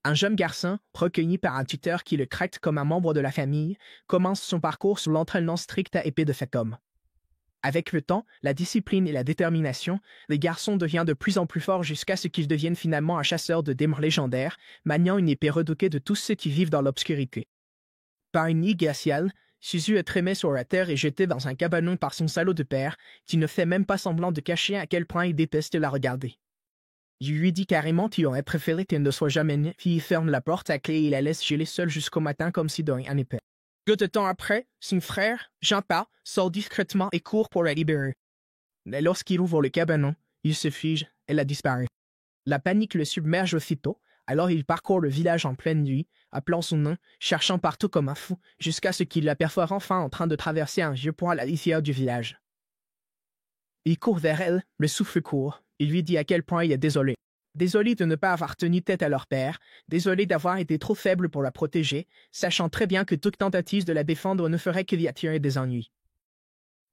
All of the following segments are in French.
Un jeune garçon, recueilli par un tuteur qui le traite comme un membre de la famille, commence son parcours sous l'entraînement strict à épée de Fatum. Avec le temps, la discipline et la détermination, le garçon devient de plus en plus fort jusqu'à ce qu'il devienne finalement un chasseur de démons légendaire, maniant une épée redoutée de tous ceux qui vivent dans l'obscurité. Par une nuit glaciale, Suzu est traîné sur la terre et jeté dans un cabanon par son salaud de père, qui ne fait même pas semblant de cacher à quel point il déteste la regarder. Il lui dit carrément qu'il aurait préféré qu'elle ne soit jamais née, puis il ferme la porte à clé et la laisse geler seule jusqu'au matin comme si de rien n'était. Peu de temps après, son frère, Janta, sort discrètement et court pour la libérer. Mais lorsqu'il ouvre le cabanon, il se fige, elle a disparu. La panique le submerge aussitôt, alors il parcourt le village en pleine nuit, appelant son nom, cherchant partout comme un fou, jusqu'à ce qu'il l'aperçoive enfin en train de traverser un vieux pont à la lisière du village. Il court vers elle, le souffle court, il lui dit à quel point il est désolé. Désolé de ne pas avoir tenu tête à leur père, désolé d'avoir été trop faible pour la protéger, sachant très bien que toute tentative de la défendre ne ferait que lui attirer des ennuis.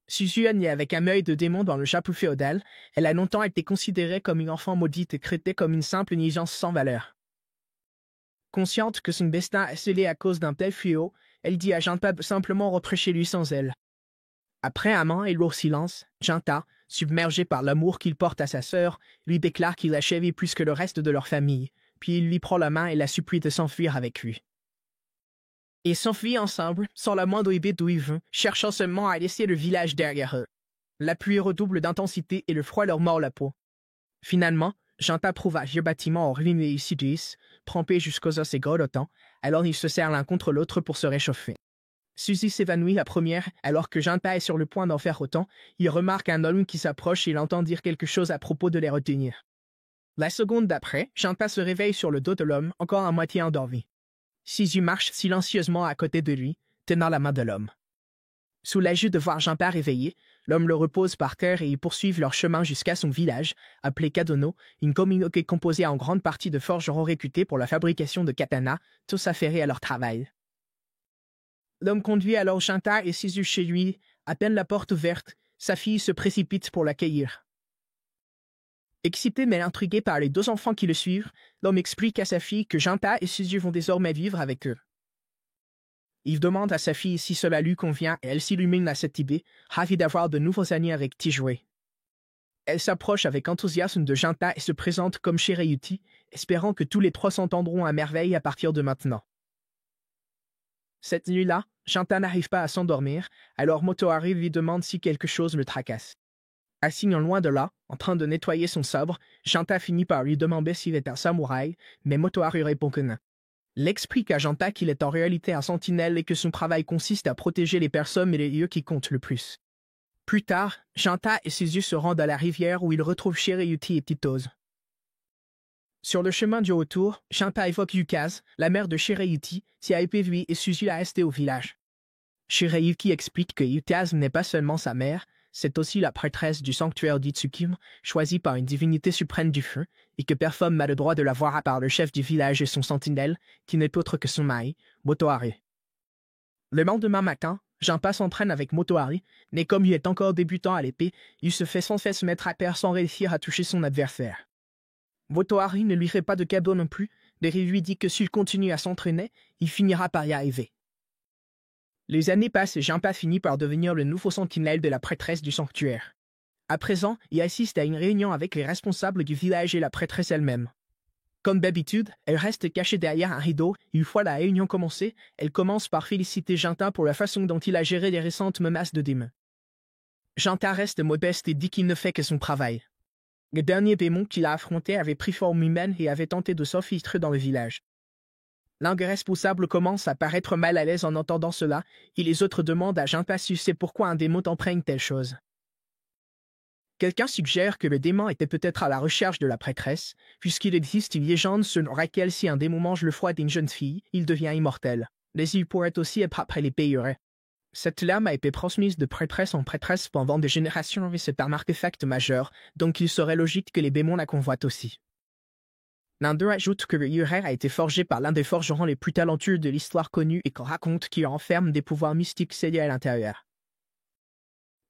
Suzu née avec un œil de démon dans le Japon féodal, elle a longtemps été considérée comme une enfant maudite et traitée comme une simple nuisance sans valeur. Consciente que son destin est scellé à cause d'un tel fléau, elle dit à Janta de simplement rentrer chez lui sans elle. Après un long et lourd silence, Janta, submergé par l'amour qu'il porte à sa sœur, lui déclare qu'il l'a chérie plus que le reste de leur famille, puis il lui prend la main et la supplie de s'enfuir avec lui. Ils s'enfuient ensemble, sans la moindre idée d'où ils vont, cherchant seulement à laisser le village derrière eux. La pluie redouble d'intensité et le froid leur mord la peau. Finalement, Janta trouve un vieux bâtiment en ruine et insidieux, trempé jusqu'aux os et grelottants, alors ils se serrent l'un contre l'autre pour se réchauffer. Suzy s'évanouit la première, alors que Janta est sur le point d'en faire autant, il remarque un homme qui s'approche et il entend dire quelque chose à propos de les retenir. La seconde d'après, Janta se réveille sur le dos de l'homme, encore à moitié endormi. Suzy marche silencieusement à côté de lui, tenant la main de l'homme. Soulagé de voir Janta réveillé, l'homme le repose par terre et ils poursuivent leur chemin jusqu'à son village, appelé Kadono, une communauté composée en grande partie de forgerons réputés pour la fabrication de katanas, tous affairés à leur travail. L'homme conduit alors Janta et Suzu chez lui, à peine la porte ouverte, sa fille se précipite pour l'accueillir. Excité mais intrigué par les deux enfants qui le suivent, l'homme explique à sa fille que Janta et Suzu vont désormais vivre avec eux. Il demande à sa fille si cela lui convient et elle s'illumine à cette idée, ravie d'avoir de nouveaux amis avec qui jouer. Elle s'approche avec enthousiasme de Janta et se présente comme Shirayuti, espérant que tous les trois s'entendront à merveille à partir de maintenant. Cette nuit-là, Janta n'arrive pas à s'endormir, alors Motohari lui demande si quelque chose le tracasse. Assis non loin de là, en train de nettoyer son sabre, Janta finit par lui demander s'il est un samouraï, mais Motohari répond que non. Il explique à Janta qu'il est en réalité un sentinelle et que son travail consiste à protéger les personnes et les lieux qui comptent le plus. Plus tard, Janta et ses yeux se rendent à la rivière où ils retrouvent Shirayuti et Titose. Sur le chemin du retour, Janta évoque Yukaz, la mère de Shirayuti, si a été lui et Suzu à rester au village. Shirayuki explique que Yukaz n'est pas seulement sa mère, c'est aussi la prêtresse du sanctuaire d'Itsukim, choisie par une divinité suprême du feu, et que personne n'a le droit de la voir à part le chef du village et son sentinelle, qui n'est autre que son mari, Motohari. Le lendemain matin, Janta s'entraîne avec Motohari, mais comme il est encore débutant à l'épée, il se fait sans cesse mettre à terre sans réussir à toucher son adversaire. Motohari ne lui fait pas de cadeau non plus, mais il lui dit que s'il continue à s'entraîner, il finira par y arriver. Les années passent et Janta finit par devenir le nouveau sentinelle de la prêtresse du sanctuaire. À présent, il assiste à une réunion avec les responsables du village et la prêtresse elle-même. Comme d'habitude, elle reste cachée derrière un rideau. Une fois la réunion commencée, elle commence par féliciter Janta pour la façon dont il a géré les récentes menaces de démons. Janta reste modeste et dit qu'il ne fait que son travail. Le dernier démon qu'il a affronté avait pris forme humaine et avait tenté de s'infiltrer dans le village. L'un des responsables commence à paraître mal à l'aise en entendant cela, et les autres demandent à Janta si c'est pourquoi un démon t'emprunte telle chose. Quelqu'un suggère que le démon était peut-être à la recherche de la prêtresse, puisqu'il existe une légende selon laquelle si un démon mange le foie d'une jeune fille, il devient immortel. Mais il pourrait aussi être après les payeurs. Cette lame a été transmise de prêtresse en prêtresse pendant des générations et c'est un artefact majeur, donc il serait logique que les démons la convoitent aussi. L'un d'eux ajoute que le Yurer a été forgé par l'un des forgerons les plus talentueux de l'histoire connue et qu'on raconte qu'il renferme des pouvoirs mystiques scellés à l'intérieur.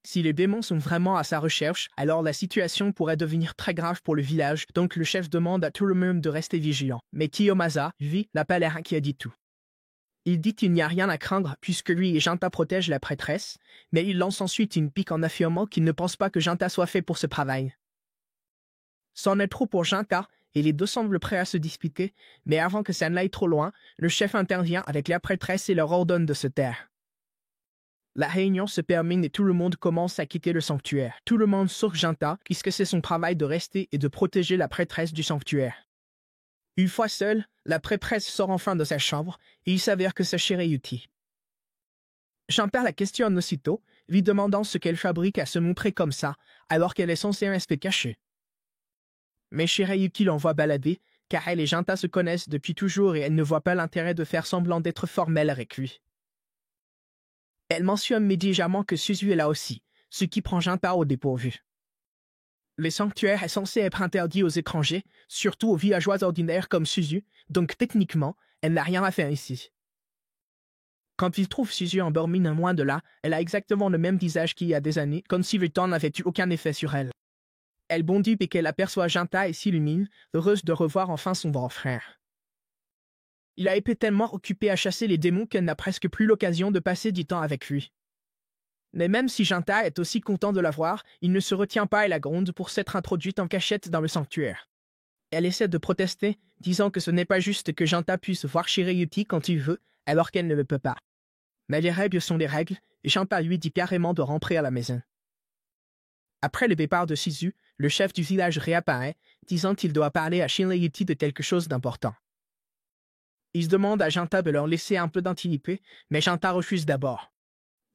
Si les démons sont vraiment à sa recherche, alors la situation pourrait devenir très grave pour le village, donc le chef demande à tout le monde de rester vigilant. Mais Kiyomasa, lui, n'a pas l'air inquiet du tout. Il dit qu'il n'y a rien à craindre puisque lui et Janta protègent la prêtresse, mais il lance ensuite une pique en affirmant qu'il ne pense pas que Janta soit fait pour ce travail. C'en est trop pour Janta, et les deux semblent prêts à se disputer, mais avant que ça n'aille trop loin, le chef intervient avec la prêtresse et leur ordonne de se taire. La réunion se termine et tout le monde commence à quitter le sanctuaire. Tout le monde sauf Janta, puisque c'est son travail de rester et de protéger la prêtresse du sanctuaire. Une fois seule, la prêtresse sort enfin de sa chambre et il s'avère que c'est Shirayuki. Janta la questionne aussitôt, lui demandant ce qu'elle fabrique à se montrer comme ça, alors qu'elle est censée rester cachée. Mais Shirayuki l'envoie balader, car elle et Janta se connaissent depuis toujours et elle ne voit pas l'intérêt de faire semblant d'être formelle avec lui. Elle mentionne négligemment que Suzu est là aussi, ce qui prend Janta au dépourvu. Le sanctuaire est censé être interdit aux étrangers, surtout aux villageois ordinaires comme Suzu, donc techniquement, elle n'a rien à faire ici. Quand il trouve Suzu endormie non loin de là, elle a exactement le même visage qu'il y a des années, comme si le temps n'avait eu aucun effet sur elle. Elle bondit et qu'elle aperçoit Janta et s'illumine, heureuse de revoir enfin son grand frère. Il a été tellement occupé à chasser les démons qu'elle n'a presque plus l'occasion de passer du temps avec lui. Mais même si Janta est aussi content de la voir, il ne se retient pas et la gronde pour s'être introduite en cachette dans le sanctuaire. Elle essaie de protester, disant que ce n'est pas juste que Janta puisse voir Shirayuki quand il veut, alors qu'elle ne le peut pas. Mais les règles sont des règles, et Janta lui dit carrément de rentrer à la maison. Après le départ de Suzu, le chef du village réapparaît, disant qu'il doit parler à Shirayuki de quelque chose d'important. Il se demande à Janta de leur laisser un peu d'intimité, mais Janta refuse d'abord.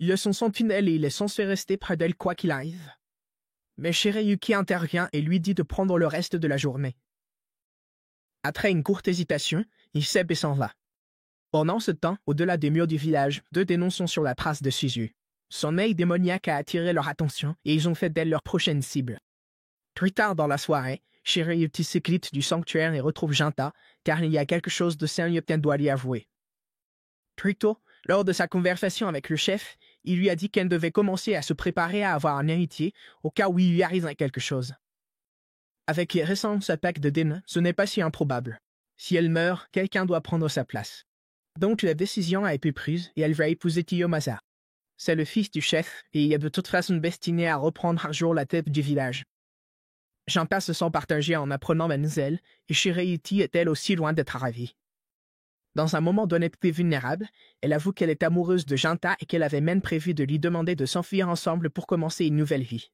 Ils le sont sentinelles et il est censé rester près d'elle quoi qu'il arrive. Mais Shirayuki intervient et lui dit de prendre le reste de la journée. Après une courte hésitation, il cède et s'en va. Pendant ce temps, au-delà des murs du village, deux démons sont sur la trace de Suzu. Son œil démoniaque a attiré leur attention et ils ont fait d'elle leur prochaine cible. Plus tard dans la soirée, Shirayuki s'éclite du sanctuaire et retrouve Janta, car il y a quelque chose de sérieux qu'elle doit lui avouer. Plus tôt, lors de sa conversation avec le chef, il lui a dit qu'elle devait commencer à se préparer à avoir un héritier, au cas où il lui arriverait quelque chose. Avec les récentes attaques de démons, ce n'est pas si improbable. Si elle meurt, quelqu'un doit prendre sa place. Donc la décision a été prise et elle va épouser Kiyomasa. C'est le fils du chef et il est de toute façon destiné à reprendre un jour la tête du village. Janta se sent partagée en apprenant la nouvelle, et Shirayuki est elle aussi loin d'être ravie. Dans un moment d'honnêteté vulnérable, elle avoue qu'elle est amoureuse de Janta et qu'elle avait même prévu de lui demander de s'enfuir ensemble pour commencer une nouvelle vie.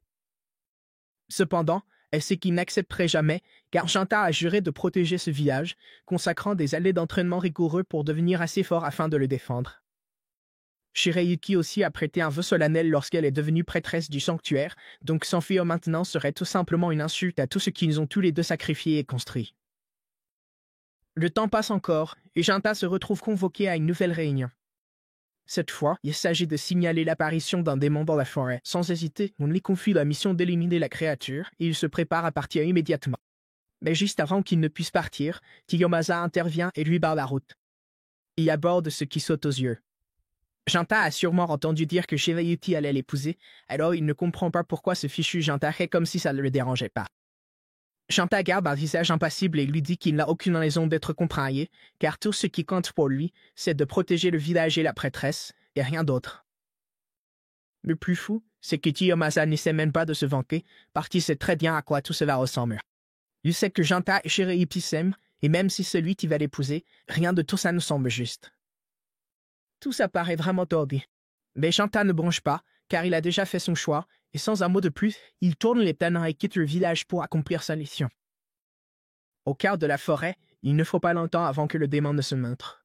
Cependant, elle sait qu'il n'accepterait jamais, car Janta a juré de protéger ce village, consacrant des années d'entraînement rigoureux pour devenir assez fort afin de le défendre. Shirayuki aussi a prêté un vœu solennel lorsqu'elle est devenue prêtresse du sanctuaire, donc s'enfuir maintenant serait tout simplement une insulte à tout ce qu'ils ont tous les deux sacrifié et construit. Le temps passe encore, et Janta se retrouve convoqué à une nouvelle réunion. Cette fois, il s'agit de signaler l'apparition d'un démon dans la forêt. Sans hésiter, on lui confie la mission d'éliminer la créature, et il se prépare à partir immédiatement. Mais juste avant qu'il ne puisse partir, Kiyomasa intervient et lui barre la route. Il aborde ce qui saute aux yeux. Janta a sûrement entendu dire que Shirayuki allait l'épouser, alors il ne comprend pas pourquoi ce fichu Janta fait comme si ça ne le dérangeait pas. Janta garde un visage impassible et lui dit qu'il n'a aucune raison d'être contrarié, car tout ce qui compte pour lui, c'est de protéger le village et la prêtresse, et rien d'autre. Le plus fou, c'est que Kiyomasa n'essaie même pas de se vanter, parce qu'il sait très bien à quoi tout cela ressemble. Il sait que Janta et Shirayuki s'aiment, et même si c'est lui qui va l'épouser, rien de tout ça ne semble juste. Tout ça paraît vraiment tordu. Mais Janta ne bronche pas, car il a déjà fait son choix, et sans un mot de plus, il tourne les planants et quitte le village pour accomplir sa mission. Au cœur de la forêt, il ne faut pas longtemps avant que le démon ne se montre.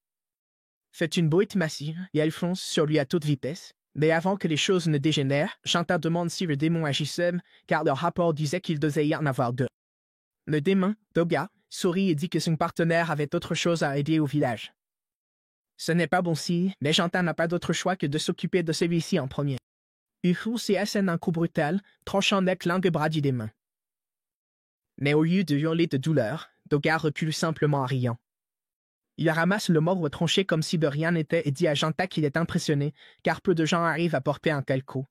Fait une boîte massive, et elle fonce sur lui à toute vitesse, mais avant que les choses ne dégénèrent, Janta demande si le démon agit seul, car leur rapport disait qu'il devait y en avoir deux. Le démon, Doga, sourit et dit que son partenaire avait autre chose à aider au village. Ce n'est pas bon signe, mais Janta n'a pas d'autre choix que de s'occuper de celui-ci en premier. Il fonce et assène un coup brutal, tranchant net l'un des bras du démon. Mais au lieu de hurler de douleur, Doga recule simplement en riant. Il ramasse le mort tranché comme si de rien n'était et dit à Janta qu'il est impressionné, car peu de gens arrivent à porter un tel coup.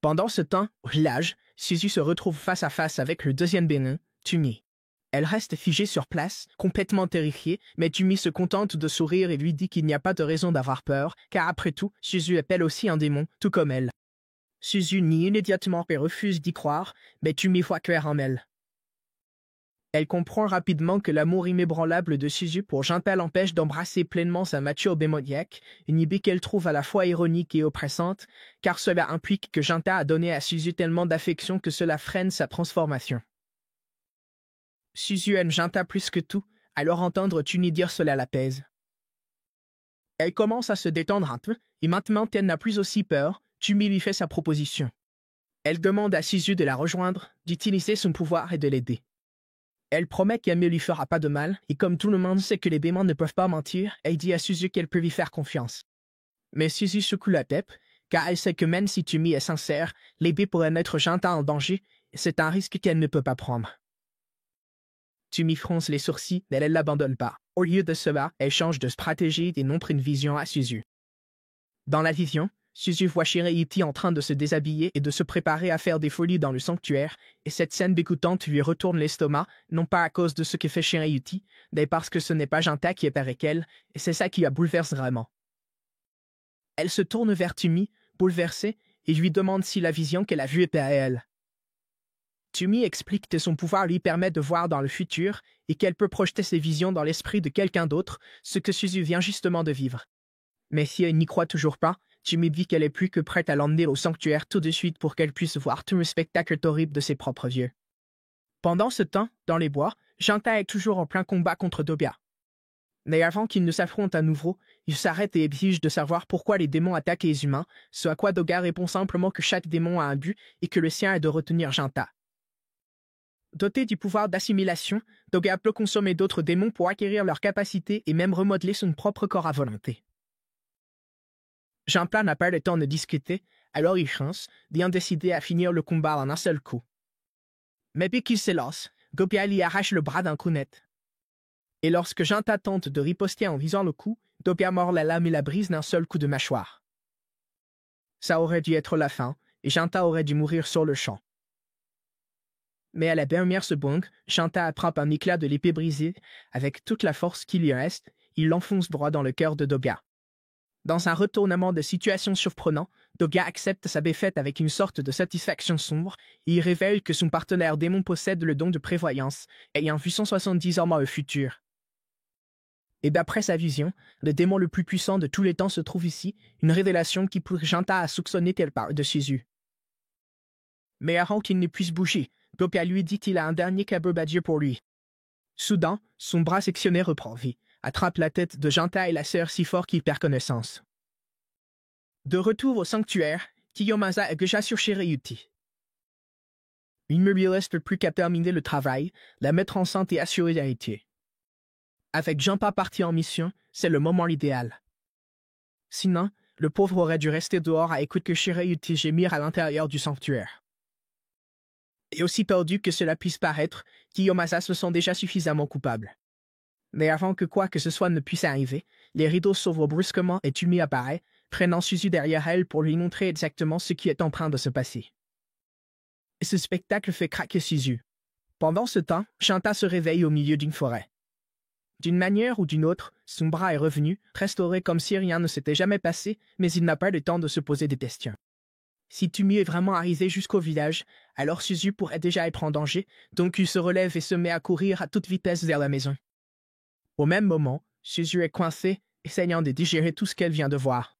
Pendant ce temps, au village, Suzu se retrouve face à face avec le deuxième Bénin, Tumi. Elle reste figée sur place, complètement terrifiée, mais Tumi se contente de sourire et lui dit qu'il n'y a pas de raison d'avoir peur, car après tout, Suzu appelle aussi un démon, tout comme elle. Suzu nie immédiatement et refuse d'y croire, mais Tumi voit clair en elle. Elle comprend rapidement que l'amour inébranlable de Suzu pour Junta l'empêche d'embrasser pleinement sa nature démoniaque, une idée qu'elle trouve à la fois ironique et oppressante, car cela implique que Junta a donné à Suzu tellement d'affection que cela freine sa transformation. Suzu aime Junta plus que tout, alors entendre Tumi dire cela l'apaise. Elle commence à se détendre un peu, et maintenant qu'elle n'a plus aussi peur, Tumi lui fait sa proposition. Elle demande à Suzu de la rejoindre, d'utiliser son pouvoir et de l'aider. Elle promet qu'elle ne lui fera pas de mal, et comme tout le monde sait que les démons ne peuvent pas mentir, elle dit à Suzu qu'elle peut lui faire confiance. Mais Suzu secoue la tête, car elle sait que même si Tumi est sincère, l'aider pourrait mettre Junta en danger, et c'est un risque qu'elle ne peut pas prendre. Tumi fronce les sourcils, mais elle ne l'abandonne pas. Au lieu de cela, elle change de stratégie et montre une vision à Suzu. Dans la vision, Suzu voit Shirayuki en train de se déshabiller et de se préparer à faire des folies dans le sanctuaire, et cette scène dégoûtante lui retourne l'estomac, non pas à cause de ce que fait Shirayuki, mais parce que ce n'est pas Junta qui est avec elle, et c'est ça qui la bouleverse vraiment. Elle se tourne vers Tumi, bouleversée, et lui demande si la vision qu'elle a vue était à elle. Tumi explique que son pouvoir lui permet de voir dans le futur et qu'elle peut projeter ses visions dans l'esprit de quelqu'un d'autre, ce que Suzu vient justement de vivre. Mais si elle n'y croit toujours pas, Tumi dit qu'elle est plus que prête à l'emmener au sanctuaire tout de suite pour qu'elle puisse voir tout le spectacle horrible de ses propres yeux. Pendant ce temps, dans les bois, Junta est toujours en plein combat contre Dobia. Mais avant qu'ils ne s'affrontent à nouveau, il s'arrête et exige de savoir pourquoi les démons attaquent les humains, ce à quoi Dobia répond simplement que chaque démon a un but et que le sien est de retenir Junta. Doté du pouvoir d'assimilation, Dobia peut consommer d'autres démons pour acquérir leurs capacités et même remodeler son propre corps à volonté. Junta n'a pas le temps de discuter, alors il fonce, bien décidé à finir le combat en un seul coup. Mais dès qu'il se lance, Dobia lui arrache le bras d'un coup net. Et lorsque Junta tente de riposter en visant le coup, Dobia mord la lame et la brise d'un seul coup de mâchoire. Ça aurait dû être la fin, et Junta aurait dû mourir sur le champ. Mais à la dernière seconde, Junta attrape un éclat de l'épée brisée, avec toute la force qu'il lui reste, il l'enfonce droit dans le cœur de Dobia. Dans un retournement de situation surprenant, Dobia accepte sa défaite avec une sorte de satisfaction sombre, et il révèle que son partenaire démon possède le don de prévoyance, ayant vu 170 ans dans le futur. Et d'après sa vision, le démon le plus puissant de tous les temps se trouve ici, une révélation qui pousse Junta à soupçonner qu'elle parle de Suzu. Mais avant qu'il ne puisse bouger, Dobia lui dit qu'il a un dernier cadeau Dieu pour lui. Soudain, son bras sectionné reprend vie, attrape la tête de Junta et la serre si fort qu'il perd connaissance. De retour au sanctuaire, Kiyomasa est déjà sur Shirayuki. Il ne lui reste plus qu'à terminer le travail, la mettre enceinte et assurer l'héritier. Avec Junta parti en mission, c'est le moment idéal. Sinon, le pauvre aurait dû rester dehors à écouter que Shirayuki gémir à l'intérieur du sanctuaire. Et aussi perdu que cela puisse paraître, Kiyomasa se sent déjà suffisamment coupable. Mais avant que quoi que ce soit ne puisse arriver, les rideaux s'ouvrent brusquement et Tumi apparaît, prenant Suzu derrière elle pour lui montrer exactement ce qui est en train de se passer. Et ce spectacle fait craquer Suzu. Pendant ce temps, Junta se réveille au milieu d'une forêt. D'une manière ou d'une autre, son bras est revenu, restauré comme si rien ne s'était jamais passé, mais il n'a pas le temps de se poser des questions. Si Tumi est vraiment arrivé jusqu'au village, alors Suzu pourrait déjà être en danger, donc il se relève et se met à courir à toute vitesse vers la maison. Au même moment, Suzu est coincée, essayant de digérer tout ce qu'elle vient de voir.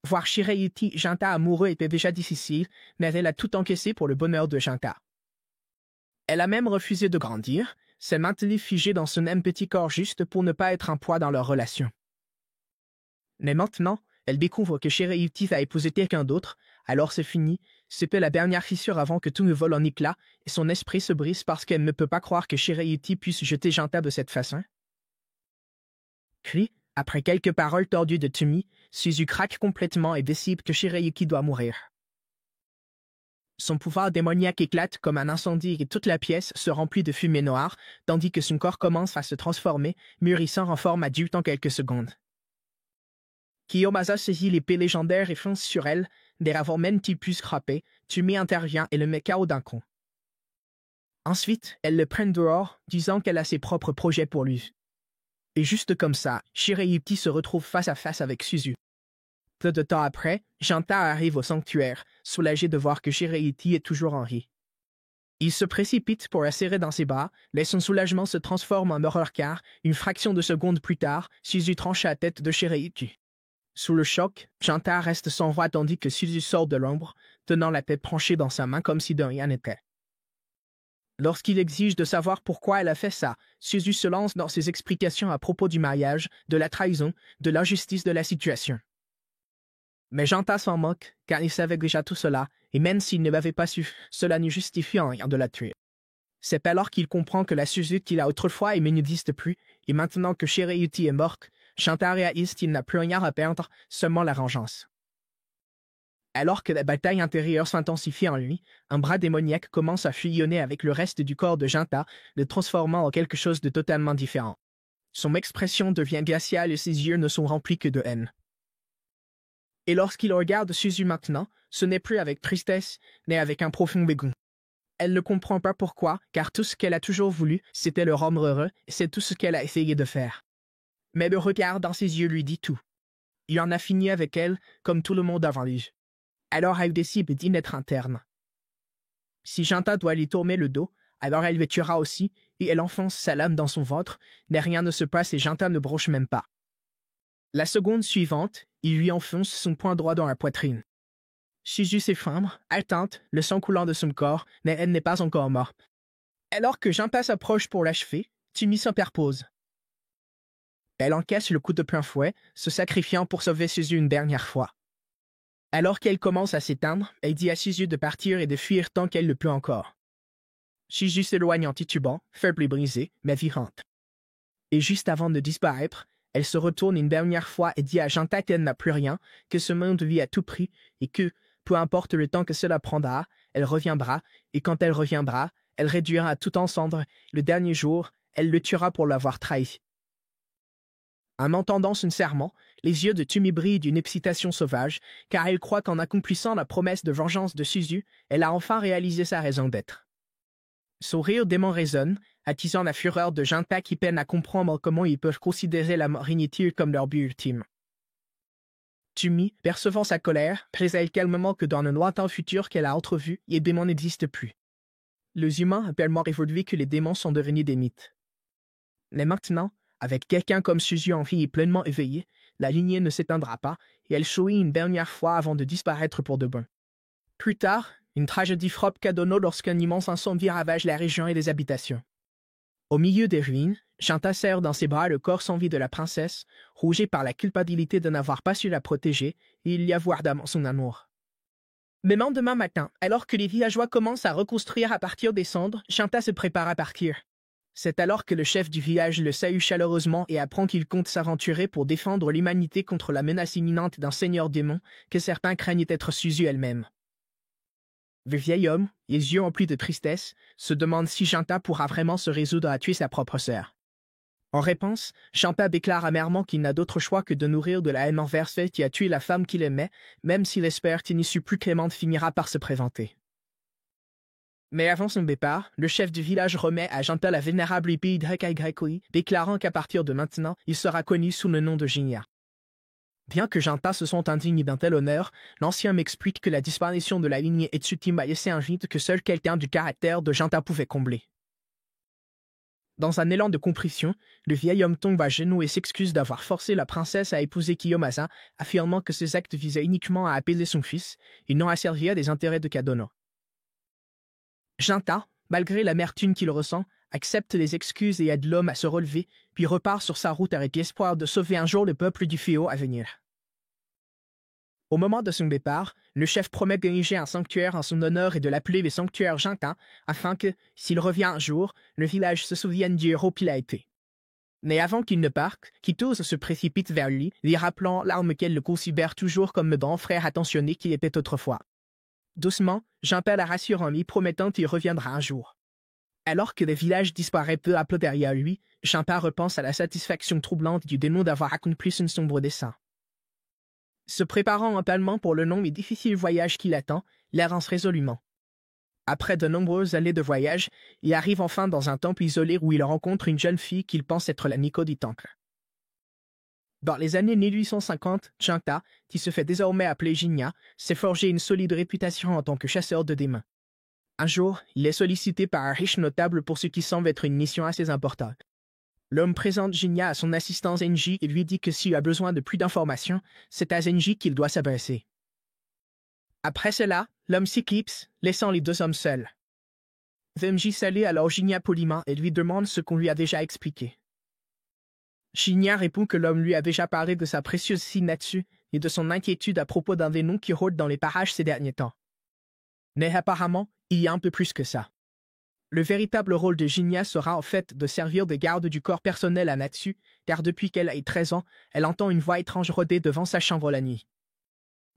Voir Shirayuki Junta amoureux était déjà difficile, mais elle a tout encaissé pour le bonheur de Junta. Elle a même refusé de grandir, s'est maintenue figée dans son même petit corps juste pour ne pas être un poids dans leur relation. Mais maintenant, elle découvre que Shirayuki va épouser quelqu'un d'autre, alors c'est fini, c'était la dernière fissure avant que tout ne vole en éclats, et son esprit se brise parce qu'elle ne peut pas croire que Shirayuki puisse jeter Junta de cette façon. Puis, après quelques paroles tordues de Tumi, Suzu craque complètement et décide que Shirayuki doit mourir. Son pouvoir démoniaque éclate comme un incendie et toute la pièce se remplit de fumée noire, tandis que son corps commence à se transformer, mûrissant en forme adulte en quelques secondes. Kiyomasa saisit l'épée légendaire et fonce sur elle, mais avant même qu'il puisse frapper, Tumi intervient et le met KO d'un coup. Ensuite, elles le prennent dehors, disant qu'elle a ses propres projets pour lui. Et juste comme ça, Shirayuki se retrouve face à face avec Suzu. Peu de temps après, Janta arrive au sanctuaire, soulagé de voir que Shirayuki est toujours en vie. Il se précipite pour la serrer dans ses bras, mais son soulagement se transforme en horreur car, une fraction de seconde plus tard, Suzu tranche la tête de Shirayuki. Sous le choc, Janta reste sans voix tandis que Suzu sort de l'ombre, tenant la tête penchée dans sa main comme si de rien n'était. Lorsqu'il exige de savoir pourquoi elle a fait ça, Suzu se lance dans ses explications à propos du mariage, de la trahison, de l'injustice de la situation. Mais Janta s'en moque, car il savait déjà tout cela, et même s'il ne l'avait pas su, cela ne justifie en rien de la tuer. C'est alors qu'il comprend que la Suzu qu'il a autrefois aimée n'existe plus, et maintenant que Shirayuki est morte, Janta réalise qu'il n'a plus rien à perdre, seulement la vengeance. Alors que la bataille intérieure s'intensifie en lui, un bras démoniaque commence à fusionner avec le reste du corps de Janta, le transformant en quelque chose de totalement différent. Son expression devient glaciale et ses yeux ne sont remplis que de haine. Et lorsqu'il regarde Suzu maintenant, ce n'est plus avec tristesse, mais avec un profond dégoût. Elle ne comprend pas pourquoi, car tout ce qu'elle a toujours voulu, c'était le rendre heureux, et c'est tout ce qu'elle a essayé de faire. Mais le regard dans ses yeux lui dit tout. Il en a fini avec elle, comme tout le monde avant lui. Alors elle décide d'y mettre un terme. Si Janta doit lui tourner le dos, alors elle le tuera aussi, et elle enfonce sa lame dans son ventre, mais rien ne se passe et Janta ne bronche même pas. La seconde suivante, il lui enfonce son poing droit dans la poitrine. Suzu s'effondre, haletante, le sang coulant de son corps, mais elle n'est pas encore morte. Alors que Janta s'approche pour l'achever, Tumi s'interpose. Elle encaisse le coup de plein fouet, se sacrifiant pour sauver Suzu une dernière fois. Alors qu'elle commence à s'éteindre, elle dit à Suzu de partir et de fuir tant qu'elle le peut encore. Suzu s'éloigne en titubant, faible et brisée, mais vivante. Et juste avant de disparaître, elle se retourne une dernière fois et dit à Janta qu'elle n'a plus rien, que ce monde vit à tout prix, et que, peu importe le temps que cela prendra, elle reviendra, et quand elle reviendra, elle réduira tout en cendres, le dernier jour, elle le tuera pour l'avoir trahi. En entendant ce serment, les yeux de Tumi brillent d'une excitation sauvage, car elle croit qu'en accomplissant la promesse de vengeance de Suzu, elle a enfin réalisé sa raison d'être. Son rire dément résonne, attisant la fureur de Janta qui peine à comprendre comment ils peuvent considérer la mort inutile comme leur but ultime. Tumi, percevant sa colère, présage calmement que dans le lointain futur qu'elle a entrevu, les démons n'existent plus. Les humains ont tellement évolué que les démons sont devenus des mythes. Mais maintenant, avec quelqu'un comme Suzu en vie et pleinement éveillé, la lignée ne s'éteindra pas, et elle sourit une dernière fois avant de disparaître pour de bon. Plus tard, une tragédie frappe Kadono lorsqu'un immense incendie ravage la région et les habitations. Au milieu des ruines, Janta serre dans ses bras le corps sans vie de la princesse, rougée par la culpabilité de n'avoir pas su la protéger, et il y avoue ardemment son amour. Mais lendemain matin, alors que les villageois commencent à reconstruire à partir des cendres, Janta se prépare à partir. C'est alors que le chef du village le salue chaleureusement et apprend qu'il compte s'aventurer pour défendre l'humanité contre la menace imminente d'un seigneur démon que certains craignent être Suzu elle-même. Le vieil homme, les yeux emplis de tristesse, se demande si Janta pourra vraiment se résoudre à tuer sa propre sœur. En réponse, Janta déclare amèrement qu'il n'a d'autre choix que de nourrir de la haine envers celle qui a tué la femme qu'il aimait, même s'il espère qu'une issue plus clémente finira par se présenter. Mais avant son départ, le chef du village remet à Janta la vénérable épée d'Hakaigrakoi, déclarant qu'à partir de maintenant, il sera connu sous le nom de Jinya. Bien que Janta se sente indigne d'un tel honneur, l'ancien m'explique que la disparition de la lignée Etsutima a laissé un vide que seul quelqu'un du caractère de Janta pouvait combler. Dans un élan de contrition, le vieil homme tombe à genoux et s'excuse d'avoir forcé la princesse à épouser Kiyomasa, affirmant que ses actes visaient uniquement à apaiser son fils, et non à servir des intérêts de Kadono. Janta, malgré l'amertume qu'il ressent, accepte les excuses et aide l'homme à se relever, puis repart sur sa route avec l'espoir de sauver un jour le peuple du Fléau à venir. Au moment de son départ, le chef promet d'ériger un sanctuaire en son honneur et de l'appeler le sanctuaire Janta, afin que, s'il revient un jour, le village se souvienne du héros qu'il a été. Mais avant qu'il ne parte, Kitos se précipite vers lui, lui rappelant l'arme qu'elle le considère toujours comme le grand frère attentionné qu'il était autrefois. Doucement, Janta la rassure en lui promettant qu'il reviendra un jour. Alors que le village disparaît peu à peu derrière lui, Janta repense à la satisfaction troublante du démon d'avoir accompli son sombre dessein. Se préparant mentalement pour le long et difficile voyage qui l'attend, il avance résolument. Après de nombreuses années de voyage, il arrive enfin dans un temple isolé où il rencontre une jeune fille qu'il pense être la Miko du temple. Dans les années 1850, Chanta, qui se fait désormais appeler Jinya, s'est forgé une solide réputation en tant que chasseur de démons. Un jour, il est sollicité par un riche notable pour ce qui semble être une mission assez importante. L'homme présente Jinya à son assistant Zenji et lui dit que s'il a besoin de plus d'informations, c'est à Zenji qu'il doit s'adresser. Après cela, l'homme s'éclipse, laissant les deux hommes seuls. Zenji salue alors Jinya poliment et lui demande ce qu'on lui a déjà expliqué. Jinya répond que l'homme lui a déjà parlé de sa précieuse fille Natsu et de son inquiétude à propos d'un démon qui rôde dans les parages ces derniers temps. Mais apparemment, il y a un peu plus que ça. Le véritable rôle de Jinya sera en fait de servir de garde du corps personnel à Natsu, car depuis qu'elle a 13 ans, elle entend une voix étrange rôder devant sa chambre la nuit.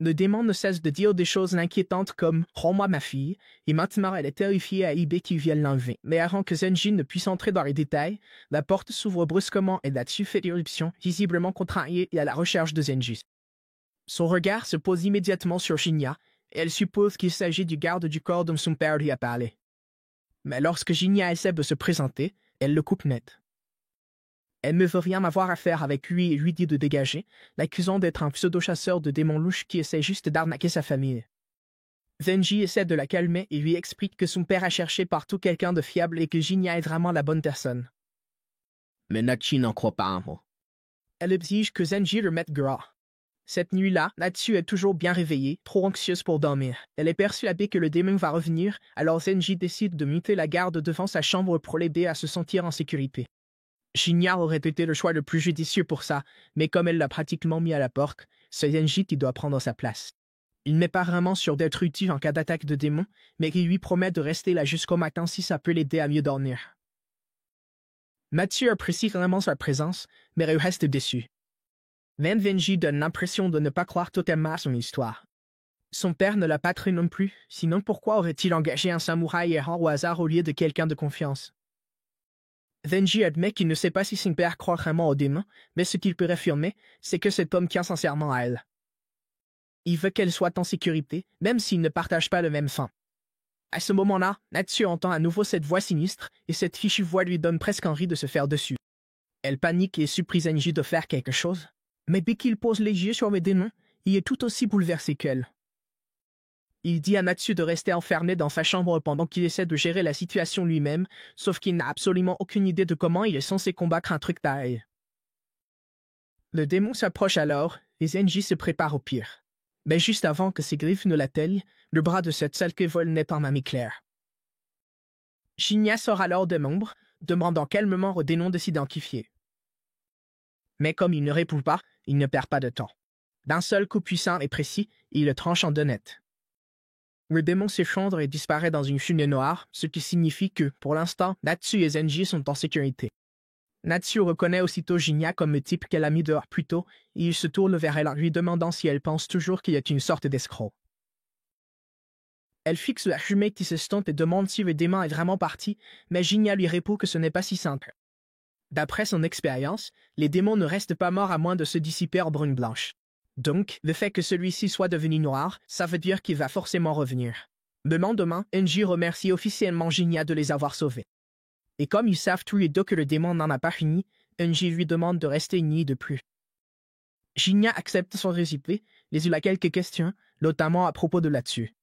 Le démon ne cesse de dire des choses inquiétantes comme « Rends-moi ma fille » et maintenant elle est terrifiée à l'idée qu'il vienne l'enlever. Mais avant que Zenji ne puisse entrer dans les détails, la porte s'ouvre brusquement et Natsu fait irruption, visiblement contrariée et à la recherche de Zenji. Son regard se pose immédiatement sur Jinya, et elle suppose qu'il s'agit du garde du corps dont son père lui a parlé. Mais lorsque Jinya essaie de se présenter, elle le coupe net. Elle ne veut rien avoir à faire avec lui et lui dit de dégager, l'accusant d'être un pseudo-chasseur de démons louches qui essaie juste d'arnaquer sa famille. Zenji essaie de la calmer et lui explique que son père a cherché partout quelqu'un de fiable et que Jinya est vraiment la bonne personne. Mais Natsu n'en croit pas un mot. Elle exige que Zenji le mette gras. Cette nuit-là, Natsu est toujours bien réveillée, trop anxieuse pour dormir. Elle est persuadée que le démon va revenir, alors Zenji décide de muter la garde devant sa chambre pour l'aider à se sentir en sécurité. Jinya aurait été le choix le plus judicieux pour ça, mais comme elle l'a pratiquement mis à la porte, c'est Zenji qui doit prendre sa place. Il n'est pas vraiment sûr d'être utile en cas d'attaque de démon, mais il lui promet de rester là jusqu'au matin si ça peut l'aider à mieux dormir. Natsu apprécie vraiment sa présence, mais elle reste déçue. Même Zenji donne l'impression de ne pas croire totalement à son histoire. Son père ne l'a pas traité non plus, sinon pourquoi aurait-il engagé un samouraï errant au hasard au lieu de quelqu'un de confiance? Zenji admet qu'il ne sait pas si son père croit vraiment aux démons, mais ce qu'il peut affirmer, c'est que cet homme tient sincèrement à elle. Il veut qu'elle soit en sécurité, même s'il ne partage pas le même fin. À ce moment-là, Natsu entend à nouveau cette voix sinistre, et cette fichue voix lui donne presque envie de se faire dessus. Elle panique et supplie Zenji de faire quelque chose, mais dès qu'il pose les yeux sur le démon, il est tout aussi bouleversé qu'elle. Il dit à Natsu de rester enfermé dans sa chambre pendant qu'il essaie de gérer la situation lui-même, sauf qu'il n'a absolument aucune idée de comment il est censé combattre un truc pareil. Le démon s'approche alors, et Zenji se prépare au pire. Mais juste avant que ses griffes ne l'atteignent, le bras de cette sale vole naît par mamie Claire. Jinya sort alors de l'ombre, demandant calmement au démon de s'identifier. Mais comme il ne répond pas, il ne perd pas de temps. D'un seul coup puissant et précis, il le tranche en deux net. Le démon s'effondre et disparaît dans une fumée noire, ce qui signifie que, pour l'instant, Natsu et Zenji sont en sécurité. Natsu reconnaît aussitôt Jinya comme le type qu'elle a mis dehors plus tôt, et il se tourne vers elle en lui demandant si elle pense toujours qu'il est une sorte d'escroc. Elle fixe la fumée qui s'estompe et demande si le démon est vraiment parti, mais Jinya lui répond que ce n'est pas si simple. D'après son expérience, les démons ne restent pas morts à moins de se dissiper en brune blanche. Donc, le fait que celui-ci soit devenu noir, ça veut dire qu'il va forcément revenir. Le lendemain, Enji remercie officiellement Jinya de les avoir sauvés. Et comme ils savent tous les deux que le démon n'en a pas fini, Enji lui demande de rester une nuit de plus. Jinya accepte son récipient, mais il a quelques questions, notamment à propos de là-dessus.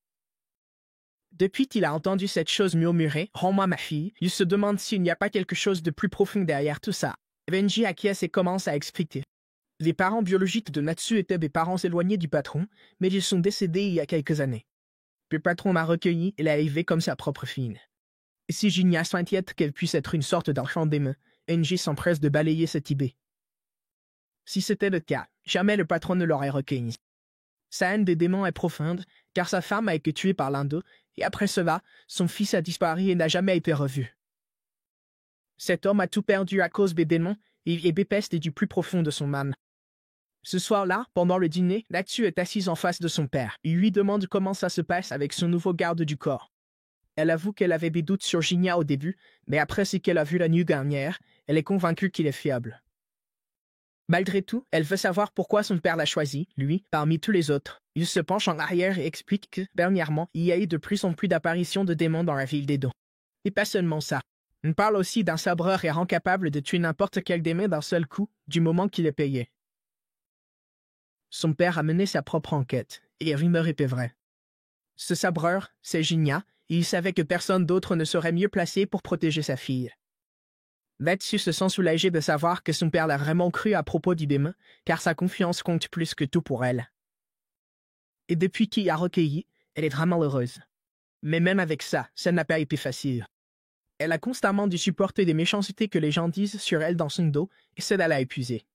Depuis qu'il a entendu cette chose murmurer « Rends-moi ma fille », il se demande s'il n'y a pas quelque chose de plus profond derrière tout ça. Enji acquiesce et commence à expliquer. Les parents biologiques de Natsu étaient des parents éloignés du patron, mais ils sont décédés il y a quelques années. Le patron m'a recueilli et l'a élevé comme sa propre fille. Et si Jinya s'inquiète qu'elle puisse être une sorte d'enfant démon, Enji s'empresse de balayer cette idée. Si c'était le cas, jamais le patron ne l'aurait recueilli. Sa haine des démons est profonde, car sa femme a été tuée par l'un d'eux, et après cela, son fils a disparu et n'a jamais été revu. Cet homme a tout perdu à cause des démons, et il est dépesté du plus profond de son âme. Ce soir-là, pendant le dîner, Natsu est assise en face de son père. Il lui demande comment ça se passe avec son nouveau garde du corps. Elle avoue qu'elle avait des doutes sur Jinya au début, mais après ce qu'elle a vu la nuit dernière, elle est convaincue qu'il est fiable. Malgré tout, elle veut savoir pourquoi son père l'a choisi, lui, parmi tous les autres. Il se penche en arrière et explique que, dernièrement, il y a eu de plus en plus d'apparitions de démons dans la ville d'Edo. Et pas seulement ça. On parle aussi d'un sabreur errant capable de tuer n'importe quel démon d'un seul coup, du moment qu'il est payé. Son père a mené sa propre enquête, et les rumeurs étaient vraies. Ce sabreur, c'est Jinya, et il savait que personne d'autre ne serait mieux placé pour protéger sa fille. Natsu se sent soulagé de savoir que son père l'a vraiment cru à propos du démon, car sa confiance compte plus que tout pour elle. Et depuis qu'il a recueilli, elle est vraiment heureuse. Mais même avec ça n'a pas été facile. Elle a constamment dû supporter des méchancetés que les gens disent sur elle dans son dos, et cela l'a épuisée.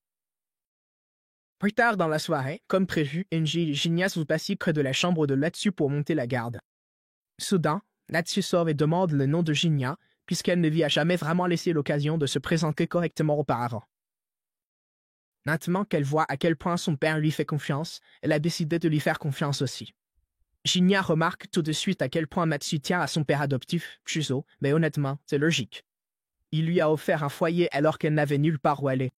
Plus tard dans la soirée, comme prévu, Enji et Jinya sont assis près de la chambre de Natsu pour monter la garde. Soudain, Natsu sort et demande le nom de Jinya, puisqu'elle ne lui a jamais vraiment laissé l'occasion de se présenter correctement auparavant. Maintenant qu'elle voit à quel point son père lui fait confiance, elle a décidé de lui faire confiance aussi. Jinya remarque tout de suite à quel point Natsu tient à son père adoptif, Shuzo, mais honnêtement, c'est logique. Il lui a offert un foyer alors qu'elle n'avait nulle part où aller.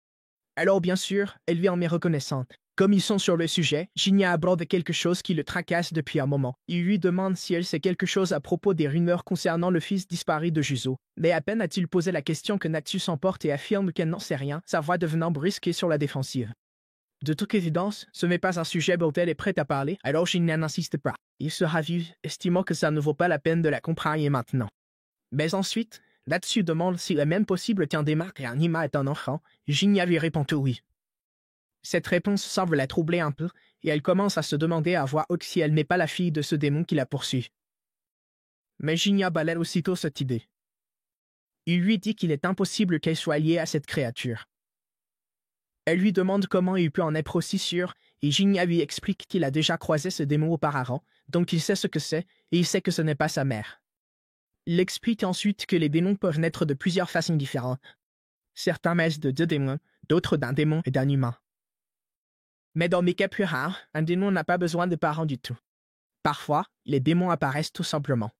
Alors bien sûr, elle lui en est reconnaissante. Comme ils sont sur le sujet, Jinya aborde quelque chose qui le tracasse depuis un moment. Il lui demande si elle sait quelque chose à propos des rumeurs concernant le fils disparu de Juzo. Mais à peine a-t-il posé la question que Natsu s'emporte et affirme qu'elle n'en sait rien, sa voix devenant brusque et sur la défensive. De toute évidence, ce n'est pas un sujet dont elle est prête à parler, alors Jinya n'insiste pas. Il se ravise, estimant que ça ne vaut pas la peine de la comprendre maintenant. Mais ensuite, Natsu demande s'il est même possible qu'un démarque et un Nima est un enfant. Jinya lui répond que oui. Cette réponse semble la troubler un peu, et elle commence à se demander à voix haute si elle n'est pas la fille de ce démon qui la poursuit. Mais Jinya balaie aussitôt cette idée. Il lui dit qu'il est impossible qu'elle soit liée à cette créature. Elle lui demande comment il peut en être aussi sûr, et Jinya lui explique qu'il a déjà croisé ce démon auparavant, donc il sait ce que c'est, et il sait que ce n'est pas sa mère. Il explique ensuite que les démons peuvent naître de plusieurs façons différentes. Certains naissent de 2 démons, d'autres d'un démon et d'un humain. Mais dans mes cas plus rares, un démon n'a pas besoin de parents du tout. Parfois, les démons apparaissent tout simplement.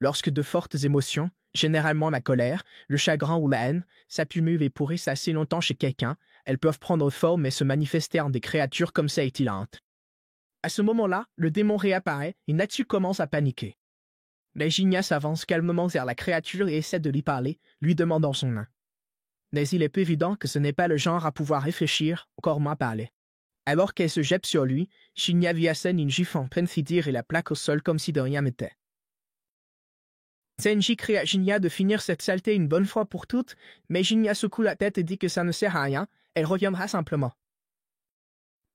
Lorsque de fortes émotions, généralement la colère, le chagrin ou la haine, s'accumulent et pourrissent assez longtemps chez quelqu'un, elles peuvent prendre forme et se manifester en des créatures comme ça étilantes. À ce moment-là, le démon réapparaît et Natsu commence à paniquer. Mais Jinya s'avance calmement vers la créature et essaie de lui parler, lui demandant son nom. Mais il est peu évident que ce n'est pas le genre à pouvoir réfléchir, encore moins parler. Alors qu'elle se jette sur lui, Jinya lui assène une gifle en pleine figure et la plaque au sol comme si de rien n'était. Senji crie à Jinya de finir cette saleté une bonne fois pour toutes, mais Jinya secoue la tête et dit que ça ne sert à rien, elle reviendra simplement.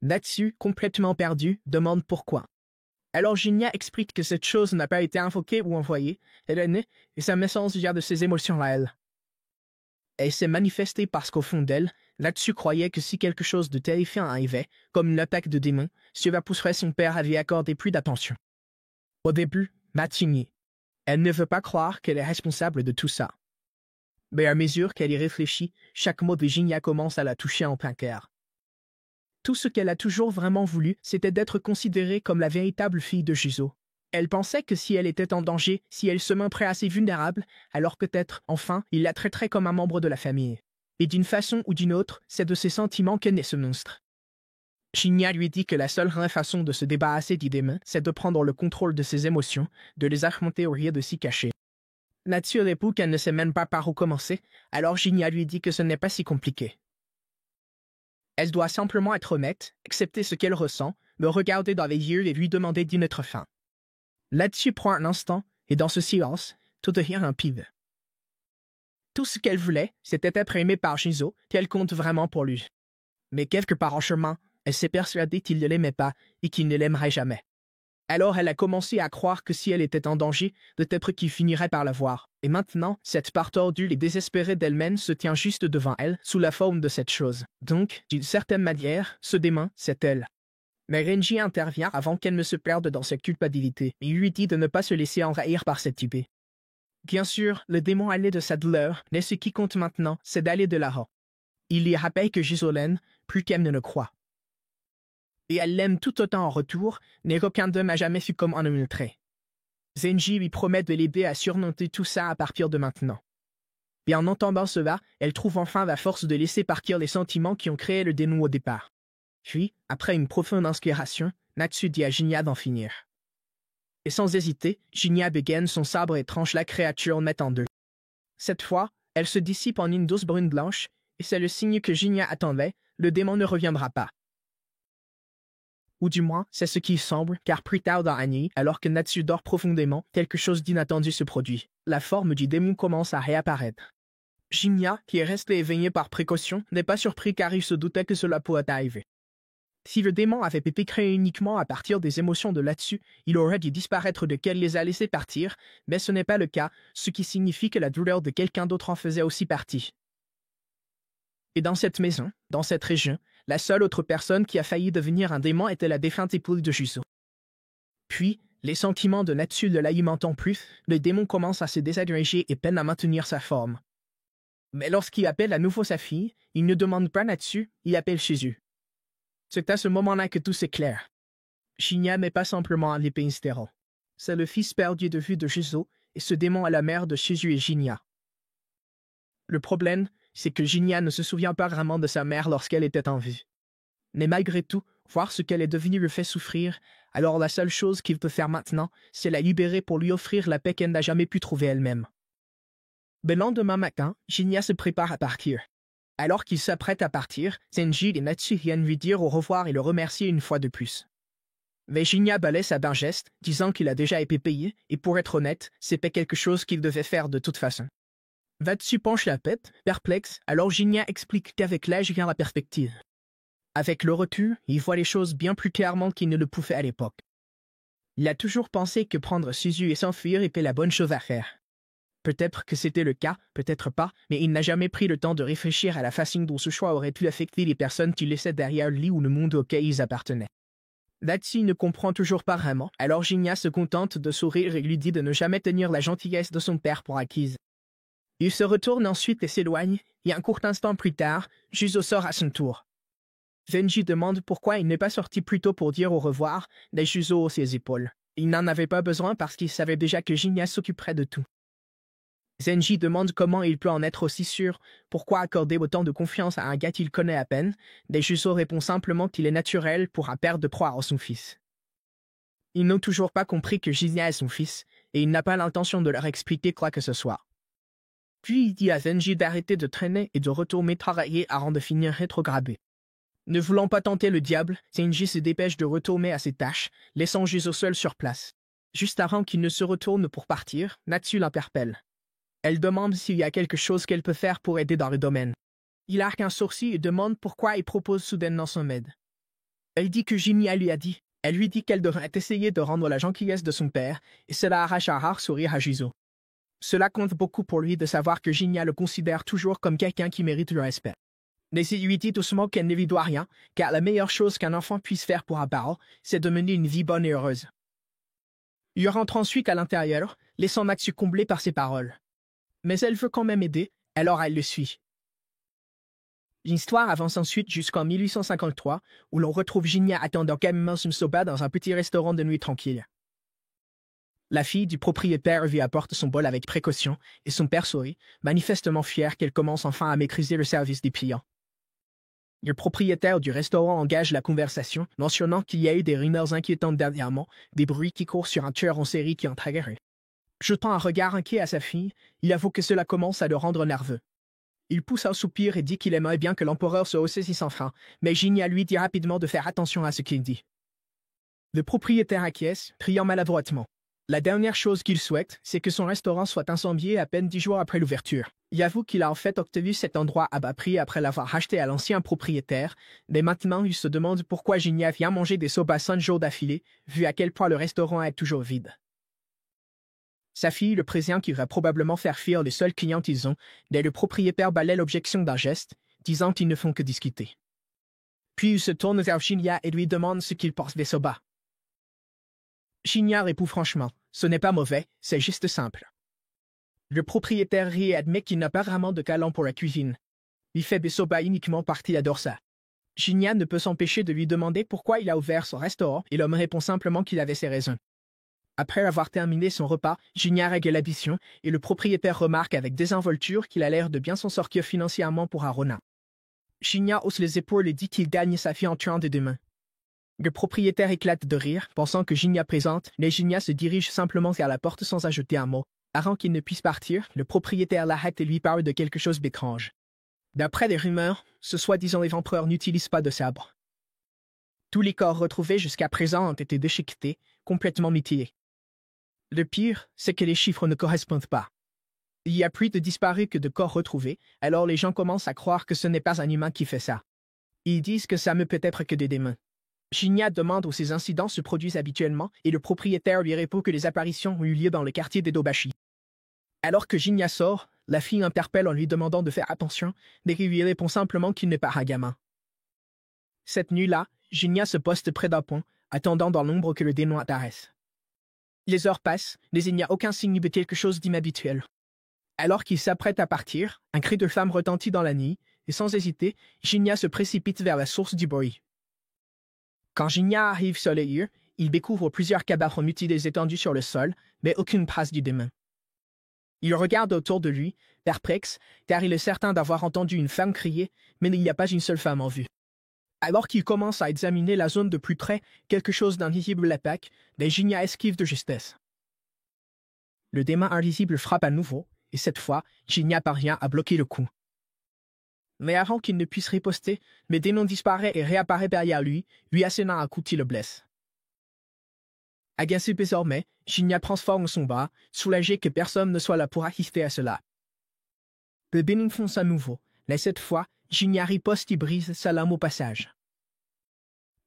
Natsu, complètement perdu, demande pourquoi. Alors Jinya explique que cette chose n'a pas été invoquée ou envoyée, elle est née, et sa naissance vient de ses émotions à elle. Elle s'est manifestée parce qu'au fond d'elle, Natsu croyait que si quelque chose de terrifiant arrivait, comme une attaque de démon, cela pousserait son père à lui accorder plus d'attention. Au début, Natsu nie. Elle ne veut pas croire qu'elle est responsable de tout ça. Mais à mesure qu'elle y réfléchit, chaque mot de Jinya commence à la toucher en plein cœur. Tout ce qu'elle a toujours vraiment voulu, c'était d'être considérée comme la véritable fille de Juzo. Elle pensait que si elle était en danger, si elle se montrait assez vulnérable, alors peut-être, enfin, il la traiterait comme un membre de la famille. Et d'une façon ou d'une autre, c'est de ses sentiments qu'est né ce monstre. Jinya lui dit que la seule vraie façon de se débarrasser du démon, c'est de prendre le contrôle de ses émotions, de les affronter au lieu de s'y cacher. Natsu répond qu'elle ne sait même pas par où commencer, alors Jinya lui dit que ce n'est pas si compliqué. Elle doit simplement être honnête, accepter ce qu'elle ressent, me regarder dans les yeux et lui demander d'y mettre fin. Natsu prend un instant, et dans ce silence, tout devient limpide. Tout ce qu'elle voulait, c'était être aimée par Juzo, qu'elle compte vraiment pour lui. Mais quelque part en chemin, elle s'est persuadée qu'il ne l'aimait pas et qu'il ne l'aimerait jamais. Alors elle a commencé à croire que si elle était en danger, peut-être qu'il finirait par la voir. Et maintenant, cette part tordue et désespérée d'elle-même se tient juste devant elle, sous la forme de cette chose. Donc, d'une certaine manière, ce démon, c'est elle. Mais Renji intervient avant qu'elle ne se perde dans sa culpabilité. Il lui dit de ne pas se laisser envahir par cette idée. Bien sûr, le démon allait de sa douleur, mais ce qui compte maintenant, c'est d'aller de l'avant. Il lui rappelle que Juzo l'aime, plus qu'elle ne le croit. Et elle l'aime tout autant en retour, mais qu'aucun d'eux n'a jamais su comment le montrer. Zenji lui promet de l'aider à surmonter tout ça à partir de maintenant. Et en entendant cela, elle trouve enfin la force de laisser partir les sentiments qui ont créé le démon au départ. Puis, après une profonde inspiration, Natsu dit à Jinya d'en finir. Et sans hésiter, Jinya dégaine son sabre et tranche la créature nette en deux. Cette fois, elle se dissipe en une douce brune blanche, et c'est le signe que Jinya attendait, le démon ne reviendra pas. Ou du moins, c'est ce qui semble, car plus tard dans la nuit, alors que Natsu dort profondément, quelque chose d'inattendu se produit. La forme du démon commence à réapparaître. Jinya, qui est resté éveillé par précaution, n'est pas surpris car il se doutait que cela pourrait arriver. Si le démon avait été créé uniquement à partir des émotions de Natsu, il aurait dû disparaître de qu'elle les a laissés partir, mais ce n'est pas le cas, ce qui signifie que la douleur de quelqu'un d'autre en faisait aussi partie. Et dans cette maison, dans cette région, la seule autre personne qui a failli devenir un démon était la défunte épouse de Juzo. Puis, les sentiments de Natsu ne l'alimentant plus, le démon commence à se désagréger et peine à maintenir sa forme. Mais lorsqu'il appelle à nouveau sa fille, il ne demande pas Natsu, il appelle Shizu. C'est à ce moment-là que tout s'éclaire. Jinya n'est pas simplement un épéistérant. C'est le fils perdu de vue de Juzo, et ce démon est la mère de Shizu et Jinya. Le problème, c'est que Jinya ne se souvient pas vraiment de sa mère lorsqu'elle était en vie. Mais malgré tout, voir ce qu'elle est devenue le fait souffrir, alors la seule chose qu'il peut faire maintenant, c'est la libérer pour lui offrir la paix qu'elle n'a jamais pu trouver elle-même. Le lendemain matin, Jinya se prépare à partir. Alors qu'il s'apprête à partir, Zenji et Natsu viennent lui dire au revoir et le remercier une fois de plus. Mais Jinya balaie ça d'un geste, disant qu'il a déjà été payé, et pour être honnête, c'était quelque chose qu'il devait faire de toute façon. Natsu penche la tête, perplexe, alors Jinya explique qu'avec l'âge vient la perspective. Avec le recul, il voit les choses bien plus clairement qu'il ne le pouvait à l'époque. Il a toujours pensé que prendre Suzu et s'enfuir était la bonne chose à faire. Peut-être que c'était le cas, peut-être pas, mais il n'a jamais pris le temps de réfléchir à la façon dont ce choix aurait pu affecter les personnes qu'il laissait derrière lui ou le monde auquel ils appartenaient. Natsu ne comprend toujours pas vraiment, alors Jinya se contente de sourire et lui dit de ne jamais tenir la gentillesse de son père pour acquise. Il se retourne ensuite et s'éloigne, et un court instant plus tard, Juzo sort à son tour. Zenji demande pourquoi il n'est pas sorti plus tôt pour dire au revoir, mais Juzo hausse ses épaules. Il n'en avait pas besoin parce qu'il savait déjà que Jinya s'occuperait de tout. Zenji demande comment il peut en être aussi sûr, pourquoi accorder autant de confiance à un gars qu'il connaît à peine, mais Juzo répond simplement qu'il est naturel pour un père de croire en son fils. Ils n'ont toujours pas compris que Jinya est son fils, et il n'a pas l'intention de leur expliquer quoi que ce soit. Puis il dit à Zenji d'arrêter de traîner et de retourner travailler avant de finir rétrogradé. Ne voulant pas tenter le diable, Zenji se dépêche de retourner à ses tâches, laissant Juzo seul sur place. Juste avant qu'il ne se retourne pour partir, Natsu l'interpelle. Elle demande s'il y a quelque chose qu'elle peut faire pour aider dans le domaine. Il arque un sourcil et demande pourquoi il propose soudainement son aide. Elle dit que Jinya lui a dit. Elle lui dit qu'elle devrait essayer de rendre la gentillesse de son père, et cela arrache un rare sourire à Juzo. Cela compte beaucoup pour lui de savoir que Jinya le considère toujours comme quelqu'un qui mérite le respect. Mais il lui dit doucement qu'elle ne lui doit rien, car la meilleure chose qu'un enfant puisse faire pour un parent, c'est de mener une vie bonne et heureuse. Il rentre ensuite à l'intérieur, laissant Natsu comblé par ses paroles. Mais elle veut quand même aider, alors elle le suit. L'histoire avance ensuite jusqu'en 1853, où l'on retrouve Jinya attendant calmement son soba dans un petit restaurant de nuit tranquille. La fille du propriétaire lui apporte son bol avec précaution, et son père sourit, manifestement fier qu'elle commence enfin à maîtriser le service des clients. Le propriétaire du restaurant engage la conversation, mentionnant qu'il y a eu des rumeurs inquiétantes dernièrement, des bruits qui courent sur un tueur en série qui entre aguerri. Jetant un regard inquiet à sa fille, il avoue que cela commence à le rendre nerveux. Il pousse un soupir et dit qu'il aimerait bien que l'empereur se haussait sans frein, mais Jinya lui dit rapidement de faire attention à ce qu'il dit. Le propriétaire acquiesce, criant maladroitement. La dernière chose qu'il souhaite, c'est que son restaurant soit incendié à peine 10 jours après l'ouverture. Il avoue qu'il a en fait obtenu cet endroit à bas prix après l'avoir acheté à l'ancien propriétaire, mais maintenant il se demande pourquoi Jinya vient manger des soba 5 jours d'affilée, vu à quel point le restaurant est toujours vide. Sa fille le prévient qu'il va probablement faire fuir les seuls clients qu'ils ont, mais le propriétaire balaie l'objection d'un geste, disant qu'ils ne font que discuter. Puis il se tourne vers Jinya et lui demande ce qu'il pense des soba. Jinya répond franchement, ce n'est pas mauvais, c'est juste simple. Le propriétaire rit et admet qu'il n'a pas vraiment de talent pour la cuisine. Il fait des soba uniquement parce qu'il adore ça. Jinya ne peut s'empêcher de lui demander pourquoi il a ouvert son restaurant et l'homme répond simplement qu'il avait ses raisons. Après avoir terminé son repas, Jinya règle l'addition et le propriétaire remarque avec désinvolture qu'il a l'air de bien s'en sortir financièrement pour Arona. Jinya hausse les épaules et dit qu'il gagne sa fille en tuant des mains. Le propriétaire éclate de rire, pensant que Jinya présente, mais Jinya se dirige simplement vers la porte sans ajouter un mot. Avant qu'il ne puisse partir, le propriétaire l'arrête et lui parle de quelque chose d'étrange. D'après les rumeurs, ce soi-disant éventreur n'utilise pas de sabre. Tous les corps retrouvés jusqu'à présent ont été déchiquetés, complètement mutilés. Le pire, c'est que les chiffres ne correspondent pas. Il y a plus de disparus que de corps retrouvés, alors les gens commencent à croire que ce n'est pas un humain qui fait ça. Ils disent que ça ne peut être que des démons. Jinya demande où ces incidents se produisent habituellement et le propriétaire lui répond que les apparitions ont eu lieu dans le quartier d'Edobashi. Alors que Jinya sort, la fille interpelle en lui demandant de faire attention, mais il lui répond simplement qu'il n'est pas un gamin. Cette nuit-là, Jinya se poste près d'un pont, attendant dans l'ombre que le démon apparaisse. Les heures passent, mais il n'y a aucun signe de quelque chose d'inhabituel. Alors qu'il s'apprête à partir, un cri de femme retentit dans la nuit, et sans hésiter, Jinya se précipite vers la source du bruit. Quand Jinya arrive sur les lieux, il découvre plusieurs cadavres mutilés étendus sur le sol, mais aucune trace du démon. Il regarde autour de lui, perplexe, car il est certain d'avoir entendu une femme crier, mais il n'y a pas une seule femme en vue. Alors qu'il commence à examiner la zone de plus près, quelque chose d'invisible l'attaque, mais Jinya esquive de justesse. Le démon invisible frappe à nouveau, et cette fois, Jinya parvient à bloquer le coup. Mais avant qu'il ne puisse riposter, le démon disparaît et réapparaît derrière lui assénant un coup qui le blesse. Agacé désormais, Jinya transforme son bras, soulagé que personne ne soit là pour assister à cela. Le démon fonce à nouveau, mais cette fois, Jinya riposte et brise sa lame au passage.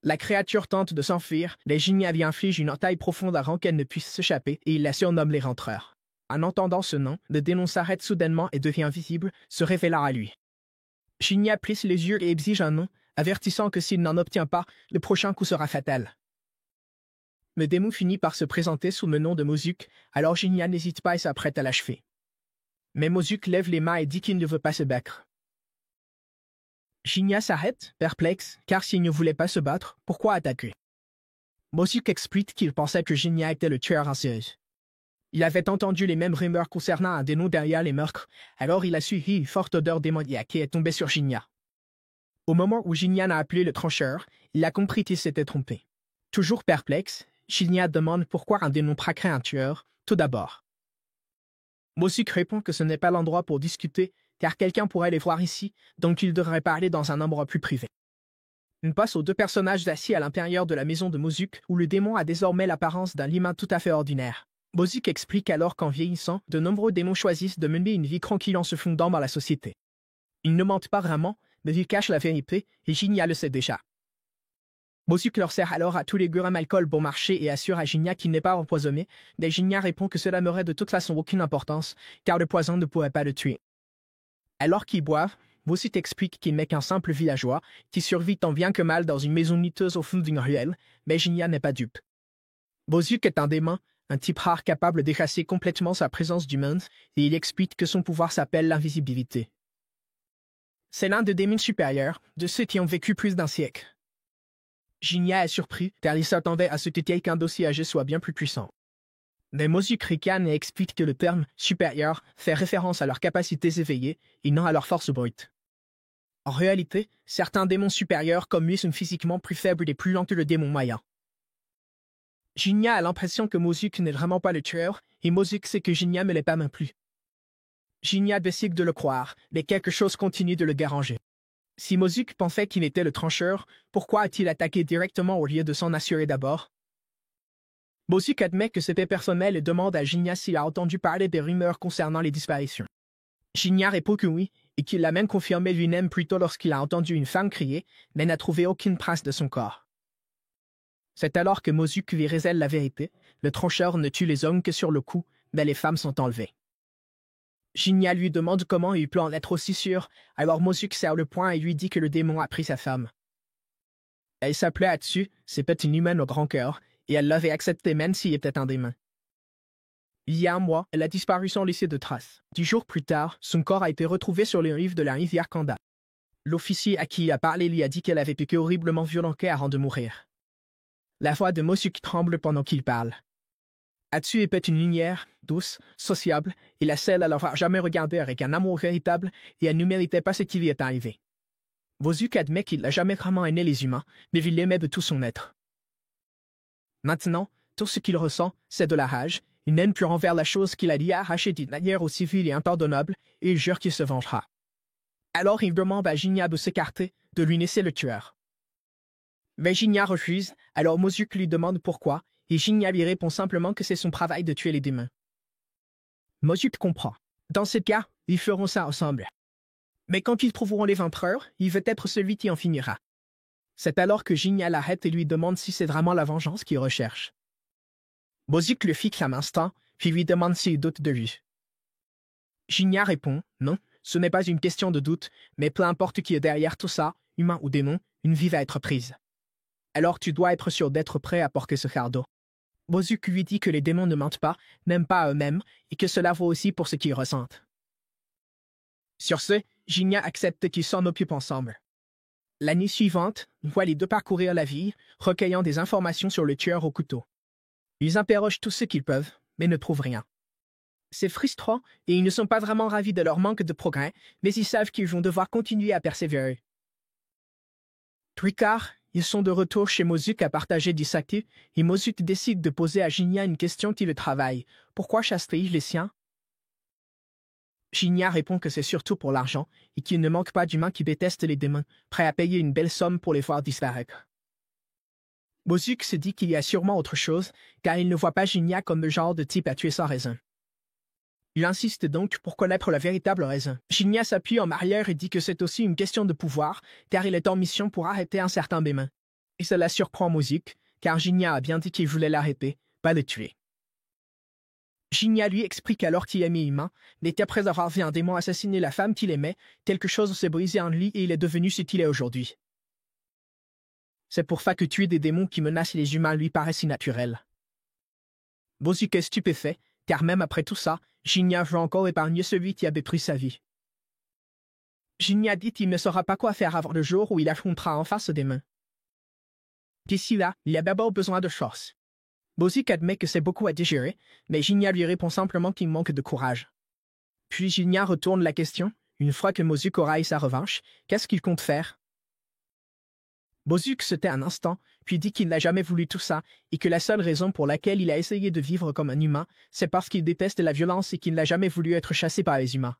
La créature tente de s'enfuir, mais Jinya lui inflige une entaille profonde avant qu'elle ne puisse s'échapper et il la surnomme les rentreurs. En entendant ce nom, le démon s'arrête soudainement et devient visible, se révélant à lui. Jinya plisse les yeux et exige un nom, avertissant que s'il n'en obtient pas, le prochain coup sera fatal. Le démon finit par se présenter sous le nom de Mozuki, alors Jinya n'hésite pas et s'apprête à l'achever. Mais Mozuki lève les mains et dit qu'il ne veut pas se battre. Jinya s'arrête, perplexe, car s'il ne voulait pas se battre, pourquoi attaquer? Mozuki explique qu'il pensait que Jinya était le tueur en série. Il avait entendu les mêmes rumeurs concernant un démon derrière les meurtres, alors il a suivi une forte odeur démoniaque et est tombé sur Jinya. Au moment où Jinya a appelé le trancheur, il a compris qu'il s'était trompé. Toujours perplexe, Jinya demande pourquoi un démon traquerait un tueur, tout d'abord. Mozuki répond que ce n'est pas l'endroit pour discuter, car quelqu'un pourrait les voir ici, donc il devrait parler dans un endroit plus privé. On passe aux deux personnages assis à l'intérieur de la maison de Mozuki, où le démon a désormais l'apparence d'un humain tout à fait ordinaire. Mozuki explique alors qu'en vieillissant, de nombreux démons choisissent de mener une vie tranquille en se fondant dans la société. Ils ne mentent pas vraiment, mais ils cachent la vérité, et Jinya le sait déjà. Mozuki leur sert alors à tous les grammes alcool bon marché et assure à Jinya qu'il n'est pas empoisonné, mais Jinya répond que cela n'aurait de toute façon aucune importance, car le poison ne pourrait pas le tuer. Alors qu'ils boivent, Mozuki explique qu'il n'est qu'un simple villageois, qui survit tant bien que mal dans une maison miteuse au fond d'une ruelle, mais Jinya n'est pas dupe. Mozuki est un démon, un type rare capable d'effacer complètement sa présence du monde, et il explique que son pouvoir s'appelle l'invisibilité. C'est l'un des démons supérieurs, de ceux qui ont vécu plus d'un siècle. Jinya est surpris, car il s'attendait à ce que quelqu'un d'aussi âgé soit bien plus puissant. Mais Mozuki ricane et explique que le terme « supérieur » fait référence à leurs capacités éveillées et non à leur force brute. En réalité, certains démons supérieurs comme lui sont physiquement plus faibles et plus lents que le démon moyen. Jinya a l'impression que Mozuki n'est vraiment pas le tueur, et Mozuki sait que Jinya ne l'est pas non plus. Jinya décide de le croire, mais quelque chose continue de le déranger. Si Mozuki pensait qu'il était le trancheur, pourquoi a-t-il attaqué directement au lieu de s'en assurer d'abord? Mozuki admet que c'était personnel et demande à Jinya s'il a entendu parler des rumeurs concernant les disparitions. Jinya répond que oui, et qu'il l'a même confirmé lui-même plus tôt lorsqu'il a entendu une femme crier, mais n'a trouvé aucune trace de son corps. C'est alors que Mozuki lui révèle la vérité, le trancheur ne tue les hommes que sur le coup, mais les femmes sont enlevées. Jinya lui demande comment il peut en être aussi sûr, alors Mozuki serre le poing et lui dit que le démon a pris sa femme. Elle s'appelait Atsu, c'était une humaine au grand cœur, et elle l'avait accepté même s'il était un démon. Il y a un mois, elle a disparu sans laisser de traces. 10 jours plus tard, son corps a été retrouvé sur les rives de la rivière Kanda. L'officier à qui il a parlé lui a dit qu'elle avait été horriblement violentée avant de mourir. La voix de Mozuki tremble pendant qu'il parle. Atsu est une lumière, douce, sociable, et la seule à l'avoir jamais regardé avec un amour véritable, et elle ne méritait pas ce qui lui est arrivé. Bozuki admet qu'il n'a jamais vraiment aimé les humains, mais il l'aimait de tout son être. Maintenant, tout ce qu'il ressent, c'est de la rage, une haine pure envers la chose qu'il a lui arrachée d'une manière aussi vile et impardonnable, et il jure qu'il se vengera. Alors il demande à Jinya de s'écarter, de lui laisser le tueur. Mais Jinya refuse, alors Mozuki lui demande pourquoi, et Jinya lui répond simplement que c'est son travail de tuer les démons. Mozuki comprend. Dans ce cas, ils feront ça ensemble. Mais quand ils trouveront les vainqueurs, il veut être celui qui en finira. C'est alors que Jinya l'arrête et lui demande si c'est vraiment la vengeance qu'il recherche. Mozuki le fixe un instant, puis lui demande s'il doute de lui. Jinya répond « Non, ce n'est pas une question de doute, mais peu importe qui est derrière tout ça, humain ou démon, une vie va être prise. Alors tu dois être sûr d'être prêt à porter ce fardeau. » Mozuki lui dit que les démons ne mentent pas, même pas à eux-mêmes, et que cela vaut aussi pour ce qu'ils ressentent. Sur ce, Jinya accepte qu'ils s'en occupent ensemble. La nuit suivante, on voit les deux parcourir la ville, recueillant des informations sur le tueur au couteau. Ils interrogent tout ce qu'ils peuvent, mais ne trouvent rien. C'est frustrant, et ils ne sont pas vraiment ravis de leur manque de progrès, mais ils savent qu'ils vont devoir continuer à persévérer. Plus tard, ils sont de retour chez Mozuki à partager du saké, et Mozuki décide de poser à Jinya une question qui le travaille. Pourquoi chasserait-il les siens? Jinya répond que c'est surtout pour l'argent, et qu'il ne manque pas d'humains qui détestent les démons, prêts à payer une belle somme pour les voir disparaître. Mozuki se dit qu'il y a sûrement autre chose, car il ne voit pas Jinya comme le genre de type à tuer sans raison. Il insiste donc pour connaître la véritable raison. Jinya s'appuie en arrière et dit que c'est aussi une question de pouvoir, car il est en mission pour arrêter un certain démon. Et cela surprend Mozuki, car Jinya a bien dit qu'il voulait l'arrêter, pas le tuer. Jinya lui explique alors qu'il est mi-humain, mais qu'après avoir vu un démon assassiner la femme qu'il aimait, quelque chose s'est brisé en lui et il est devenu ce qu'il est aujourd'hui. C'est pour ça que tuer des démons qui menacent les humains lui paraît si naturel. Mozuki est stupéfait, car même après tout ça, Jinya veut encore épargner celui qui a détruit sa vie. Jinya dit qu'il ne saura pas quoi faire avant le jour où il affrontera enfin ce démon. D'ici là, il a d'abord besoin de force. Mozuki admet que c'est beaucoup à digérer, mais Jinya lui répond simplement qu'il manque de courage. Puis Jinya retourne la question, une fois que Mozuki aura eu sa revanche, qu'est-ce qu'il compte faire? Mozuki se tait un instant, puis dit qu'il n'a jamais voulu tout ça, et que la seule raison pour laquelle il a essayé de vivre comme un humain, c'est parce qu'il déteste la violence et qu'il n'a jamais voulu être chassé par les humains.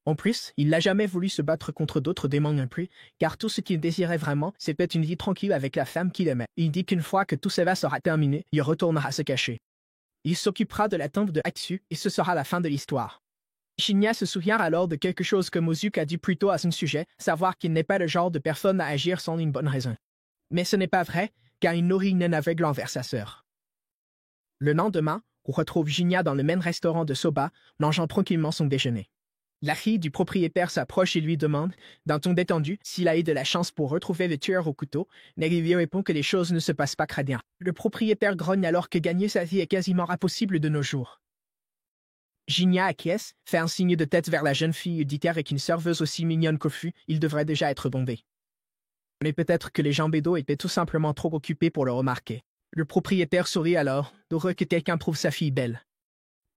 En plus, il n'a jamais voulu se battre contre d'autres démons non plus, car tout ce qu'il désirait vraiment, c'était une vie tranquille avec la femme qu'il aimait. Il dit qu'une fois que tout cela sera terminé, il retournera se cacher. Il s'occupera de la tombe de Atsu, et ce sera la fin de l'histoire. Jinya se souvient alors de quelque chose que Mozuki a dit plus tôt à son sujet, savoir qu'il n'est pas le genre de personne à agir sans une bonne raison. Mais ce n'est pas vrai, car il nourrit une haine aveugle envers sa sœur. Le lendemain, on retrouve Jinya dans le même restaurant de soba, mangeant tranquillement son déjeuner. La fille du propriétaire s'approche et lui demande, d'un ton détendu, s'il a eu de la chance pour retrouver le tueur au couteau, mais il lui répond que les choses ne se passent pas très bien. Le propriétaire grogne alors que gagner sa vie est quasiment impossible de nos jours. Jinya acquiesce, fait un signe de tête vers la jeune fille et dit qu'avec une serveuse aussi mignonne qu'au fut, il devrait déjà être bombé. Mais peut-être que les jambes étaient tout simplement trop occupés pour le remarquer. Le propriétaire sourit alors, heureux que quelqu'un trouve sa fille belle.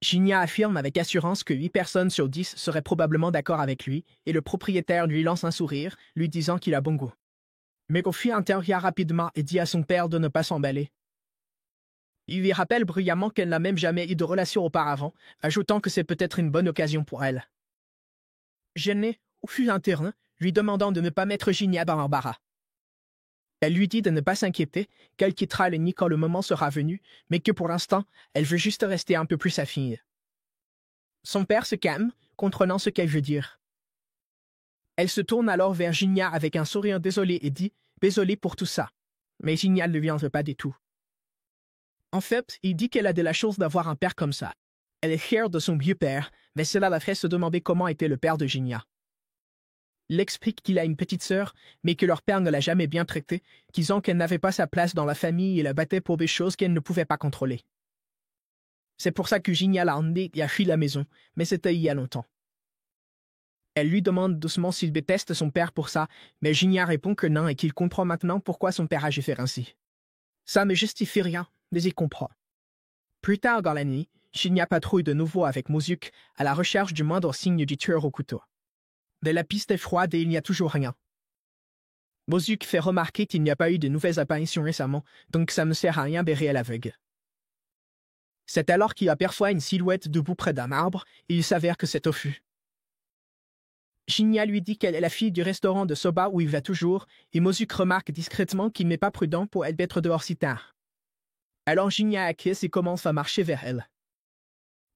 Jinya affirme avec assurance que 8 personnes sur 10 seraient probablement d'accord avec lui, et le propriétaire lui lance un sourire, lui disant qu'il a bon goût. Mais Kofi intervient rapidement et dit à son père de ne pas s'emballer. Il lui rappelle bruyamment qu'elle n'a même jamais eu de relation auparavant, ajoutant que c'est peut-être une bonne occasion pour elle. Gênée, Kofi intervient, lui demandant de ne pas mettre Jinya dans l'embarras. Elle lui dit de ne pas s'inquiéter, qu'elle quittera le nid quand le moment sera venu, mais que pour l'instant, elle veut juste rester un peu plus sa fille. Son père se calme, comprenant ce qu'elle veut dire. Elle se tourne alors vers Jinya avec un sourire désolé et dit « Désolé pour tout ça ». Mais Jinya ne lui en veut pas du tout. En fait, il dit qu'elle a de la chance d'avoir un père comme ça. Elle est fière de son vieux père, mais cela la fait se demander comment était le père de Jinya. Il explique qu'il a une petite sœur, mais que leur père ne l'a jamais bien traitée, disant qu'elle n'avait pas sa place dans la famille et la battait pour des choses qu'elle ne pouvait pas contrôler. C'est pour ça que Jinya l'a emmené et a fui la maison, mais c'était il y a longtemps. Elle lui demande doucement s'il déteste son père pour ça, mais Jinya répond que non et qu'il comprend maintenant pourquoi son père agit faire ainsi. Ça ne justifie rien, mais il comprend. Plus tard dans la nuit, Shinya patrouille de nouveau avec Mozuki à la recherche du moindre signe du tueur au couteau. Mais la piste est froide et il n'y a toujours rien. Mozuki fait remarquer qu'il n'y a pas eu de nouvelles apparitions récemment, donc ça ne sert à rien d'errer à l'aveugle. C'est alors qu'il aperçoit une silhouette debout près d'un arbre, et il s'avère que c'est Tofu. Shinya lui dit qu'elle est la fille du restaurant de soba où il va toujours, et Mozuki remarque discrètement qu'il n'est pas prudent pour elle d'être dehors si tard. Alors Shinya acquiesce et commence à marcher vers elle.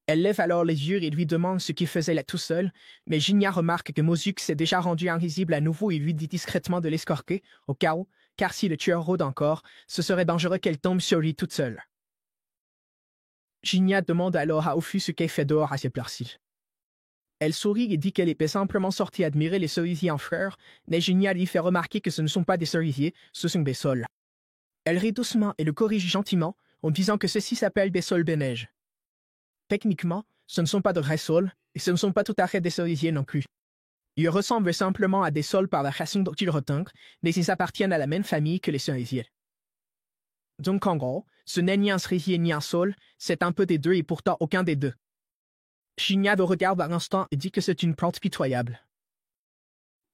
Elle lève alors les yeux et lui demande ce qu'il faisait là tout seul, mais Shinya remarque que Mozuki s'est déjà rendu invisible à nouveau et lui dit discrètement de l'escorter, au cas où, car si le tueur rôde encore, ce serait dangereux qu'elle tombe sur lui toute seule. Shinya demande alors à Ofu ce qu'elle fait dehors à cette heure-ci. Elle sourit et dit qu'elle était simplement sortie admirer les cerisiers en fleurs, mais Shinya lui fait remarquer que ce ne sont pas des cerisiers, ce sont des saules. Elle rit doucement et le corrige gentiment, en disant que ceci s'appelle des saules de neige. Techniquement, ce ne sont pas de vrais saules, et ce ne sont pas tout à fait des cerisiers non plus. Ils ressemblent simplement à des saules par la façon dont ils retendent, mais ils appartiennent à la même famille que les cerisiers. Donc en gros, ce n'est ni un cerisier ni un saule, c'est un peu des deux et pourtant aucun des deux. Shinya le regarde un instant et dit que c'est une plante pitoyable.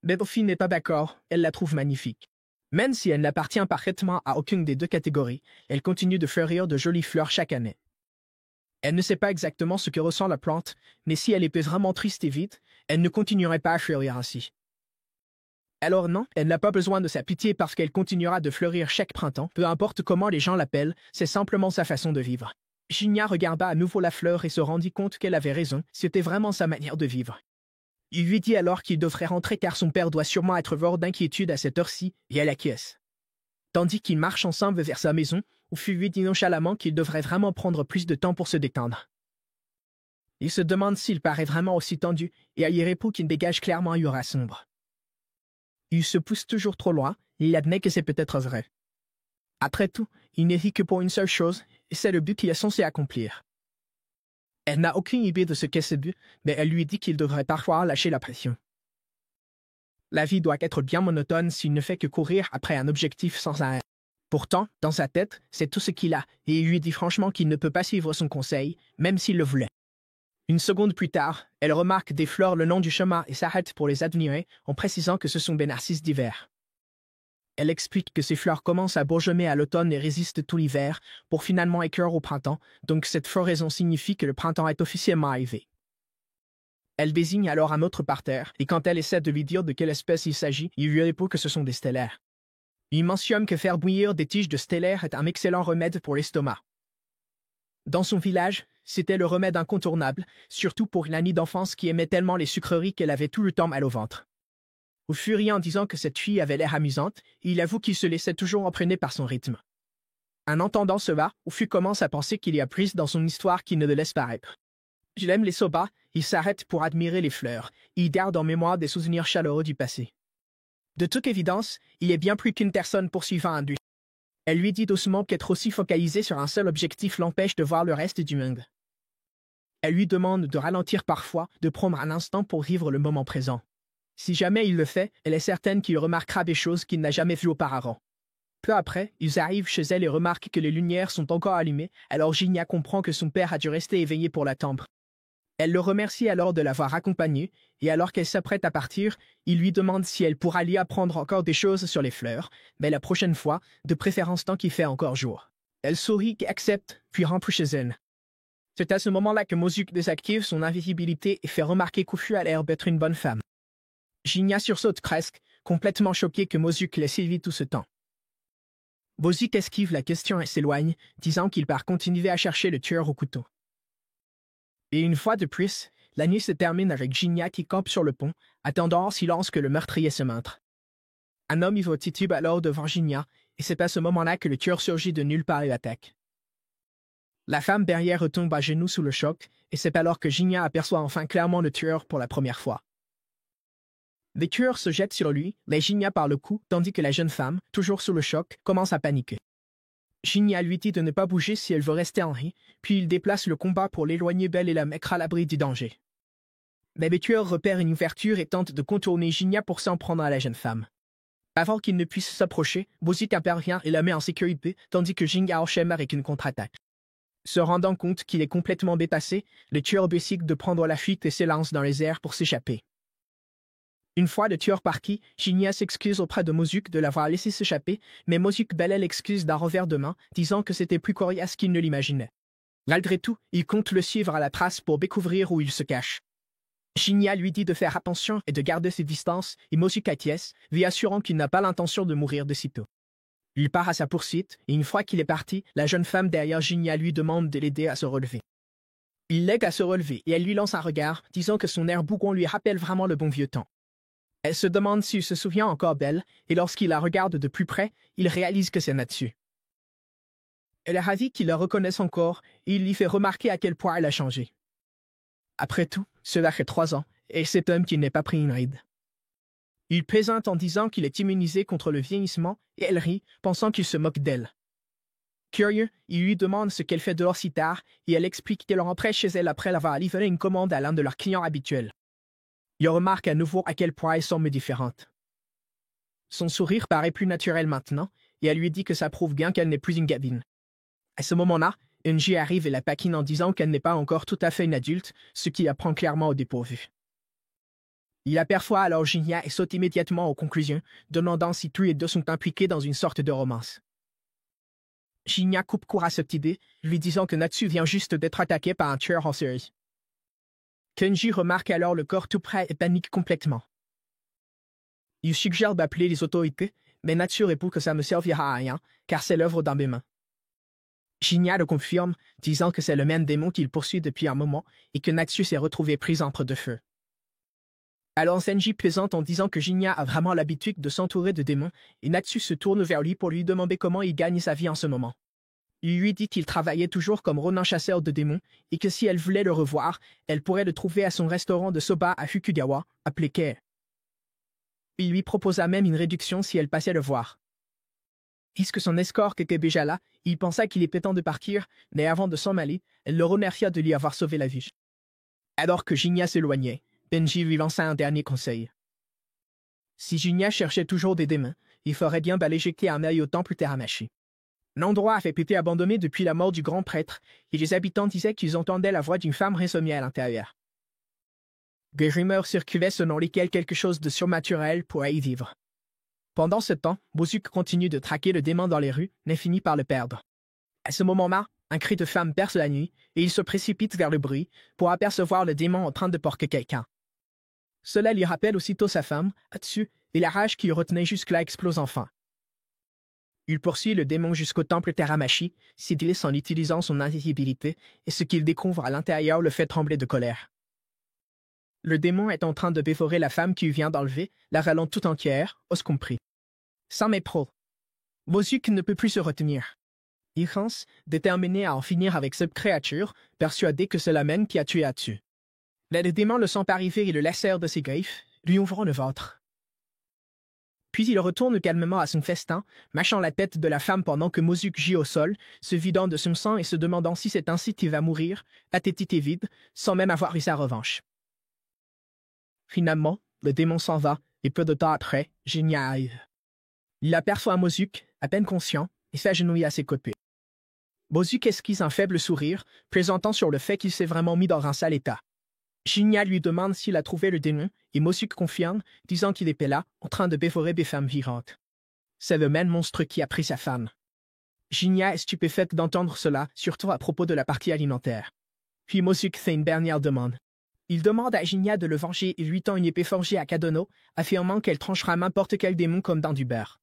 Mais Ofi n'est pas d'accord, elle la trouve magnifique. Même si elle n'appartient parfaitement à aucune des deux catégories, elle continue de fleurir de jolies fleurs chaque année. Elle ne sait pas exactement ce que ressent la plante, mais si elle était vraiment triste et vide, elle ne continuerait pas à fleurir ainsi. Alors non, elle n'a pas besoin de sa pitié parce qu'elle continuera de fleurir chaque printemps, peu importe comment les gens l'appellent, c'est simplement sa façon de vivre. Shinya regarda à nouveau la fleur et se rendit compte qu'elle avait raison, c'était vraiment sa manière de vivre. Il lui dit alors qu'il devrait rentrer car son père doit sûrement être mort d'inquiétude à cette heure-ci, et elle acquiesce. Tandis qu'ils marchent ensemble vers sa maison, Ofu lui dit nonchalamment qu'il devrait vraiment prendre plus de temps pour se détendre. Il se demande s'il paraît vraiment aussi tendu, et elle y répond qu'il dégage clairement une aura sombre. Il se pousse toujours trop loin, et il admet que c'est peut-être vrai. Après tout, il n'est que pour une seule chose, et c'est le but qu'il est censé accomplir. Elle n'a aucune idée de ce qu'est ce but, mais elle lui dit qu'il devrait parfois lâcher la pression. La vie doit être bien monotone s'il ne fait que courir après un objectif sans arrêt. Pourtant, dans sa tête, c'est tout ce qu'il a, et il lui dit franchement qu'il ne peut pas suivre son conseil, même s'il le voulait. Une seconde plus tard, elle remarque des fleurs le long du chemin et s'arrête pour les admirer, en précisant que ce sont des narcisses d'hiver. Elle explique que ces fleurs commencent à bourgeonner à l'automne et résistent tout l'hiver, pour finalement éclore au printemps, donc cette floraison signifie que le printemps est officiellement arrivé. Elle désigne alors un autre parterre, et quand elle essaie de lui dire de quelle espèce il s'agit, il lui répond que ce sont des stellaires. Il mentionne que faire bouillir des tiges de stellaires est un excellent remède pour l'estomac. Dans son village, c'était le remède incontournable, surtout pour une amie d'enfance qui aimait tellement les sucreries qu'elle avait tout le temps mal au ventre. Ofu rit en disant que cette fille avait l'air amusante, et il avoue qu'il se laissait toujours entraîner par son rythme. En entendant cela, Ofu commence à penser qu'il y a plus dans son histoire qui ne le laisse paraître. Il aime les soba, il s'arrête pour admirer les fleurs, il garde en mémoire des souvenirs chaleureux du passé. De toute évidence, il est bien plus qu'une personne poursuivant un but. Elle lui dit doucement qu'être aussi focalisé sur un seul objectif l'empêche de voir le reste du monde. Elle lui demande de ralentir parfois, de prendre un instant pour vivre le moment présent. Si jamais il le fait, elle est certaine qu'il remarquera des choses qu'il n'a jamais vues auparavant. Peu après, ils arrivent chez elle et remarquent que les lumières sont encore allumées, alors Shinya comprend que son père a dû rester éveillé pour l'attendre. Elle le remercie alors de l'avoir accompagné, et alors qu'elle s'apprête à partir, il lui demande si elle pourra lui apprendre encore des choses sur les fleurs, mais la prochaine fois, de préférence tant qu'il fait encore jour. Elle sourit et accepte, puis rentre chez elle. C'est à ce moment-là que Mozuki désactive son invisibilité et fait remarquer qu'Ofu a l'air d'être une bonne femme. Shinya sursaute presque, complètement choqué que Mozuki l'ait suivi tout ce temps. Mozuki esquive la question et s'éloigne, disant qu'il part continuer à chercher le tueur au couteau. Et une fois de plus, la nuit se termine avec Shinya qui campe sur le pont, attendant en silence que le meurtrier se montre. Un homme ivre titube alors devant Shinya, et c'est à ce moment-là que le tueur surgit de nulle part et l'attaque. La femme derrière retombe à genoux sous le choc, et c'est alors que Shinya aperçoit enfin clairement le tueur pour la première fois. Le tueur se jette sur lui, les Shinya par le cou, tandis que la jeune femme, toujours sous le choc, commence à paniquer. Shinya lui dit de ne pas bouger si elle veut rester en vie, puis il déplace le combat pour l'éloigner d'elle et la mettre à l'abri du danger. Mais le tueur repère une ouverture et tente de contourner Shinya pour s'en prendre à la jeune femme. Avant qu'il ne puisse s'approcher, Mozuki intervient et la met en sécurité, tandis que Shinya enchaîne avec une contre-attaque. Se rendant compte qu'il est complètement dépassé, le tueur décide de prendre la fuite et s'élance dans les airs pour s'échapper. Une fois le tueur parti, Shinya s'excuse auprès de Mozuki de l'avoir laissé s'échapper, mais Mozuki balaie l'excuse d'un revers de main, disant que c'était plus coriace qu'il ne l'imaginait. Malgré tout, il compte le suivre à la trace pour découvrir où il se cache. Shinya lui dit de faire attention et de garder ses distances, et Mozuki acquiesce, lui assurant qu'il n'a pas l'intention de mourir de sitôt. Il part à sa poursuite, et une fois qu'il est parti, la jeune femme derrière Shinya lui demande de l'aider à se relever. Il l'aide à se relever et elle lui lance un regard, disant que son air bougon lui rappelle vraiment le bon vieux temps. Elle se demande s'il se souvient encore d'elle, et lorsqu'il la regarde de plus près, il réalise que c'est Natsu. Elle est ravie qu'il la reconnaisse encore, et il lui fait remarquer à quel point elle a changé. Après tout, cela fait 3 ans, et cet homme qui n'est pas pris une ride. Il plaisante en disant qu'il est immunisé contre le vieillissement, et elle rit, pensant qu'il se moque d'elle. Curieux, il lui demande ce qu'elle fait dehors si tard, et elle explique qu'elle rentrait chez elle après avoir livré une commande à l'un de leurs clients habituels. Il remarque à nouveau à quel point elle semble différente. Son sourire paraît plus naturel maintenant, et elle lui dit que ça prouve bien qu'elle n'est plus une gamine. À ce moment-là, Unji arrive et la paquine en disant qu'elle n'est pas encore tout à fait une adulte, ce qui la prend clairement au dépourvu. Il aperçoit alors Shinya et saute immédiatement aux conclusions, demandant si tous les deux sont impliqués dans une sorte de romance. Shinya coupe court à cette idée, lui disant que Natsu vient juste d'être attaqué par un tueur en série. Kenji remarque alors le corps tout près et panique complètement. Il suggère d'appeler les autorités, mais Natsu répond que ça ne servira à rien, car c'est l'œuvre d'un des mains. Shinya le confirme, disant que c'est le même démon qu'il poursuit depuis un moment et que Natsu s'est retrouvé prise entre deux feux. Alors Senji plaisante en disant que Shinya a vraiment l'habitude de s'entourer de démons et Natsu se tourne vers lui pour lui demander comment il gagne sa vie en ce moment. Il lui dit qu'il travaillait toujours comme ronin chasseur de démons et que si elle voulait le revoir, elle pourrait le trouver à son restaurant de soba à Fukugawa, appelé Kei. Il lui proposa même une réduction si elle passait le voir. Puisque son escorte était déjà là, il pensa qu'il était temps de partir, mais avant de s'en aller, elle le remercia de lui avoir sauvé la vie. Alors que Shinya s'éloignait, Benji lui lança un dernier conseil. Si Shinya cherchait toujours des démons, il ferait bien d'aller jeter un œil au temple Teramashi. L'endroit avait été abandonné depuis la mort du grand prêtre, et les habitants disaient qu'ils entendaient la voix d'une femme résonnée à l'intérieur. Des rumeurs circulaient selon lesquelles quelque chose de surnaturel pourrait y vivre. Pendant ce temps, Mozuki continue de traquer le démon dans les rues, mais finit par le perdre. À ce moment-là, un cri de femme perce la nuit, et il se précipite vers le bruit pour apercevoir le démon en train de porter quelqu'un. Cela lui rappelle aussitôt sa femme, Atsu, et la rage qui le retenait jusque-là explose enfin. Il poursuit le démon jusqu'au temple Teramashi, s'y glisse en utilisant son invisibilité, et ce qu'il découvre à l'intérieur le fait trembler de colère. Le démon est en train de dévorer la femme qui vient d'enlever, la râlant tout entière, os compris. Sans mépro. Mozuki ne peut plus se retenir. Il pense, déterminé à en finir avec cette créature, persuadé que c'est la même qui a tué Atsu. Mais le démon le sent arriver et le laissèrent de ses griffes, lui ouvrant le ventre. Puis il retourne calmement à son festin, mâchant la tête de la femme pendant que Mozuki gît au sol, se vidant de son sang et se demandant si c'est ainsi qu'il va mourir, pathétique et vide, sans même avoir eu sa revanche. Finalement, le démon s'en va, et peu de temps après, Shinya arrive. Il aperçoit Mozuki, à peine conscient, et s'agenouille à ses côtés. Mozuki esquisse un faible sourire, plaisantant sur le fait qu'il s'est vraiment mis dans un sale état. Shinya lui demande s'il a trouvé le démon, et Mozuki confirme, disant qu'il était là, en train de dévorer des femmes vivantes. C'est le même monstre qui a pris sa femme. Shinya est stupéfaite d'entendre cela, surtout à propos de la partie alimentaire. Puis Mozuki fait une dernière demande. Il demande à Shinya de le venger et lui tend une épée forgée à Kadono, affirmant qu'elle tranchera n'importe quel démon comme dans du beurre.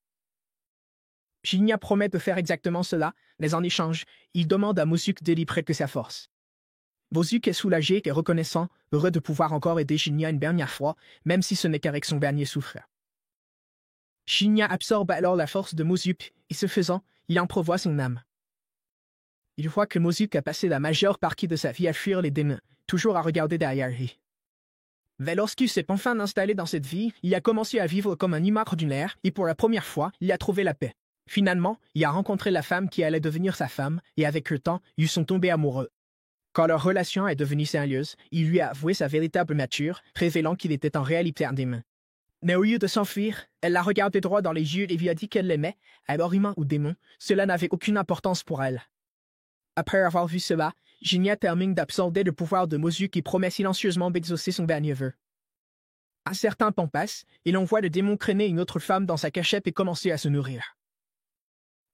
Shinya promet de faire exactement cela, mais en échange, il demande à Mozuki de lui prêter sa force. Mozuki est soulagé et reconnaissant, heureux de pouvoir encore aider Shinya une dernière fois, même si ce n'est qu'avec son dernier souffle. Shinya absorbe alors la force de Mozuki, et ce faisant, il en provoit son âme. Il voit que Mozuki a passé la majeure partie de sa vie à fuir les démons, toujours à regarder derrière lui. Mais lorsqu'il s'est enfin installé dans cette vie, il a commencé à vivre comme un humain ordinaire, et pour la première fois, il a trouvé la paix. Finalement, il a rencontré la femme qui allait devenir sa femme, et avec le temps, ils sont tombés amoureux. Quand leur relation est devenue sérieuse, il lui a avoué sa véritable nature, révélant qu'il était en réalité un démon. Mais au lieu de s'enfuir, elle l'a regardé droit dans les yeux et lui a dit qu'elle l'aimait, alors humain ou démon, cela n'avait aucune importance pour elle. Après avoir vu cela, Jinya termine d'absorber le pouvoir de Mozu qui promet silencieusement d'exaucer son dernier vœu. Un certain temps passe, et l'on voit le démon traîner une autre femme dans sa cachette et commencer à se nourrir.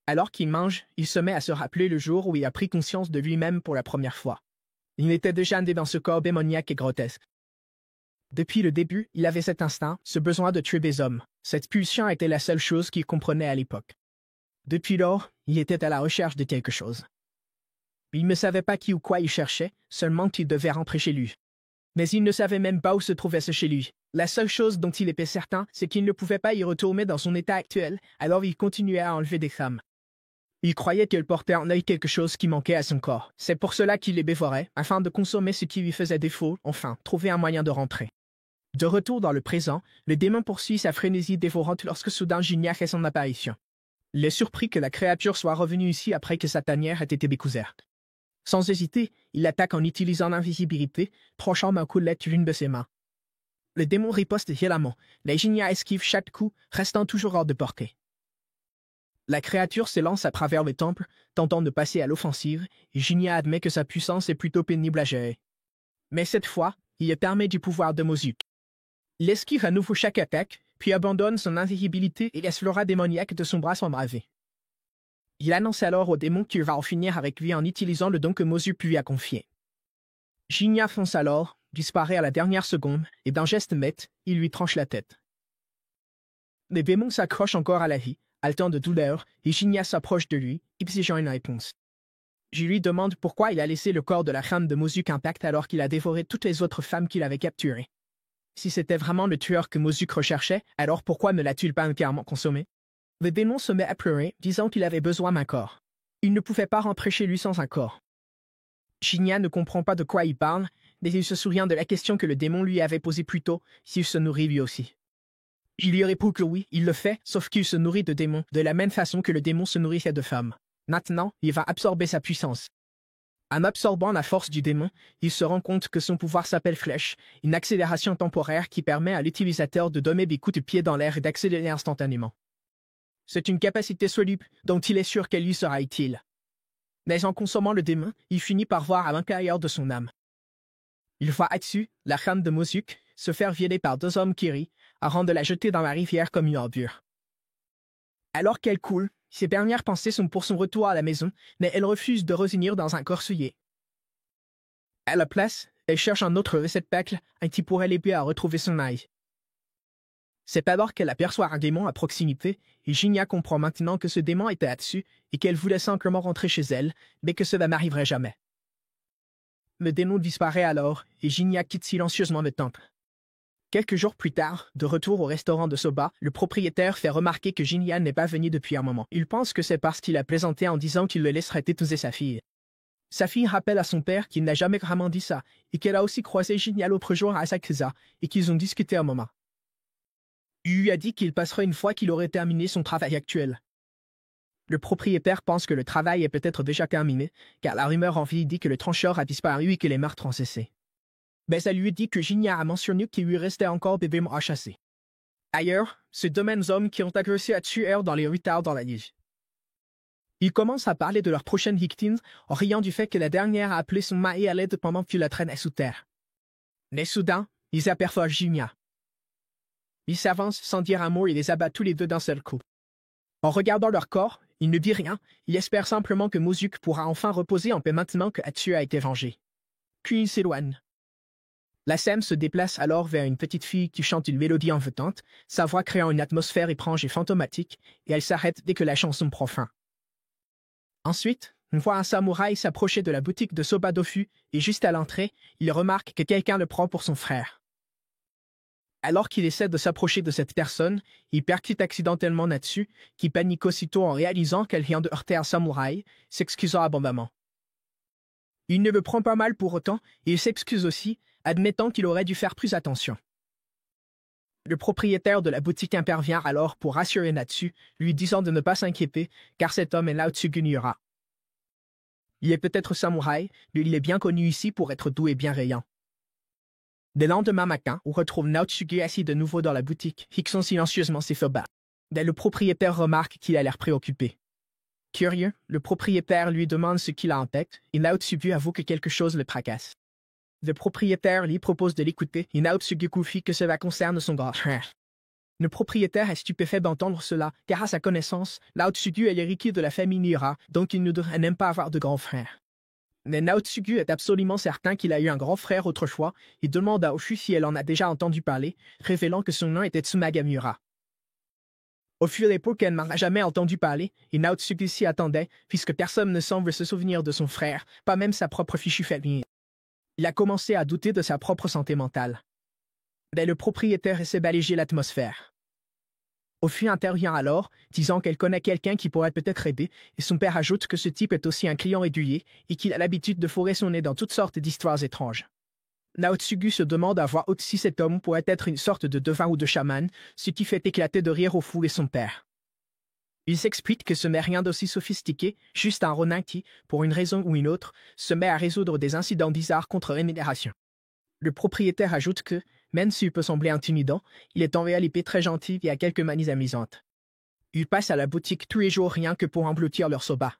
Alors qu'il mange, il se met à se rappeler le jour où il a pris conscience de lui-même pour la première fois. Il était déjà né dans ce corps démoniaque et grotesque. Depuis le début, il avait cet instinct, ce besoin de tuer des hommes. Cette pulsion était la seule chose qu'il comprenait à l'époque. Depuis lors, il était à la recherche de quelque chose. Il ne savait pas qui ou quoi il cherchait, seulement qu'il devait rentrer chez lui. Mais il ne savait même pas où se trouvait ce chez lui. La seule chose dont il était certain, c'est qu'il ne pouvait pas y retourner dans son état actuel, alors il continuait à enlever des femmes. Il croyait qu'elle portait en œil quelque chose qui manquait à son corps. C'est pour cela qu'il les dévorait, afin de consommer ce qui lui faisait défaut, enfin, trouver un moyen de rentrer. De retour dans le présent, le démon poursuit sa frénésie dévorante lorsque soudain Jinya fait son apparition. Il est surpris que la créature soit revenue ici après que sa tanière ait été découverte. Sans hésiter, il l'attaque en utilisant l'invisibilité, tranchant d'un coup de lettre l'une de ses mains. Le démon riposte violemment, mais Jinya esquive chaque coup, restant toujours hors de portée. La créature s'élance à travers le temple, tentant de passer à l'offensive, et Jinya admet que sa puissance est plutôt pénible à gérer. Mais cette fois, il est armé du pouvoir de Mozu. Il esquive à nouveau chaque attaque, puis abandonne son invisibilité et laisse l'aura démoniaque de son bras s'embraver. Il annonce alors au démon qu'il va en finir avec lui en utilisant le don que Mozu lui a confié. Jinya fonce alors, disparaît à la dernière seconde, et d'un geste net, il lui tranche la tête. Le démon s'accroche encore à la vie, haletant de douleur, et Jinya s'approche de lui, exigeant une réponse. Je lui demande pourquoi il a laissé le corps de la femme de Mozu intact alors qu'il a dévoré toutes les autres femmes qu'il avait capturées. Si c'était vraiment le tueur que Mozu recherchait, alors pourquoi ne l'a-t-il pas entièrement consommé? Le démon se met à pleurer, disant qu'il avait besoin d'un corps. Il ne pouvait pas rentrer chez lui sans un corps. Jinya ne comprend pas de quoi il parle, mais il se souvient de la question que le démon lui avait posée plus tôt, s'il se nourrit lui aussi. Il lui répond que oui, il le fait, sauf qu'il se nourrit de démons, de la même façon que le démon se nourrissait de femmes. Maintenant, il va absorber sa puissance. En absorbant la force du démon, il se rend compte que son pouvoir s'appelle Flèche, une accélération temporaire qui permet à l'utilisateur de donner des coups de pied dans l'air et d'accélérer instantanément. C'est une capacité soluble dont il est sûr qu'elle lui sera utile. Mais en consommant le démon, il finit par voir à l'intérieur de son âme. Il voit Atsu, la femme de Mozu, se faire violer par deux hommes qui rient, avant de la jeter dans la rivière comme une ordure. Alors qu'elle coule, ses dernières pensées sont pour son retour à la maison, mais elle refuse de revenir dans un corps souillé. À la place, elle cherche un autre réceptacle, qui pourrait l'aider à retrouver son œil. C'est alors qu'elle aperçoit un démon à proximité, et Jinya comprend maintenant que ce démon était Atsu et qu'elle voulait simplement rentrer chez elle, mais que cela n'arriverait jamais. Le démon disparaît alors, et Jinya quitte silencieusement le temple. Quelques jours plus tard, de retour au restaurant de soba, le propriétaire fait remarquer que Jinya n'est pas venu depuis un moment. Il pense que c'est parce qu'il a plaisanté en disant qu'il le laisserait épouser sa fille. Sa fille rappelle à son père qu'il n'a jamais vraiment dit ça, et qu'elle a aussi croisé Jinya l'autre jour à Asakusa, et qu'ils ont discuté un moment. Il lui a dit qu'il passerait une fois qu'il aurait terminé son travail actuel. Le propriétaire pense que le travail est peut-être déjà terminé, car la rumeur en ville dit que le trancheur a disparu et que les meurtres ont cessé. Mais elle lui dit que Jinya a mentionné qu'il lui restait encore des démons à chasser. Ailleurs, ces deux mêmes hommes qui ont agressé Atsu errent dans les rues tard dans la nuit. Ils commencent à parler de leur prochaine victime en riant du fait que la dernière a appelé son mari à l'aide pendant qu'il la traînait sous terre. Mais soudain, ils aperçoivent Jinya. Ils s'avancent sans dire un mot et les abattent tous les deux d'un seul coup. En regardant leur corps, il ne dit rien, il espère simplement que Mozu pourra enfin reposer en paix maintenant que Atsu a été vengé. Puis il s'éloigne. La scène se déplace alors vers une petite fille qui chante une mélodie envoûtante, sa voix créant une atmosphère étrange et fantomatique, et elle s'arrête dès que la chanson prend fin. Ensuite, on voit un samouraï s'approcher de la boutique de soba Dofu, et juste à l'entrée, il remarque que quelqu'un le prend pour son frère. Alors qu'il essaie de s'approcher de cette personne, il percute accidentellement Natsu, qui panique aussitôt en réalisant qu'elle vient de heurter un samouraï, s'excusant abondamment. Il ne le prend pas mal pour autant, et il s'excuse aussi, admettant qu'il aurait dû faire plus attention. Le propriétaire de la boutique intervient alors pour rassurer Natsu, lui disant de ne pas s'inquiéter, car cet homme est Naotsugu Niura. Il est peut-être samouraï, mais il est bien connu ici pour être doux et bienveillant. Le lendemain matin, on retrouve Naotsugu assis de nouveau dans la boutique, fixant silencieusement ses feux bas. Mais le propriétaire remarque qu'il a l'air préoccupé. Curieux, le propriétaire lui demande ce qu'il a en tête, et Naotsugu avoue que quelque chose le tracasse. Le propriétaire lui propose de l'écouter, et Naotsugu confie que cela concerne son grand frère. Le propriétaire est stupéfait d'entendre cela, car à sa connaissance, Naotsugu est l'héritier de la famille Nira, donc il ne devrait même pas avoir de grand frère. Mais Naotsugu est absolument certain qu'il a eu un grand frère autrefois, et demande à Oshu si elle en a déjà entendu parler, révélant que son nom était Tsumaga Miura. Oshu répond qu'elle n'en a jamais entendu parler, et Naotsugu s'y attendait, puisque personne ne semble se souvenir de son frère, pas même sa propre fichue famille. Il a commencé à douter de sa propre santé mentale. Mais le propriétaire essaie d'alléger l'atmosphère. Oshu intervient alors, disant qu'elle connaît quelqu'un qui pourrait peut-être aider, et son père ajoute que ce type est aussi un client régulier, et qu'il a l'habitude de fourrer son nez dans toutes sortes d'histoires étranges. Naotsugu se demande à voix haute si cet homme pourrait être une sorte de devin ou de chaman, ce qui fait éclater de rire Ofu et son père. Il s'explique que ce n'est rien d'aussi sophistiqué, juste un ronin qui, pour une raison ou une autre, se met à résoudre des incidents bizarres contre rémunération. Le propriétaire ajoute que, même s'il peut sembler intimidant, il est en réalité très gentil et a quelques manies amusantes. Il passe à la boutique tous les jours rien que pour engloutir leur soba.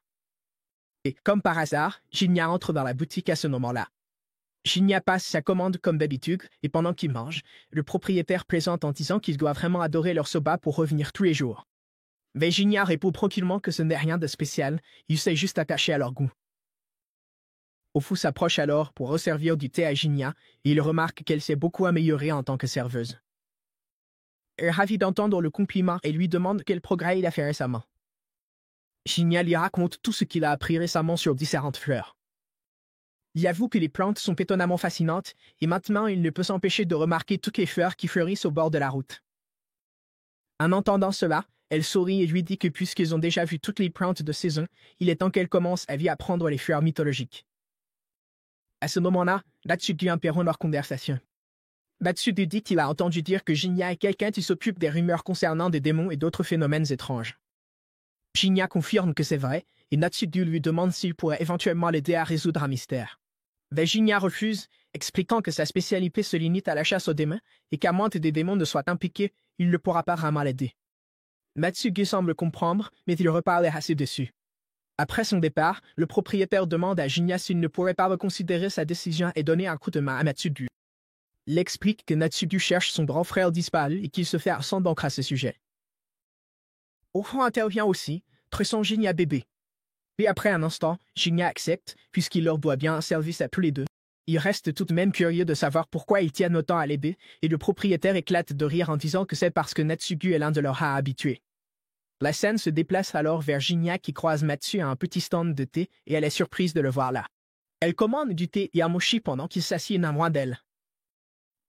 Et, comme par hasard, Jinya entre dans la boutique à ce moment-là. Jinya passe sa commande comme d'habitude, et pendant qu'il mange, le propriétaire plaisante en disant qu'il doit vraiment adorer leur soba pour revenir tous les jours. Mais Jinya répond tranquillement que ce n'est rien de spécial, il s'est juste attaché à leur goût. Ofu s'approche alors pour resservir du thé à Jinya, et il remarque qu'elle s'est beaucoup améliorée en tant que serveuse. Elle est ravie d'entendre le compliment et lui demande quel progrès il a fait récemment. Jinya lui raconte tout ce qu'il a appris récemment sur différentes fleurs. Il avoue que les plantes sont étonnamment fascinantes, et maintenant il ne peut s'empêcher de remarquer toutes les fleurs qui fleurissent au bord de la route. En entendant cela, elle sourit et lui dit que puisqu'ils ont déjà vu toutes les plantes de saison, il est temps qu'elle commence à lui apprendre les fleurs mythologiques. À ce moment-là, Natsugu interrompt leur conversation. Natsugu dit qu'il a entendu dire que Jinya est quelqu'un qui s'occupe des rumeurs concernant des démons et d'autres phénomènes étranges. Jinya confirme que c'est vrai, et Natsugu lui demande s'il pourrait éventuellement l'aider à résoudre un mystère. Mais Jinya refuse, expliquant que sa spécialité se limite à la chasse aux démons, et qu'à moins que des démons ne soient impliqués, il ne pourra pas vraiment l'aider. Natsugu semble comprendre, mais il reparle assez dessus. Après son départ, le propriétaire demande à Jinya s'il ne pourrait pas reconsidérer sa décision et donner un coup de main à Natsugu. Il explique que Natsugu cherche son grand frère disparu et qu'il se fait sans d'encre à ce sujet. Ofu intervient aussi, tressant Jinya bébé. Et après un instant, Jinya accepte, puisqu'il leur doit bien un service à tous les deux. Il reste tout de même curieux de savoir pourquoi ils tiennent autant à l'aider, et le propriétaire éclate de rire en disant que c'est parce que Natsugu est l'un de leurs rats habitués. La scène se déplace alors vers Jinya qui croise Matsu à un petit stand de thé et elle est surprise de le voir là. Elle commande du thé et un mochi pendant qu'il s'assied à loin d'elle.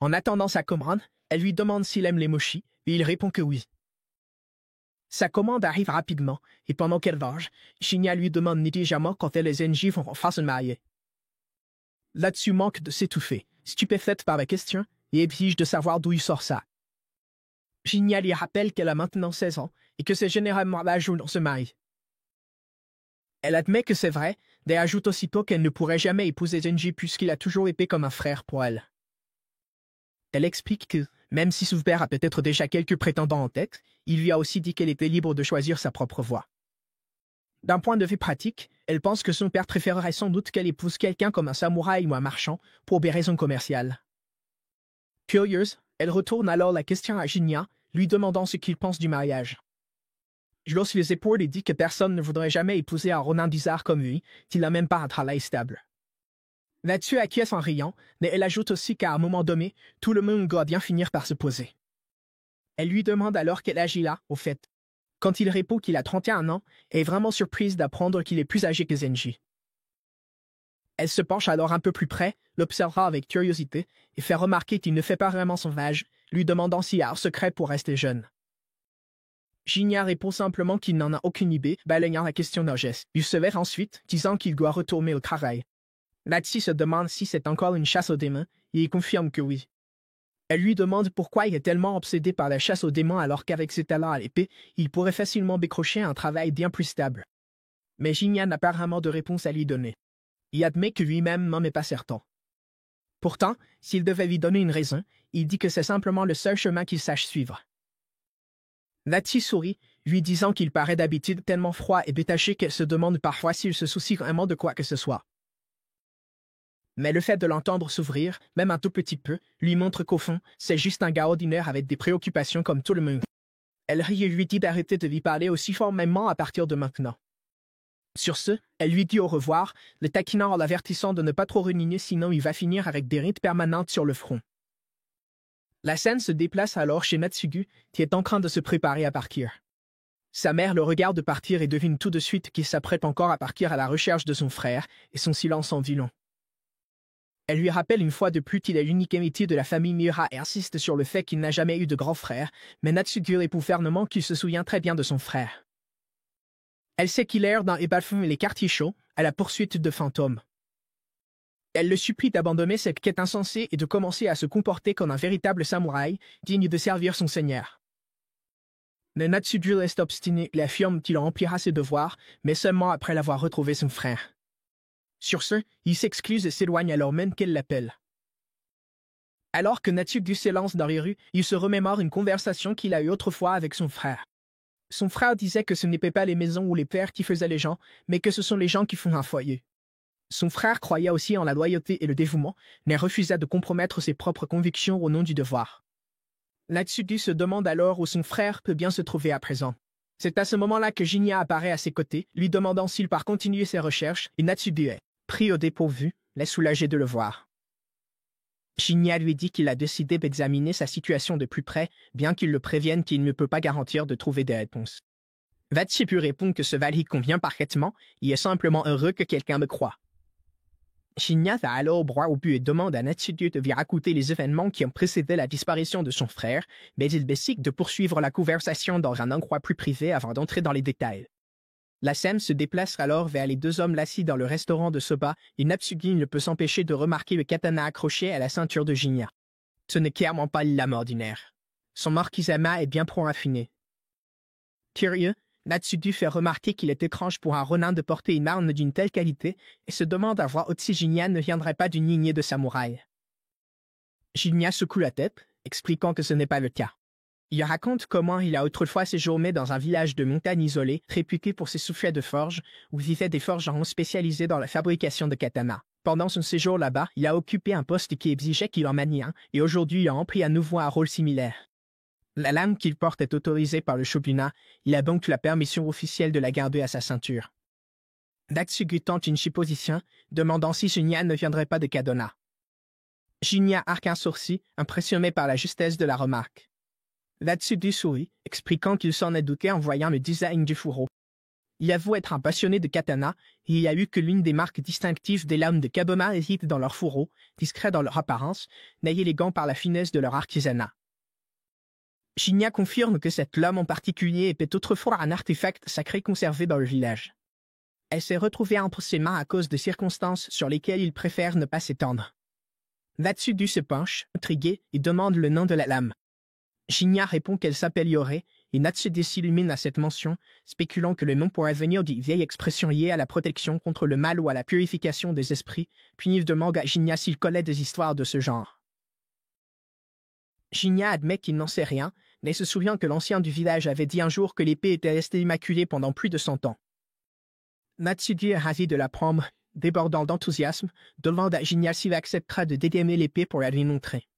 En attendant sa commande, elle lui demande s'il aime les mochis et il répond que oui. Sa commande arrive rapidement et pendant qu'elle mange, Jinya lui demande négligemment quand elle et Zenji vont enfin se marier. Là-dessus manque de s'étouffer, stupéfaite par la question et exige de savoir d'où il sort ça. Jinya lui rappelle qu'elle a maintenant 16 ans et que c'est généralement l'âge où l'on se marie. Elle admet que c'est vrai, mais ajoute aussitôt qu'elle ne pourrait jamais épouser Zenji puisqu'il a toujours été comme un frère pour elle. Elle explique que, même si son père a peut-être déjà quelques prétendants en tête, il lui a aussi dit qu'elle était libre de choisir sa propre voie. D'un point de vue pratique, elle pense que son père préférerait sans doute qu'elle épouse quelqu'un comme un samouraï ou un marchand, pour des raisons commerciales. Curieuse, elle retourne alors la question à Jinya, lui demandant ce qu'il pense du mariage. Je hausse les épaules et dit que personne ne voudrait jamais épouser un ronin bizarre comme lui, qu'il n'a même pas un travail stable. Là-dessus acquiesce en riant, mais elle ajoute aussi qu'à un moment donné, tout le monde doit bien finir par se poser. Elle lui demande alors quel âge il a, au fait. Quand il répond qu'il a 31 ans, elle est vraiment surprise d'apprendre qu'il est plus âgé que Zenji. Elle se penche alors un peu plus près, l'observera avec curiosité, et fait remarquer qu'il ne fait pas vraiment son âge, lui demandant s'il a un secret pour rester jeune. Jinya répond simplement qu'il n'en a aucune idée, balayant la question d'un geste. Il se lève ensuite, disant qu'il doit retourner au travail. Natsu se demande si c'est encore une chasse aux démons, et il confirme que oui. Elle lui demande pourquoi il est tellement obsédé par la chasse aux démons alors qu'avec ses talents à l'épée, il pourrait facilement décrocher un travail bien plus stable. Mais Jinya n'a pas vraiment de réponse à lui donner. Il admet que lui-même n'en est pas certain. Pourtant, s'il devait lui donner une raison, il dit que c'est simplement le seul chemin qu'il sache suivre. Natsu sourit, lui disant qu'il paraît d'habitude tellement froid et détaché qu'elle se demande parfois s'il se soucie vraiment de quoi que ce soit. Mais le fait de l'entendre s'ouvrir, même un tout petit peu, lui montre qu'au fond, c'est juste un gars ordinaire avec des préoccupations comme tout le monde. Elle rit et lui dit d'arrêter de lui parler aussi formellement à partir de maintenant. Sur ce, elle lui dit au revoir, le taquinant en l'avertissant de ne pas trop renigner sinon il va finir avec des rides permanentes sur le front. La scène se déplace alors chez Natsugu, qui est en train de se préparer à partir. Sa mère le regarde partir et devine tout de suite qu'il s'apprête encore à partir à la recherche de son frère, et son silence en dit long. Elle lui rappelle une fois de plus qu'il est l'unique héritier de la famille Miura et insiste sur le fait qu'il n'a jamais eu de grand frère, mais Natsugu répond fermement qu'il se souvient très bien de son frère. Elle sait qu'il erre dans les bas-fonds et les quartiers chauds, à la poursuite de fantômes. Elle le supplie d'abandonner cette quête insensée et de commencer à se comporter comme un véritable samouraï, digne de servir son seigneur. Mais Natsugu reste obstiné et affirme qu'il remplira ses devoirs, mais seulement après l'avoir retrouvé son frère. Sur ce, il s'excuse et s'éloigne alors même qu'elle l'appelle. Alors que Natsugu s'élance dans les rues, il se remémore une conversation qu'il a eue autrefois avec son frère. Son frère disait que ce n'étaient pas les maisons ou les pères qui faisaient les gens, mais que ce sont les gens qui font un foyer. Son frère croyait aussi en la loyauté et le dévouement, mais refusait de compromettre ses propres convictions au nom du devoir. Natsugu se demande alors où son frère peut bien se trouver à présent. C'est à ce moment-là que Jinya apparaît à ses côtés, lui demandant s'il part continuer ses recherches, et Natsugu est, pris au dépourvu, l'est soulagé de le voir. Jinya lui dit qu'il a décidé d'examiner sa situation de plus près, bien qu'il le prévienne qu'il ne peut pas garantir de trouver des réponses. Natsugu répond que ce vali convient parfaitement, il est simplement heureux que quelqu'un me croie. Jinya va alors droit au but et demande à Natsugu de lui raconter les événements qui ont précédé la disparition de son frère, mais il décide de poursuivre la conversation dans un endroit plus privé avant d'entrer dans les détails. La scène se déplace alors vers les deux hommes assis dans le restaurant de soba et Natsugu ne peut s'empêcher de remarquer le katana accroché à la ceinture de Jinya. Ce n'est clairement pas une lame ordinaire. Son marquisama est bien trop raffiné. Curieux, Natsugu fait remarquer qu'il est étrange pour un ronin de porter une arme d'une telle qualité et se demande à voir si Jinya ne viendrait pas d'une lignée de samouraïs. Jinya secoue la tête, expliquant que ce n'est pas le cas. Il raconte comment il a autrefois séjourné dans un village de montagne isolé, réputé pour ses soufflets de forge, où vivaient des forgerons spécialisés dans la fabrication de katanas. Pendant son séjour là-bas, il a occupé un poste qui exigeait qu'il en manie un, et aujourd'hui il a rempli à nouveau un rôle similaire. La lame qu'il porte est autorisée par le shogunat, il a donc la permission officielle de la garder à sa ceinture. Natsugu tente une supposition, demandant si Jinya ne viendrait pas de Kadona. Jinya arque un sourcil, impressionné par la justesse de la remarque. Natsugu sourit, expliquant qu'il s'en est douté en voyant le design du fourreau. Il avoue être un passionné de katana, et il y a eu que l'une des marques distinctives des lames de Kaboma réside dans leur fourreau, discrets dans leur apparence, mais élégants par la finesse de leur artisanat. Jinya confirme que cette lame en particulier était autrefois un artefact sacré conservé dans le village. Elle s'est retrouvée entre ses mains à cause de circonstances sur lesquelles il préfère ne pas s'étendre. Natsugu se penche, intrigué, et demande le nom de la lame. Jinya répond qu'elle s'appelle Yore, et Natsugu s'illumine à cette mention, spéculant que le nom pourrait venir d'une vieille expression liée à la protection contre le mal ou à la purification des esprits, puis il demande à Jinya s'il connaît des histoires de ce genre. Jinya admet qu'il n'en sait rien, mais se souvient que l'ancien du village avait dit un jour que l'épée était restée immaculée pendant plus de 100 ans. Natsugu est ravi de l'apprendre, débordant d'enthousiasme, demande à Jinya s'il acceptera de dégainer l'épée pour la lui montrer.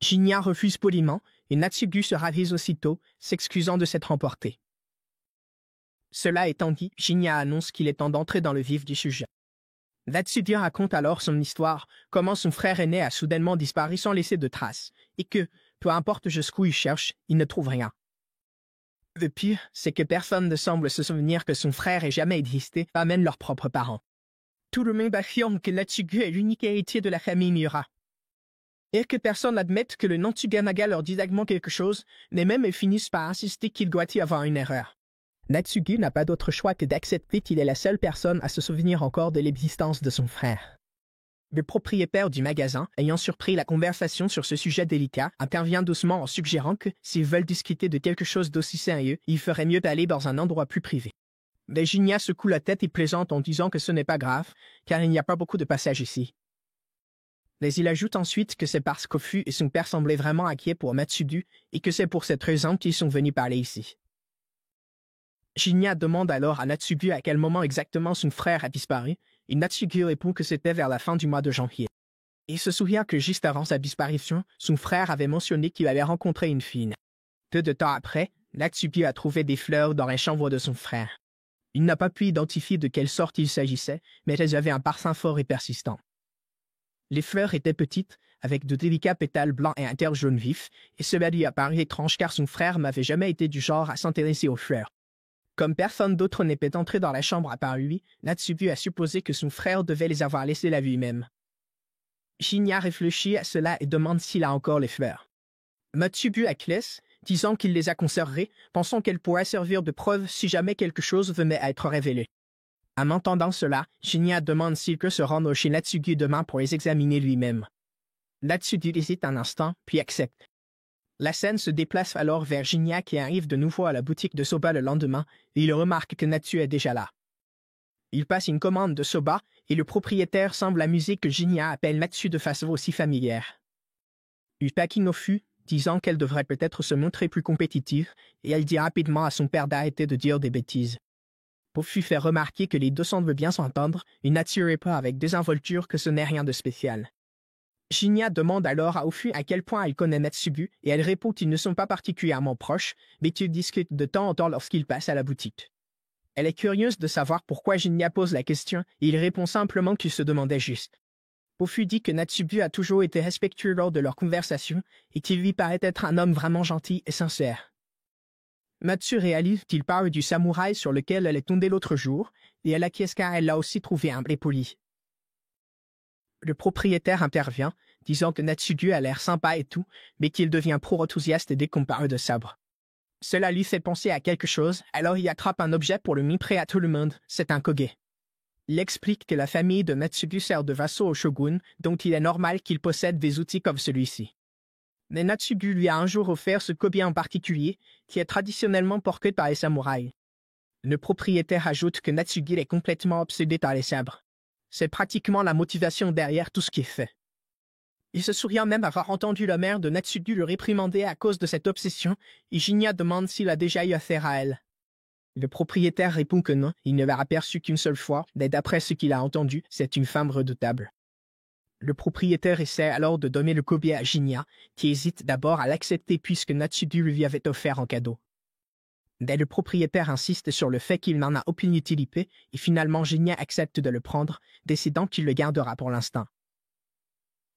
Jinya refuse poliment, et Natsugu se ravise aussitôt, s'excusant de s'être emporté. Cela étant dit, Jinya annonce qu'il est temps d'entrer dans le vif du sujet. Natsugu raconte alors son histoire, comment son frère aîné a soudainement disparu sans laisser de traces, et que, peu importe jusqu'où il cherche, il ne trouve rien. Le pire, c'est que personne ne semble se souvenir que son frère ait jamais existé, pas même leurs propres parents. Tout le monde affirme que Natsugu est l'unique héritier de la famille Miura. Et que personne n'admette que le nom Tsuga-naga leur dit vaguement quelque chose, mais même ils finissent par insister qu'il doit y avoir une erreur. Natsugu n'a pas d'autre choix que d'accepter qu'il est la seule personne à se souvenir encore de l'existence de son frère. Le propriétaire du magasin, ayant surpris la conversation sur ce sujet délicat, intervient doucement en suggérant que, s'ils veulent discuter de quelque chose d'aussi sérieux, il ferait mieux d'aller dans un endroit plus privé. Mais Jinya secoue la tête et plaisante en disant que ce n'est pas grave, car il n'y a pas beaucoup de passages ici. Mais il ajoute ensuite que c'est parce qu'Ofu et son père semblaient vraiment inquiets pour Natsugu, et que c'est pour cette raison qu'ils sont venus parler ici. Shinya demande alors à Natsugu à quel moment exactement son frère a disparu, et Natsugu répond que c'était vers la fin du mois de janvier. Il se souvient que juste avant sa disparition, son frère avait mentionné qu'il avait rencontré une fille. Peu de temps après, Natsugu a trouvé des fleurs dans la chambre de son frère. Il n'a pas pu identifier de quelle sorte il s'agissait, mais elles avaient un parfum fort et persistant. Les fleurs étaient petites, avec de délicats pétales blancs et un teint jaune vif, et cela lui a paru étrange car son frère n'avait jamais été du genre à s'intéresser aux fleurs. Comme personne d'autre n'était entré dans la chambre à part lui, Natsugu a supposé que son frère devait les avoir laissées là lui-même. Shinya réfléchit à cela et demande s'il a encore les fleurs. Natsugu acquiesce, disant qu'il les a conservées, pensant qu'elles pourraient servir de preuve si jamais quelque chose venait à être révélé. En entendant cela, Shinya demande s'il peut se rendre chez Natsugu demain pour les examiner lui-même. Natsugu hésite un instant, puis accepte. La scène se déplace alors vers Shinya qui arrive de nouveau à la boutique de soba le lendemain, et il remarque que Natsu est déjà là. Il passe une commande de soba, et le propriétaire semble amusé que Shinya appelle Natsu de façon aussi familière. Il taquine Ofu, disant qu'elle devrait peut-être se montrer plus compétitive, et elle dit rapidement à son père d'arrêter de dire des bêtises. Ofu fait remarquer que les deux semblent bien s'entendre, et Natsu répond avec désinvolture que ce n'est rien de spécial. Shinya demande alors à Ofu à quel point elle connaît Natsugu, et elle répond qu'ils ne sont pas particulièrement proches, mais qu'ils discutent de temps en temps lorsqu'ils passent à la boutique. Elle est curieuse de savoir pourquoi Shinya pose la question, et il répond simplement qu'il se demandait juste. Ofu dit que Natsugu a toujours été respectueux lors de leur conversation, et qu'il lui paraît être un homme vraiment gentil et sincère. Natsu réalise qu'il parle du samouraï sur lequel elle est tombée l'autre jour, et elle acquiesce car elle l'a aussi trouvé humble et poli. Le propriétaire intervient, disant que Natsugu a l'air sympa et tout, mais qu'il devient pro-enthousiaste dès qu'on parle de sabre. Cela lui fait penser à quelque chose, alors il attrape un objet pour le montrer à tout le monde, c'est un koge. Il explique que la famille de Natsugu sert de vassaux au shogun, donc il est normal qu'il possède des outils comme celui-ci. Mais Natsugu lui a un jour offert ce koge en particulier, qui est traditionnellement porté par les samouraïs. Le propriétaire ajoute que Natsugu est complètement obsédé par les sabres. C'est pratiquement la motivation derrière tout ce qui est fait. Il se souvient même avoir entendu la mère de Natsugu le réprimander à cause de cette obsession, et Shinya demande s'il a déjà eu affaire à elle. Le propriétaire répond que non, il ne l'a aperçue qu'une seule fois, mais d'après ce qu'il a entendu, c'est une femme redoutable. Le propriétaire essaie alors de donner le kobe à Shinya, qui hésite d'abord à l'accepter puisque Natsugu lui avait offert en cadeau. Mais le propriétaire insiste sur le fait qu'il n'en a aucune utilité, et finalement Shinya accepte de le prendre, décidant qu'il le gardera pour l'instant.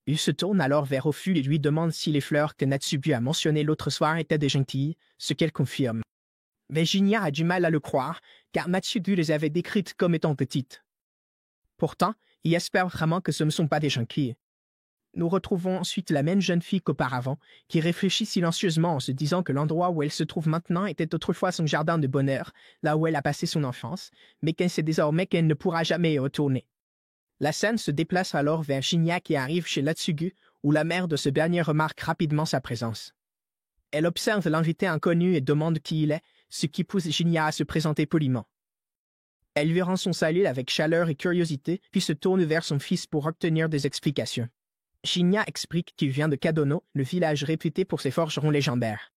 Il se tourne alors vers Ofu et lui demande si les fleurs que Natsugu a mentionnées l'autre soir étaient des gentilles, ce qu'elle confirme. Mais Shinya a du mal à le croire, car Natsugu les avait décrites comme étant petites. Pourtant, il espère vraiment que ce ne sont pas des gentilles. Nous retrouvons ensuite la même jeune fille qu'auparavant, qui réfléchit silencieusement en se disant que l'endroit où elle se trouve maintenant était autrefois son jardin de bonheur, là où elle a passé son enfance, mais qu'elle sait désormais qu'elle ne pourra jamais y retourner. La scène se déplace alors vers Shinya qui arrive chez Natsugu, où la mère de ce dernier remarque rapidement sa présence. Elle observe l'invité inconnu et demande qui il est, ce qui pousse Shinya à se présenter poliment. Elle lui rend son salut avec chaleur et curiosité, puis se tourne vers son fils pour obtenir des explications. Shinya explique qu'il vient de Kadono, le village réputé pour ses forgerons légendaires.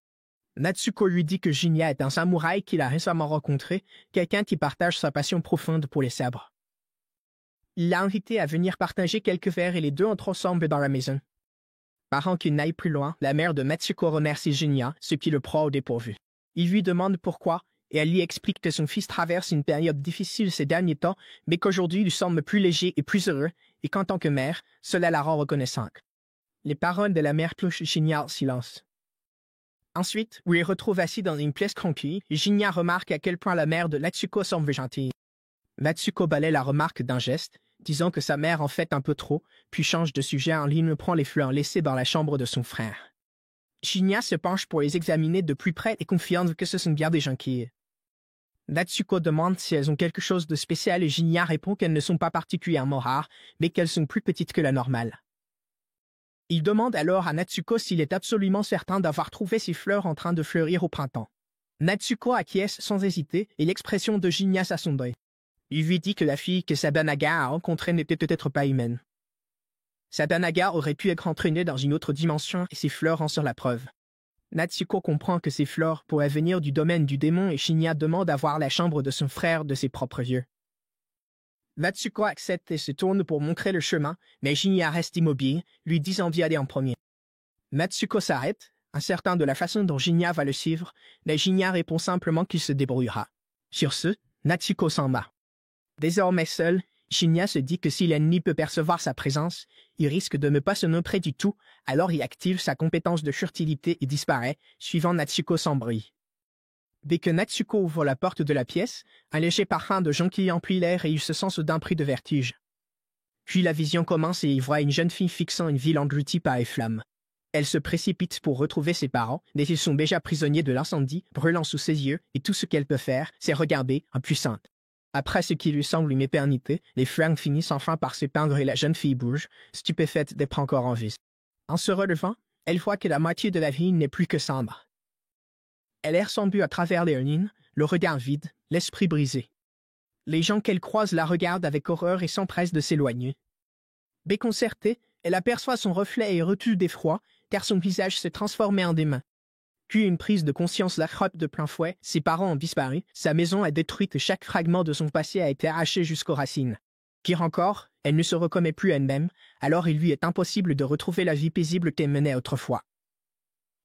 Natsuko lui dit que Shinya est un samouraï qu'il a récemment rencontré, quelqu'un qui partage sa passion profonde pour les sabres. Il l'a invité à venir partager quelques verres et les deux entrent ensemble dans la maison. Parant qu'il n'aille plus loin, la mère de Natsuko remercie Shinya, ce qui le prend au dépourvu. Il lui demande pourquoi, et elle lui explique que son fils traverse une période difficile ces derniers temps, mais qu'aujourd'hui il semble plus léger et plus heureux, et qu'en tant que mère, cela la rend reconnaissante. Les paroles de la mère touchent Shinya en silence. Ensuite, où il retrouve assis dans une pièce tranquille, Shinya remarque à quel point la mère de Natsuko semble gentille. Natsuko balaie la remarque d'un geste, disant que sa mère en fait un peu trop, puis change de sujet en ligne prend les fleurs laissées dans la chambre de son frère. Shinya se penche pour les examiner de plus près et confirme que ce sont bien des gentilles. Natsuko demande si elles ont quelque chose de spécial et Shinya répond qu'elles ne sont pas particulièrement rares, mais qu'elles sont plus petites que la normale. Il demande alors à Natsuko s'il est absolument certain d'avoir trouvé ces fleurs en train de fleurir au printemps. Natsuko acquiesce sans hésiter et l'expression de Shinya s'assombrit. Il lui dit que la fille que Sadanaga a rencontrée n'était peut-être pas humaine. Sadanaga aurait pu être entraînée dans une autre dimension et ses fleurs en sont la preuve. Natsuko comprend que ces fleurs pourraient venir du domaine du démon et Shinya demande à voir la chambre de son frère de ses propres yeux. Natsuko accepte et se tourne pour montrer le chemin, mais Shinya reste immobile, lui disant d'y aller en premier. Natsuko s'arrête, incertain de la façon dont Shinya va le suivre, mais Shinya répond simplement qu'il se débrouillera. Sur ce, Natsuko s'en va. Désormais seul, Shinya se dit que si l'ennemi peut percevoir sa présence, il risque de ne pas se montrer du tout, alors il active sa compétence de furtivité et disparaît, suivant Natsuko sans bruit. Dès que Natsuko ouvre la porte de la pièce, un léger parfum de jonquille emplit l'air et il se sent soudain pris de vertige. Puis la vision commence et il voit une jeune fille fixant une ville engloutie par les flammes. Elle se précipite pour retrouver ses parents, mais ils sont déjà prisonniers de l'incendie, brûlant sous ses yeux, et tout ce qu'elle peut faire, c'est regarder, impuissante. Après ce qui lui semble une éternité, les flammes finissent enfin par s'éteindre et la jeune fille bouge, stupéfaite d'être encore en vie. En se relevant, elle voit que la moitié de la ville n'est plus que cendre. Elle erre sans but à travers les ruines, le regard vide, l'esprit brisé. Les gens qu'elle croise la regardent avec horreur et s'empressent de s'éloigner. Déconcertée, elle aperçoit son reflet et recule d'effroi, car son visage s'est transformé en des mains. Puis une prise de conscience la frappe de plein fouet, ses parents ont disparu, sa maison est détruite et chaque fragment de son passé a été arraché jusqu'aux racines. Pire encore, elle ne se reconnaît plus elle-même, alors il lui est impossible de retrouver la vie paisible qu'elle menait autrefois.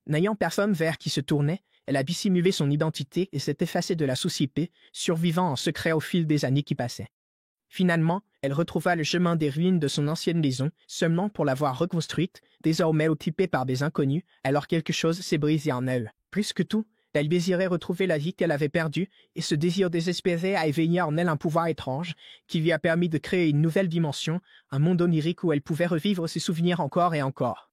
N'ayant personne vers qui se tourner, elle a dissimulé son identité et s'est effacée de la société, survivant en secret au fil des années qui passaient. Finalement, elle retrouva le chemin des ruines de son ancienne maison, seulement pour la voir reconstruite, désormais occupée par des inconnus, alors quelque chose s'est brisé en elle. Plus que tout, elle désirait retrouver la vie qu'elle avait perdue, et ce désir désespéré a éveillé en elle un pouvoir étrange, qui lui a permis de créer une nouvelle dimension, un monde onirique où elle pouvait revivre ses souvenirs encore et encore.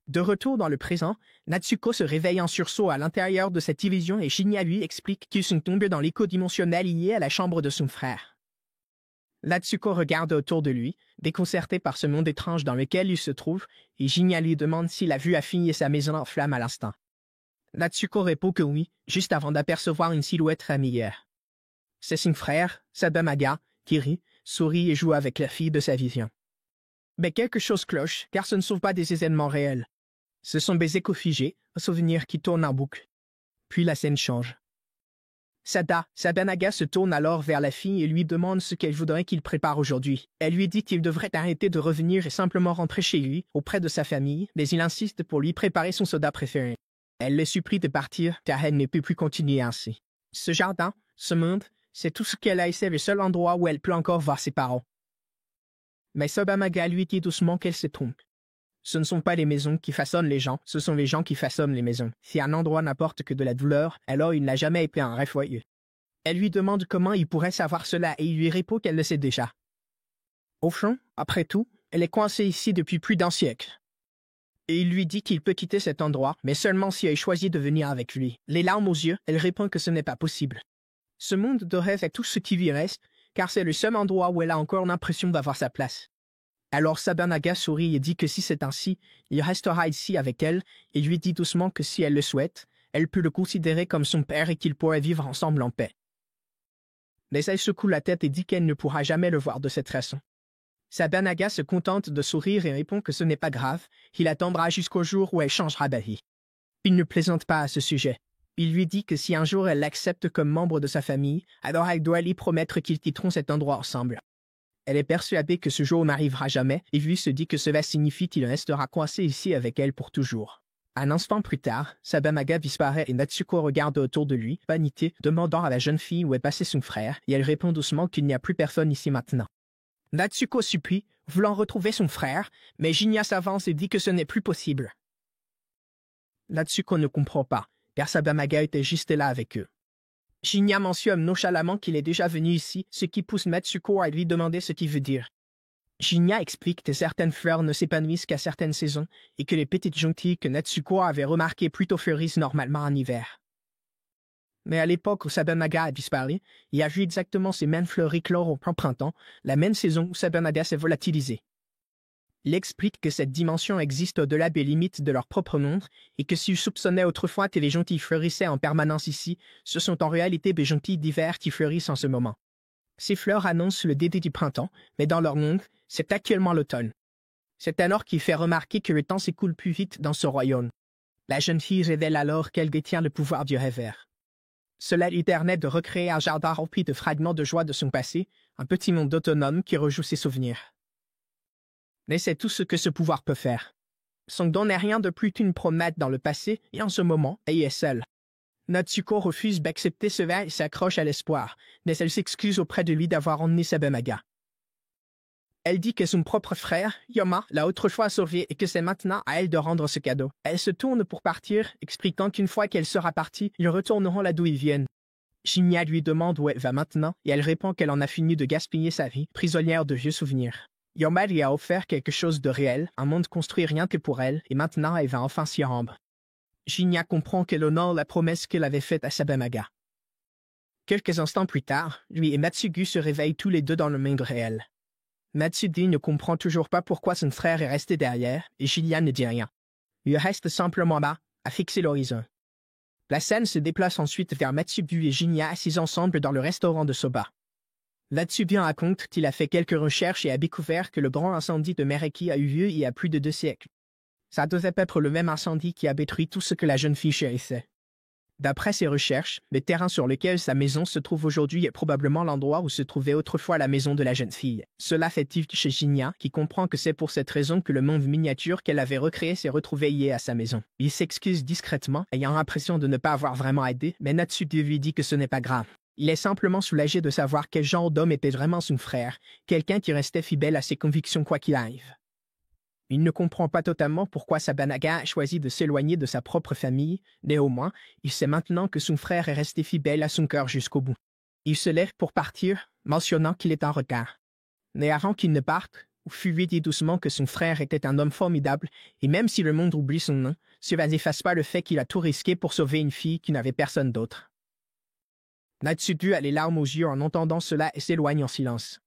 De retour dans le présent, Natsuko se réveille en sursaut à l'intérieur de cette illusion et Shinya lui explique qu'ils sont tombés dans l'écho dimensionnel lié à la chambre de son frère. Natsuko regarde autour de lui, déconcerté par ce monde étrange dans lequel il se trouve, et Shinya lui demande s'il a vu Afi et sa maison en flammes à l'instant. Natsuko répond que oui, juste avant d'apercevoir une silhouette familière. C'est son frère, Sadamaga, qui rit, sourit et joue avec la fille de sa vision. Mais quelque chose cloche, car ce ne sont pas des événements réels. Ce sont des échos figés, un souvenir qui tourne en boucle. Puis la scène change. Sadamaga se tourne alors vers la fille et lui demande ce qu'elle voudrait qu'il prépare aujourd'hui. Elle lui dit qu'il devrait arrêter de revenir et simplement rentrer chez lui, auprès de sa famille, mais il insiste pour lui préparer son soda préféré. Elle le supplie de partir, car elle ne peut plus continuer ainsi. Ce jardin, ce monde, c'est tout ce qu'elle a et c'est le seul endroit où elle peut encore voir ses parents. Mais Sadamaga lui dit doucement qu'elle se trompe. Ce ne sont pas les maisons qui façonnent les gens, ce sont les gens qui façonnent les maisons. Si un endroit n'apporte que de la douleur, alors il n'a jamais été un rêve joyeux. Elle lui demande comment il pourrait savoir cela et il lui répond qu'elle le sait déjà. Au fond, après tout, elle est coincée ici depuis plus d'un siècle. Et il lui dit qu'il peut quitter cet endroit, mais seulement si elle choisit de venir avec lui. Les larmes aux yeux, elle répond que ce n'est pas possible. Ce monde de rêve est tout ce qui lui reste, car c'est le seul endroit où elle a encore l'impression d'avoir sa place. Alors Sadamaga sourit et dit que si c'est ainsi, il restera ici avec elle et lui dit doucement que si elle le souhaite, elle peut le considérer comme son père et qu'ils pourraient vivre ensemble en paix. Mais elle secoue la tête et dit qu'elle ne pourra jamais le voir de cette façon. Sadamaga se contente de sourire et répond que ce n'est pas grave, qu'il attendra jusqu'au jour où elle changera d'avis. Il ne plaisante pas à ce sujet. Il lui dit que si un jour elle l'accepte comme membre de sa famille, alors elle doit lui promettre qu'ils quitteront cet endroit ensemble. Elle est persuadée que ce jour n'arrivera jamais et lui se dit que cela signifie qu'il restera coincé ici avec elle pour toujours. Un instant plus tard, Sadamaga disparaît et Natsuko regarde autour de lui, paniquée, demandant à la jeune fille où est passé son frère, et elle répond doucement qu'il n'y a plus personne ici maintenant. Natsuko supplie, voulant retrouver son frère, mais Shinya s'avance et dit que ce n'est plus possible. Natsuko ne comprend pas, car Sadamaga était juste là avec eux. Shinya mentionne nonchalamment qu'il est déjà venu ici, ce qui pousse Natsuko à lui demander ce qu'il veut dire. Shinya explique que certaines fleurs ne s'épanouissent qu'à certaines saisons et que les petites jonquilles que Natsuko avait remarquées plus tôt fleurissent normalement en hiver. Mais à l'époque où Sadamaga a disparu, il a vu exactement ces mêmes fleurs éclore au printemps, la même saison où Sadamaga s'est volatilisé. Il explique que cette dimension existe au-delà des limites de leur propre monde et que s'il soupçonnait autrefois que les jonquilles fleurissaient en permanence ici, ce sont en réalité des jonquilles d'hiver qui fleurissent en ce moment. Ces fleurs annoncent le début du printemps, mais dans leur monde, c'est actuellement l'automne. C'est alors qu'il fait remarquer que le temps s'écoule plus vite dans ce royaume. La jeune fille révèle alors qu'elle détient le pouvoir du rêveur. Cela lui permet de recréer un jardin rempli de fragments de joie de son passé, un petit monde autonome qui rejoue ses souvenirs. Mais c'est tout ce que ce pouvoir peut faire. Son don n'est rien de plus qu'une promenade dans le passé, et en ce moment, elle est seule. Natsuko refuse d'accepter cela et s'accroche à l'espoir, mais elle s'excuse auprès de lui d'avoir emmené Sabamaga. Elle dit que son propre frère, Yoma, l'a autrefois sauvée et que c'est maintenant à elle de rendre ce cadeau. Elle se tourne pour partir, expliquant qu'une fois qu'elle sera partie, ils retourneront là d'où ils viennent. Shinya lui demande où elle va maintenant, et elle répond qu'elle en a fini de gaspiller sa vie, prisonnière de vieux souvenirs. Yoma lui a offert quelque chose de réel, un monde construit rien que pour elle, et maintenant elle va enfin s'y rendre. Shinya comprend qu'elle honore la promesse qu'elle avait faite à Sabamaga. Quelques instants plus tard, lui et Matsugu se réveillent tous les deux dans le monde réel. Matsugi ne comprend toujours pas pourquoi son frère est resté derrière, et Shinya ne dit rien. Il reste simplement là, à fixer l'horizon. La scène se déplace ensuite vers Matsugu et Shinya assis ensemble dans le restaurant de soba. Matsugi raconte qu'il a fait quelques recherches et a découvert que le grand incendie de Mereki a eu lieu il y a plus de 2 siècles. Ça devait être le même incendie qui a détruit tout ce que la jeune fille chérissait. D'après ses recherches, le terrain sur lequel sa maison se trouve aujourd'hui est probablement l'endroit où se trouvait autrefois la maison de la jeune fille. Cela fait tilt chez Shinya, qui comprend que c'est pour cette raison que le monde miniature qu'elle avait recréé s'est retrouvé lié à sa maison. Il s'excuse discrètement, ayant l'impression de ne pas avoir vraiment aidé, mais Natsuki lui dit que ce n'est pas grave. Il est simplement soulagé de savoir quel genre d'homme était vraiment son frère, quelqu'un qui restait fidèle à ses convictions quoi qu'il arrive. Il ne comprend pas totalement pourquoi Sabamaga a choisi de s'éloigner de sa propre famille, néanmoins, il sait maintenant que son frère est resté fidèle à son cœur jusqu'au bout. Il se lève pour partir, mentionnant qu'il est en retard. Mais avant qu'il ne parte, Fury dit doucement que son frère était un homme formidable, et même si le monde oublie son nom, cela n'efface pas le fait qu'il a tout risqué pour sauver une fille qui n'avait personne d'autre. Natsuki a les larmes aux yeux en entendant cela et s'éloigne en silence.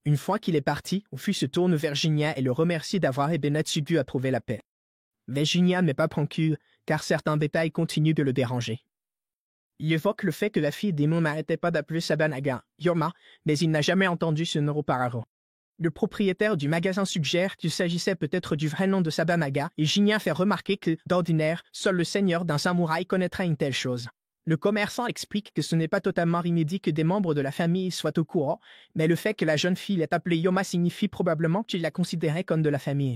Une fois qu'il est parti, Ofu se tourne vers Shinya et le remercie d'avoir aidé Natsuki à trouver la paix. Mais Shinya n'est pas tranquille, car certains détails continuent de le déranger. Il évoque le fait que la fille démon n'arrêtait pas d'appeler Sabamaga Yoma, mais il n'a jamais entendu ce nom auparavant. Le propriétaire du magasin suggère qu'il s'agissait peut-être du vrai nom de Sabamaga, et Shinya fait remarquer que, d'ordinaire, seul le seigneur d'un samouraï connaîtrait une telle chose. Le commerçant explique que ce n'est pas totalement inédit que des membres de la famille soient au courant, mais le fait que la jeune fille l'ait appelée Yoma signifie probablement qu'il la considérait comme de la famille.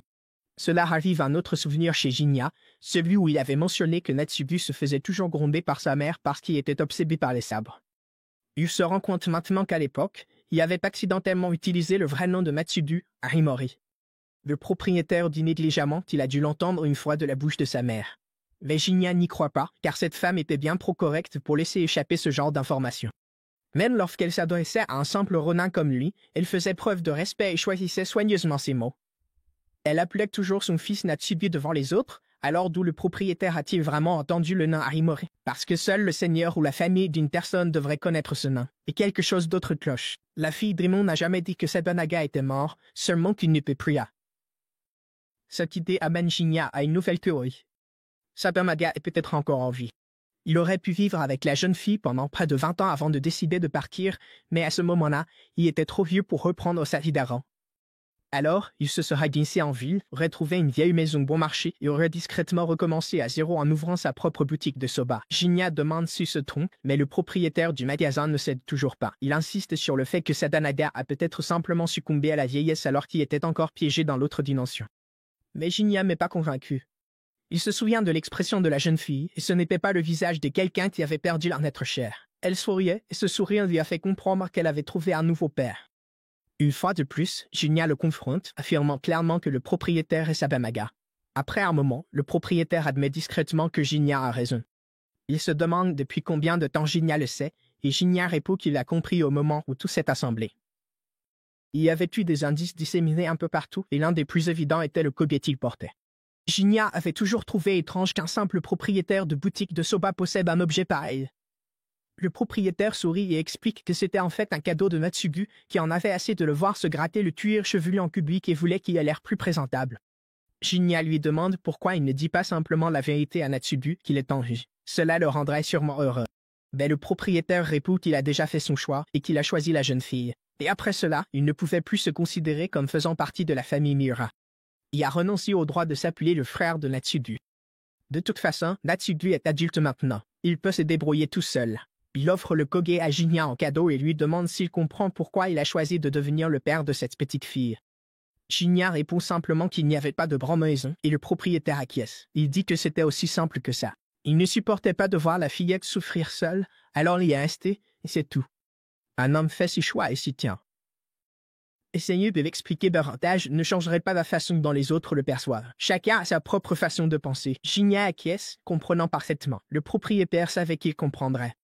Cela ravive un autre souvenir chez Shinya, celui où il avait mentionné que Natsuki se faisait toujours gronder par sa mère parce qu'il était obsédé par les sabres. Il se rend compte maintenant qu'à l'époque, il avait accidentellement utilisé le vrai nom de Matsudu, Harimori. Le propriétaire dit négligemment qu'il a dû l'entendre une fois de la bouche de sa mère. Mais Shinya n'y croit pas, car cette femme était bien trop correcte pour laisser échapper ce genre d'informations. Même lorsqu'elle s'adressait à un simple ronin comme lui, elle faisait preuve de respect et choisissait soigneusement ses mots. Elle appelait toujours son fils Natsuki devant les autres, alors d'où le propriétaire a-t-il vraiment entendu le nom Harimori? Parce que seul le seigneur ou la famille d'une personne devrait connaître ce nom. Et quelque chose d'autre cloche. La fille Drémon n'a jamais dit que Sabamaga était mort, seulement qu'il ne peut plus. Cette idée amène Shinya à une nouvelle théorie. Sabamaga est peut-être encore en vie. Il aurait pu vivre avec la jeune fille pendant près de 20 ans avant de décider de partir, mais à ce moment-là, il était trop vieux pour reprendre sa vie d'avant. Alors, il se serait glissé en ville, aurait trouvé une vieille maison bon marché et aurait discrètement recommencé à zéro en ouvrant sa propre boutique de soba. Shinya demande s'il se trompe, mais le propriétaire du magasin ne cède toujours pas. Il insiste sur le fait que Sabamaga a peut-être simplement succombé à la vieillesse alors qu'il était encore piégé dans l'autre dimension. Mais Shinya n'est pas convaincu. Il se souvient de l'expression de la jeune fille, et ce n'était pas le visage de quelqu'un qui avait perdu un être cher. Elle souriait, et ce sourire lui a fait comprendre qu'elle avait trouvé un nouveau père. Une fois de plus, Shinya le confronte, affirmant clairement que le propriétaire est Sabamaga. Après un moment, le propriétaire admet discrètement que Shinya a raison. Il se demande depuis combien de temps Shinya le sait, et Shinya répond qu'il a compris au moment où tout s'est assemblé. Il y avait eu des indices disséminés un peu partout, et l'un des plus évidents était le collier qu'il portait. Shinya avait toujours trouvé étrange qu'un simple propriétaire de boutique de soba possède un objet pareil. Le propriétaire sourit et explique que c'était en fait un cadeau de Matsugu qui en avait assez de le voir se gratter le cuir chevelu en cubique et voulait qu'il ait l'air plus présentable. Shinya lui demande pourquoi il ne dit pas simplement la vérité à Natsugu qu'il est en vie. Cela le rendrait sûrement heureux. Mais le propriétaire répond qu'il a déjà fait son choix et qu'il a choisi la jeune fille. Et après cela, il ne pouvait plus se considérer comme faisant partie de la famille Miura. Il a renoncé au droit de s'appeler le frère de Natsugu. De toute façon, Natsudu est adulte maintenant. Il peut se débrouiller tout seul. Il offre le Koge à Jinya en cadeau et lui demande s'il comprend pourquoi il a choisi de devenir le père de cette petite fille. Jinya répond simplement qu'il n'y avait pas de grande maison et le propriétaire acquiesce. Il dit que c'était aussi simple que ça. Il ne supportait pas de voir la fillette souffrir seule, alors il est resté, et c'est tout. Un homme fait ses choix et s'y tient. Essayer de l'expliquer davantage ne changerait pas la façon dont les autres le perçoivent. Chacun a sa propre façon de penser. Jinya acquiesce, comprenant parfaitement. Le propriétaire savait qu'il comprendrait.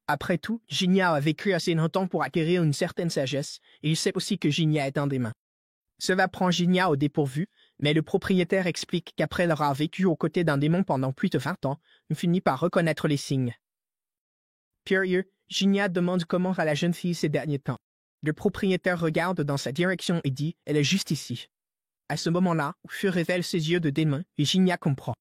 Après tout, Jinya a vécu assez longtemps pour acquérir une certaine sagesse, et il sait aussi que Jinya est un démon. Cela prend Jinya au dépourvu, mais le propriétaire explique qu'après avoir vécu aux côtés d'un démon pendant plus de 20 ans, il finit par reconnaître les signes. Curieux, Jinya demande comment va la jeune fille ces derniers temps. Le propriétaire regarde dans sa direction et dit « Elle est juste ici ». À ce moment-là, Fu révèle ses yeux de démon et Jinya comprend.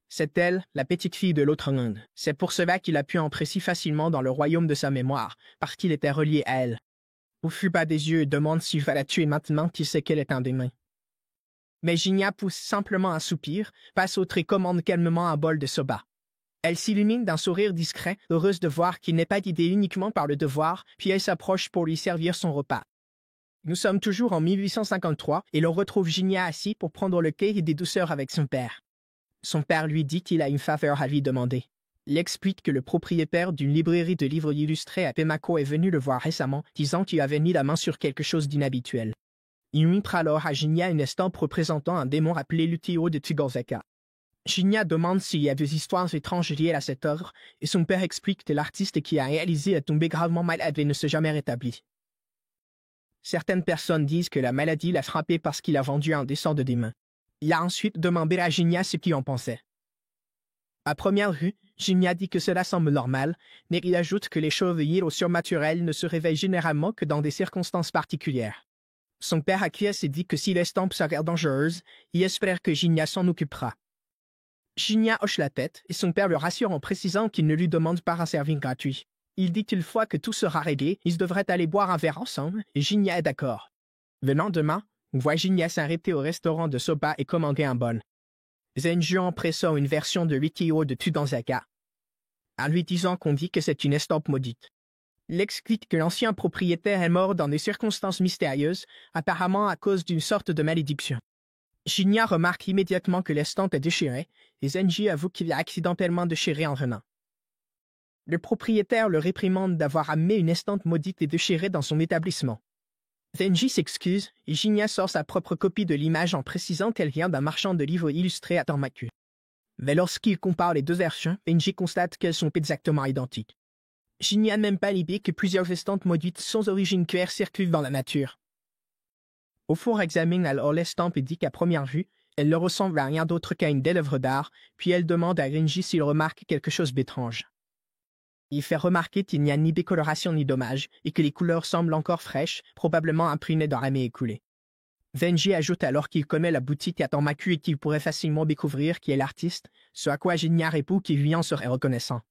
C'est elle, la petite fille de l'autre monde. C'est pour cela qu'il a pu entrer si facilement dans le royaume de sa mémoire, parce qu'il était relié à elle. Fu bat des yeux et demande s'il va la tuer maintenant qu'il sait qu'elle est un démon. Mais Jinya pousse simplement un soupir, passe autre et commande calmement un bol de soba. Elle s'illumine d'un sourire discret, heureuse de voir qu'il n'est pas guidé uniquement par le devoir, puis elle s'approche pour lui servir son repas. Nous sommes toujours en 1853 et l'on retrouve Jinya assis pour prendre le thé et des douceurs avec son père. Son père lui dit qu'il a une faveur à lui demander. Il explique que le propriétaire d'une librairie de livres illustrés à Pemako est venu le voir récemment, disant qu'il avait mis la main sur quelque chose d'inhabituel. Il montre alors à Jinya une estampe représentant un démon appelé l'Ukiyo de Tsuganzaka. Jinya demande s'il y a des histoires étranges liées à cette œuvre, et son père explique que l'artiste qui a réalisé est tombé gravement malade et ne s'est jamais rétabli. Certaines personnes disent que la maladie l'a frappé parce qu'il a vendu un dessin de démon. Il a ensuite demandé à Jinya ce qu'il en pensait. À première vue, Jinya dit que cela semble normal, mais il ajoute que les choses liées au surnaturel ne se réveillent généralement que dans des circonstances particulières. Son père acquiesce et dit que si l'estampe s'avère dangereuse, il espère que Jinya s'en occupera. Jinya hoche la tête et son père le rassure en précisant qu'il ne lui demande pas un service gratuit. Il dit qu'une fois que tout sera réglé, ils devraient aller boire un verre ensemble et Jinya est d'accord. Le lendemain, on voit Jinya s'arrêter au restaurant de soba et commander un bol. Zenju en pressant une version de l'Ukiyo de Tsuganzaka, en lui disant qu'on dit que c'est une estampe maudite. Il explique que l'ancien propriétaire est mort dans des circonstances mystérieuses, apparemment à cause d'une sorte de malédiction. Jinya remarque immédiatement que l'estampe est déchirée, et Zenji avoue qu'il a accidentellement déchiré en venant. Le propriétaire le réprimande d'avoir amené une estampe maudite et déchirée dans son établissement. Zenji s'excuse, et Jinya sort sa propre copie de l'image en précisant qu'elle vient d'un marchand de livres illustrés à Tenmaku. Mais lorsqu'il compare les deux versions, Zenji constate qu'elles sont exactement identiques. Jinya n'a même pas l'idée que plusieurs estampes maudites sans origine claire circulent dans la nature. Ofor examine alors l'estampe et dit qu'à première vue, elle ne ressemble à rien d'autre qu'à une belle œuvre d'art, puis elle demande à Zenji s'il remarque quelque chose d'étrange. Il fait remarquer qu'il n'y a ni décoloration ni dommage, et que les couleurs semblent encore fraîches, probablement imprégnées dans l'année écoulée. Zenji ajoute alors qu'il connaît la boutique à Tenmaku et qu'il pourrait facilement découvrir qui est l'artiste, ce à quoi Jinya répond qu'il lui en serait reconnaissant.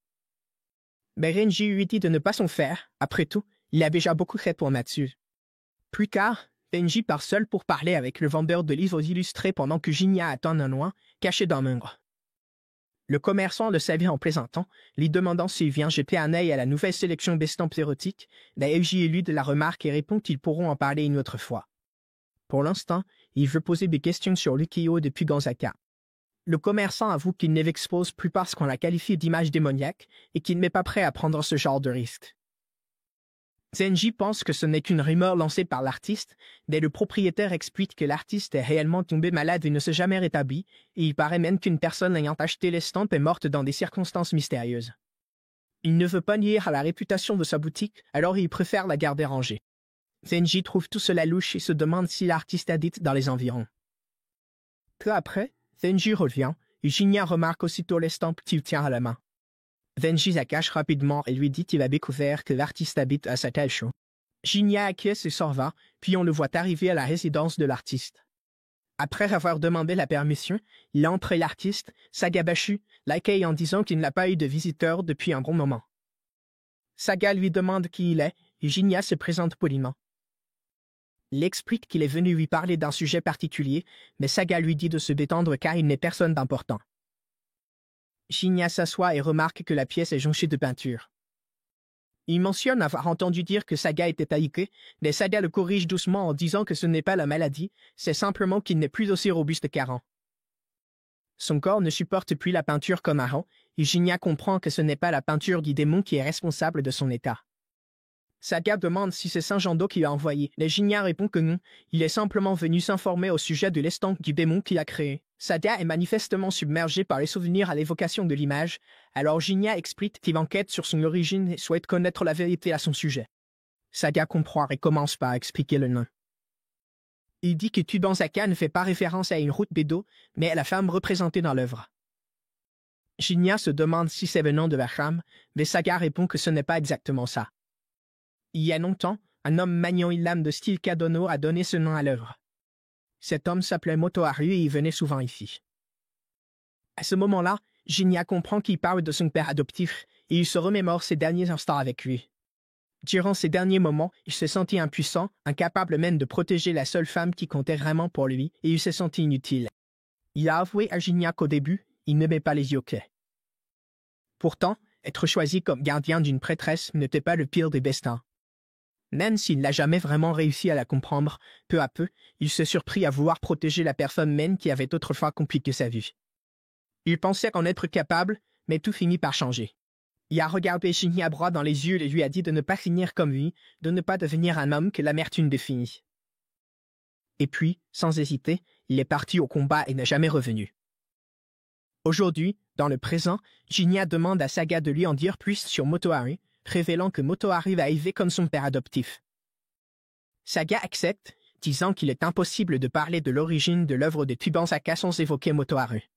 Mais Zenji lui dit de ne pas s'en faire, après tout, il a déjà beaucoup fait pour Natsu. Plus tard, Zenji part seul pour parler avec le vendeur de livres illustrés pendant que Jinya attend non loin, caché dans l'ombre. Le commerçant le salue en plaisantant, lui demandant s'il vient jeter un œil à la nouvelle sélection d'estampes érotiques. Daeji lui de la remarque et répond qu'ils pourront en parler une autre fois. Pour l'instant, il veut poser des questions sur l'Ukiyo de Tsuganzaka. Le commerçant avoue qu'il ne l'expose plus parce qu'on la qualifie d'image démoniaque et qu'il n'est pas prêt à prendre ce genre de risque. Zenji pense que ce n'est qu'une rumeur lancée par l'artiste, mais le propriétaire explique que l'artiste est réellement tombé malade et ne s'est jamais rétabli, et il paraît même qu'une personne ayant acheté l'estampe est morte dans des circonstances mystérieuses. Il ne veut pas nuire à la réputation de sa boutique, alors il préfère la garder rangée. Zenji trouve tout cela louche et se demande si l'artiste habite dans les environs. Peu après, Zenji revient, et Jinya remarque aussitôt l'estampe qu'il tient à la main. Zenji la cache rapidement et lui dit qu'il a découvert que l'artiste habite à Sakaisho. Jinya acquiesce et s'en va, puis on le voit arriver à la résidence de l'artiste. Après avoir demandé la permission, il entre l'artiste, Sagabashu, l'accueille en disant qu'il n'a pas eu de visiteur depuis un bon moment. Saga lui demande qui il est, et Jinya se présente poliment. Il explique qu'il est venu lui parler d'un sujet particulier, mais Saga lui dit de se détendre car il n'est personne d'important. Shinya s'assoit et remarque que la pièce est jonchée de peinture. Il mentionne avoir entendu dire que Saga était taïké, mais Saga le corrige doucement en disant que ce n'est pas la maladie, c'est simplement qu'il n'est plus aussi robuste qu'avant. Son corps ne supporte plus la peinture comme avant, et Shinya comprend que ce n'est pas la peinture du démon qui est responsable de son état. Saga demande si c'est Saint Jando qui l'a envoyé, mais Shinya répond que non, il est simplement venu s'informer au sujet de l'estampe du démon qu'il a créé. Saga est manifestement submergé par les souvenirs à l'évocation de l'image, alors Shinya explique qu'il enquête sur son origine et souhaite connaître la vérité à son sujet. Saga comprend et commence par expliquer le nom. Il dit que Tubanzaka ne fait pas référence à une route Bedo, mais à la femme représentée dans l'œuvre. Shinya se demande si c'est le nom de la femme, mais Saga répond que ce n'est pas exactement ça. Il y a longtemps, un homme maniant une lame de style Kadono a donné ce nom à l'œuvre. Cet homme s'appelait Motoharu et il venait souvent ici. À ce moment-là, Shinya comprend qu'il parle de son père adoptif et il se remémore ses derniers instants avec lui. Durant ces derniers moments, il s'est senti impuissant, incapable même de protéger la seule femme qui comptait vraiment pour lui, et il s'est senti inutile. Il a avoué à Shinya qu'au début, il n'aimait pas les yokai. Pourtant, être choisi comme gardien d'une prêtresse n'était pas le pire des destins. Même s'il n'a jamais vraiment réussi à la comprendre, peu à peu, il s'est surpris à vouloir protéger la personne même qui avait autrefois compliqué sa vie. Il pensait en être capable, mais tout finit par changer. Il a regardé Shinya droit dans les yeux et lui a dit de ne pas finir comme lui, de ne pas devenir un homme que l'amertume définit. Et puis, sans hésiter, il est parti au combat et n'est jamais revenu. Aujourd'hui, dans le présent, Shinya demande à Saga de lui en dire plus sur Motoharu, révélant que Motoharu va élever comme son père adoptif. Saga accepte, disant qu'il est impossible de parler de l'origine de l'œuvre de Tubanzaka sans évoquer Motoharu.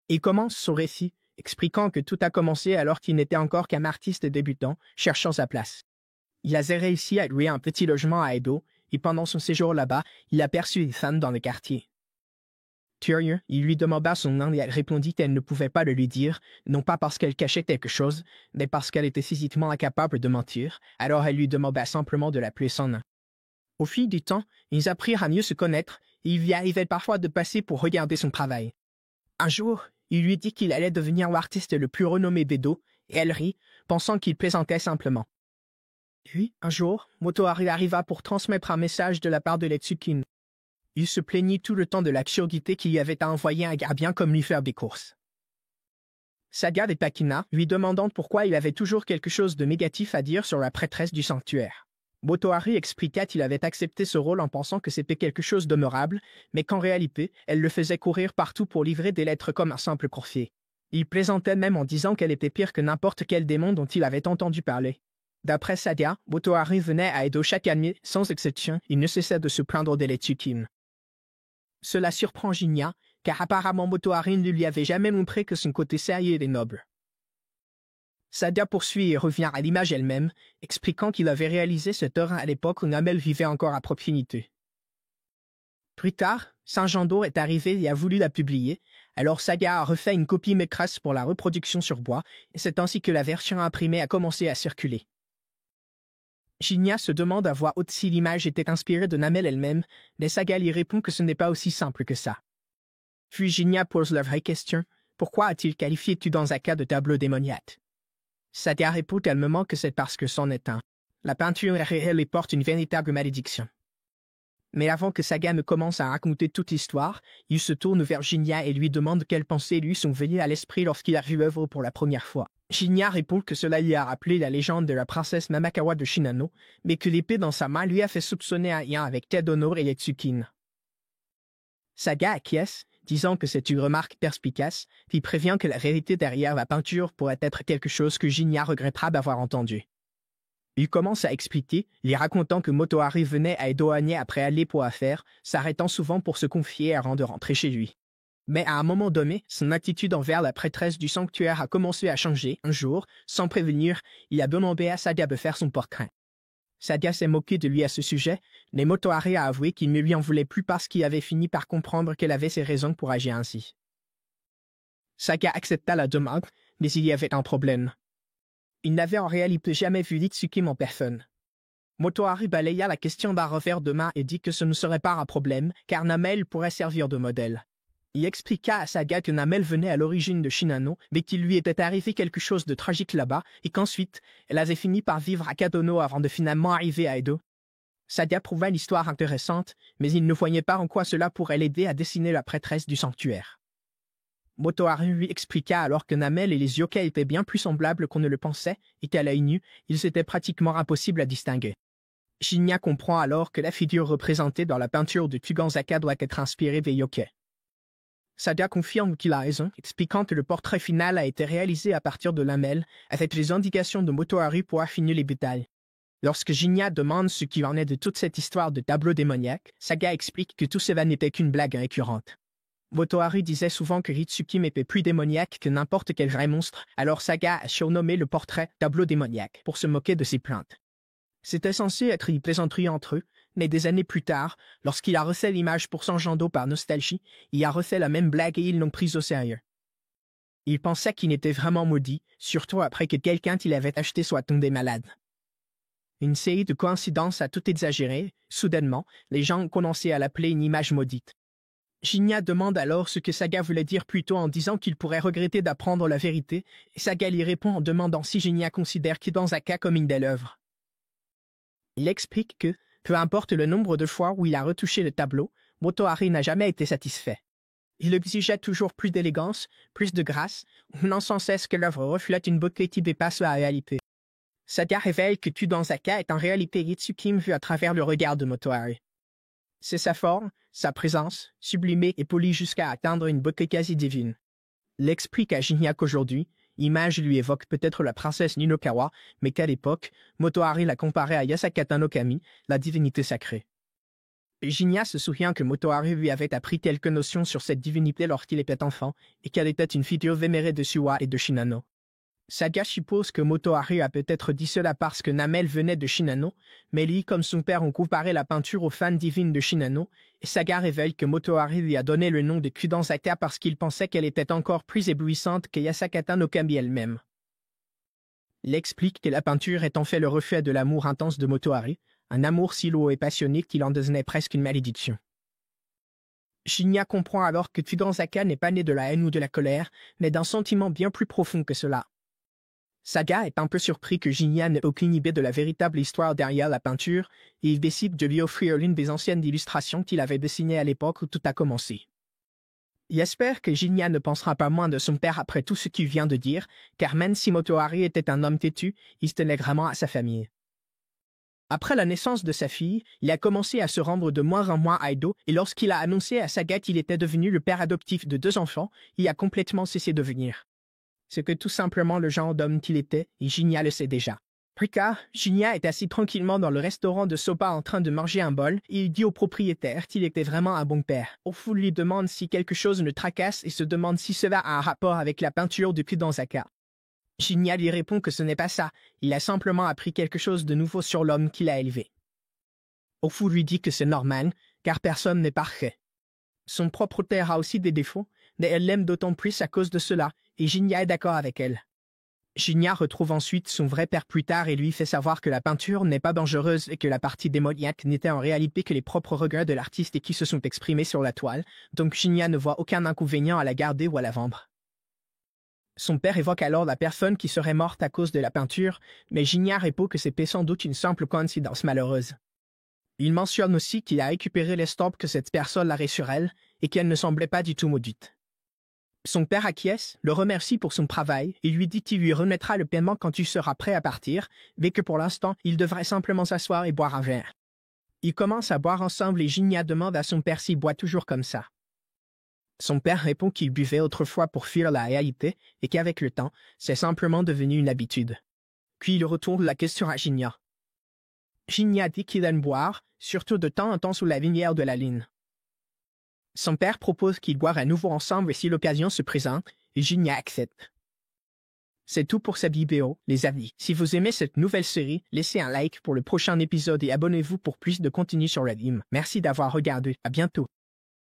Il commence son récit, expliquant que tout a commencé alors qu'il n'était encore qu'un artiste débutant, cherchant sa place. Il a réussi à louer un petit logement à Edo, et pendant son séjour là-bas, il aperçut une femme dans le quartier. Curieux, il lui demanda son nom et elle répondit qu'elle ne pouvait pas le lui dire, non pas parce qu'elle cachait quelque chose, mais parce qu'elle était physiquement incapable de mentir, alors elle lui demanda simplement de l'appeler son nom. Au fil du temps, ils apprirent à mieux se connaître, et il lui arrivait parfois de passer pour regarder son travail. Un jour, il lui dit qu'il allait devenir l'artiste le plus renommé d'Edo, et elle rit, pensant qu'il plaisantait simplement. Puis, un jour, Motoharu arriva pour transmettre un message de la part de Letsukin. Il se plaignit tout le temps de l'absurdité qu'il y avait à envoyer un gardien comme lui faire des courses. Saga et Pakina, lui demandant pourquoi il avait toujours quelque chose de négatif à dire sur la prêtresse du sanctuaire. Motoharu expliqua qu'il avait accepté ce rôle en pensant que c'était quelque chose d'honorable, mais qu'en réalité, elle le faisait courir partout pour livrer des lettres comme un simple coursier. Il plaisantait même en disant qu'elle était pire que n'importe quel démon dont il avait entendu parler. D'après Saga, Motoharu venait à Edo chaque année, sans exception, il ne cessait de se plaindre des Letsukin. Cela surprend Shinya, car apparemment Motoharu ne lui avait jamais montré que son côté sérieux et noble. Saga poursuit et revient à l'image elle-même, expliquant qu'il avait réalisé cette œuvre à l'époque où Namel vivait encore à proximité. Plus tard, Saint Jando est arrivé et a voulu la publier, alors Saga a refait une copie mécrasse pour la reproduction sur bois, et c'est ainsi que la version imprimée a commencé à circuler. Shinya se demande à voix haute si l'image était inspirée de Namel elle-même, mais Saga lui répond que ce n'est pas aussi simple que ça. Puis Shinya pose la vraie question, pourquoi a-t-il qualifié Tubanzaka de tableau démoniaque? Saga répond calmement que c'est parce que c'en est un. La peinture est réelle et porte une véritable malédiction. Mais avant que Saga ne commence à raconter toute l'histoire, il se tourne vers Shinya et lui demande quelles pensées lui sont venues à l'esprit lorsqu'il a vu l'œuvre pour la première fois. Shinya répond que cela lui a rappelé la légende de la princesse Namakawa de Shinano, mais que l'épée dans sa main lui a fait soupçonner un lien avec Tedono et Letsukin. Saga acquiesce, disant que c'est une remarque perspicace, puis prévient que la réalité derrière la peinture pourrait être quelque chose que Shinya regrettera d'avoir entendu. Il commence à expliquer, lui racontant que Motoharu venait à Edo après aller pour affaires, s'arrêtant souvent pour se confier avant de rentrer chez lui. Mais à un moment donné, son attitude envers la prêtresse du sanctuaire a commencé à changer. Un jour, sans prévenir, il a demandé à Saga de faire son portrait. Saga s'est moqué de lui à ce sujet, mais Motoharu a avoué qu'il ne lui en voulait plus parce qu'il avait fini par comprendre qu'elle avait ses raisons pour agir ainsi. Saga accepta la demande, mais il y avait un problème. Il n'avait en réalité jamais vu Litsukim en personne. Motoharu balaya la question d'un revers de main et dit que ce ne serait pas un problème, car Namel pourrait servir de modèle. Il expliqua à Saga que Namel venait à l'origine de Shinano, mais qu'il lui était arrivé quelque chose de tragique là-bas, et qu'ensuite, elle avait fini par vivre à Kadono avant de finalement arriver à Edo. Saga trouva l'histoire intéressante, mais il ne voyait pas en quoi cela pourrait l'aider à dessiner la prêtresse du sanctuaire. Motoharu lui expliqua alors que Namel et les yokai étaient bien plus semblables qu'on ne le pensait, et qu'à l'œil nu, ils étaient pratiquement impossibles à distinguer. Shinya comprend alors que la figure représentée dans la peinture de Kuganzaka doit être inspirée des yokai. Saga confirme qu'il a raison, expliquant que le portrait final a été réalisé à partir de Namel, avec les indications de Motoharu pour affiner les détails. Lorsque Shinya demande ce qu'il en est de toute cette histoire de tableau démoniaque, Saga explique que tout cela n'était qu'une blague récurrente. Motoharu disait souvent que Ritsukim était plus démoniaque que n'importe quel vrai monstre, alors Saga a surnommé le portrait « tableau démoniaque » pour se moquer de ses plaintes. C'était censé être une plaisanterie entre eux, mais des années plus tard, lorsqu'il a refait l'image pour Sanjando par nostalgie, il a refait la même blague et ils l'ont prise au sérieux. Il pensait qu'il était vraiment maudit, surtout après que quelqu'un qu'il avait acheté soit tombé malade. Une série de coïncidences a tout exagéré. Soudainement, les gens ont commencé à l'appeler une image maudite. Shinya demande alors ce que Saga voulait dire plus tôt en disant qu'il pourrait regretter d'apprendre la vérité, et Saga lui répond en demandant si Shinya considère Kuganzaka comme une belle œuvre. Il explique que, peu importe le nombre de fois où il a retouché le tableau, Motoharu n'a jamais été satisfait. Il exigeait toujours plus d'élégance, plus de grâce, non sans cesse que l'œuvre reflète une beauté qui dépasse la réalité. Saga révèle que Kuganzaka est en réalité Ritsukim vu à travers le regard de Motoharu. C'est sa forme, sa présence, sublimée et polie jusqu'à atteindre une beauté quasi divine. Il explique à Shinya qu'aujourd'hui, l'image lui évoque peut-être la princesse Ninokawa, mais qu'à l'époque, Motoharu l'a comparée à Yasakata no Kami, la divinité sacrée. Shinya se souvient que Motoharu lui avait appris quelques notions sur cette divinité lorsqu'il était enfant, et qu'elle était une figure vénérée de Suwa et de Shinano. Saga suppose que Motoharu a peut-être dit cela parce que Namel venait de Shinano, mais lui comme son père ont comparé la peinture aux fans divines de Shinano, et Saga révèle que Motoharu lui a donné le nom de Kuganzaka parce qu'il pensait qu'elle était encore plus éblouissante que Yasakata no Kami elle-même. Il explique que la peinture est en fait le reflet de l'amour intense de Motoharu, un amour si lourd et passionné qu'il en devenait presque une malédiction. Shinya comprend alors que Kuganzaka n'est pas né de la haine ou de la colère, mais d'un sentiment bien plus profond que cela. Saga est un peu surpris que Shinya n'ait aucune idée de la véritable histoire derrière la peinture, et il décide de lui offrir l'une des anciennes illustrations qu'il avait dessinées à l'époque où tout a commencé. Il espère que Shinya ne pensera pas moins de son père après tout ce qu'il vient de dire, car même si Motoharu était un homme têtu, il tenait vraiment à sa famille. Après la naissance de sa fille, il a commencé à se rendre de moins en moins à Edo, et lorsqu'il a annoncé à Saga qu'il était devenu le père adoptif de 2 enfants, il a complètement cessé de venir. C'est que tout simplement le genre d'homme qu'il était, et Shinya le sait déjà. Plus tard, Shinya est assis tranquillement dans le restaurant de Soba en train de manger un bol, et il dit au propriétaire qu'il était vraiment un bon père. Ofu lui demande si quelque chose le tracasse et se demande si cela a un rapport avec la peinture de Kuganzaka. Shinya lui répond que ce n'est pas ça, il a simplement appris quelque chose de nouveau sur l'homme qu'il a élevé. Ofu lui dit que c'est normal, car personne n'est parfait. Son propre père a aussi des défauts, mais elle l'aime d'autant plus à cause de cela, et Shinya est d'accord avec elle. Shinya retrouve ensuite son vrai père plus tard et lui fait savoir que la peinture n'est pas dangereuse et que la partie démoniaque n'était en réalité que les propres regrets de l'artiste et qui se sont exprimés sur la toile, donc Shinya ne voit aucun inconvénient à la garder ou à la vendre. Son père évoque alors la personne qui serait morte à cause de la peinture, mais Shinya répond que c'était sans doute une simple coïncidence malheureuse. Il mentionne aussi qu'il a récupéré l'estampe que cette personne avait sur elle et qu'elle ne semblait pas du tout maudite. Son père acquiesce, le remercie pour son travail et lui dit qu'il lui remettra le paiement quand il sera prêt à partir, mais que pour l'instant, il devrait simplement s'asseoir et boire un verre. Ils commencent à boire ensemble et Shinya demande à son père s'il boit toujours comme ça. Son père répond qu'il buvait autrefois pour fuir la réalité et qu'avec le temps, c'est simplement devenu une habitude. Puis il retourne la question à Shinya. Shinya dit qu'il aime boire, surtout de temps en temps sous la lumière de la lune. Son père propose qu'ils boivent à nouveau ensemble et si l'occasion se présente, Shinya accepte. C'est tout pour cette vidéo, les amis. Si vous aimez cette nouvelle série, laissez un like pour le prochain épisode et abonnez-vous pour plus de contenu sur Reddit. Merci d'avoir regardé. À bientôt.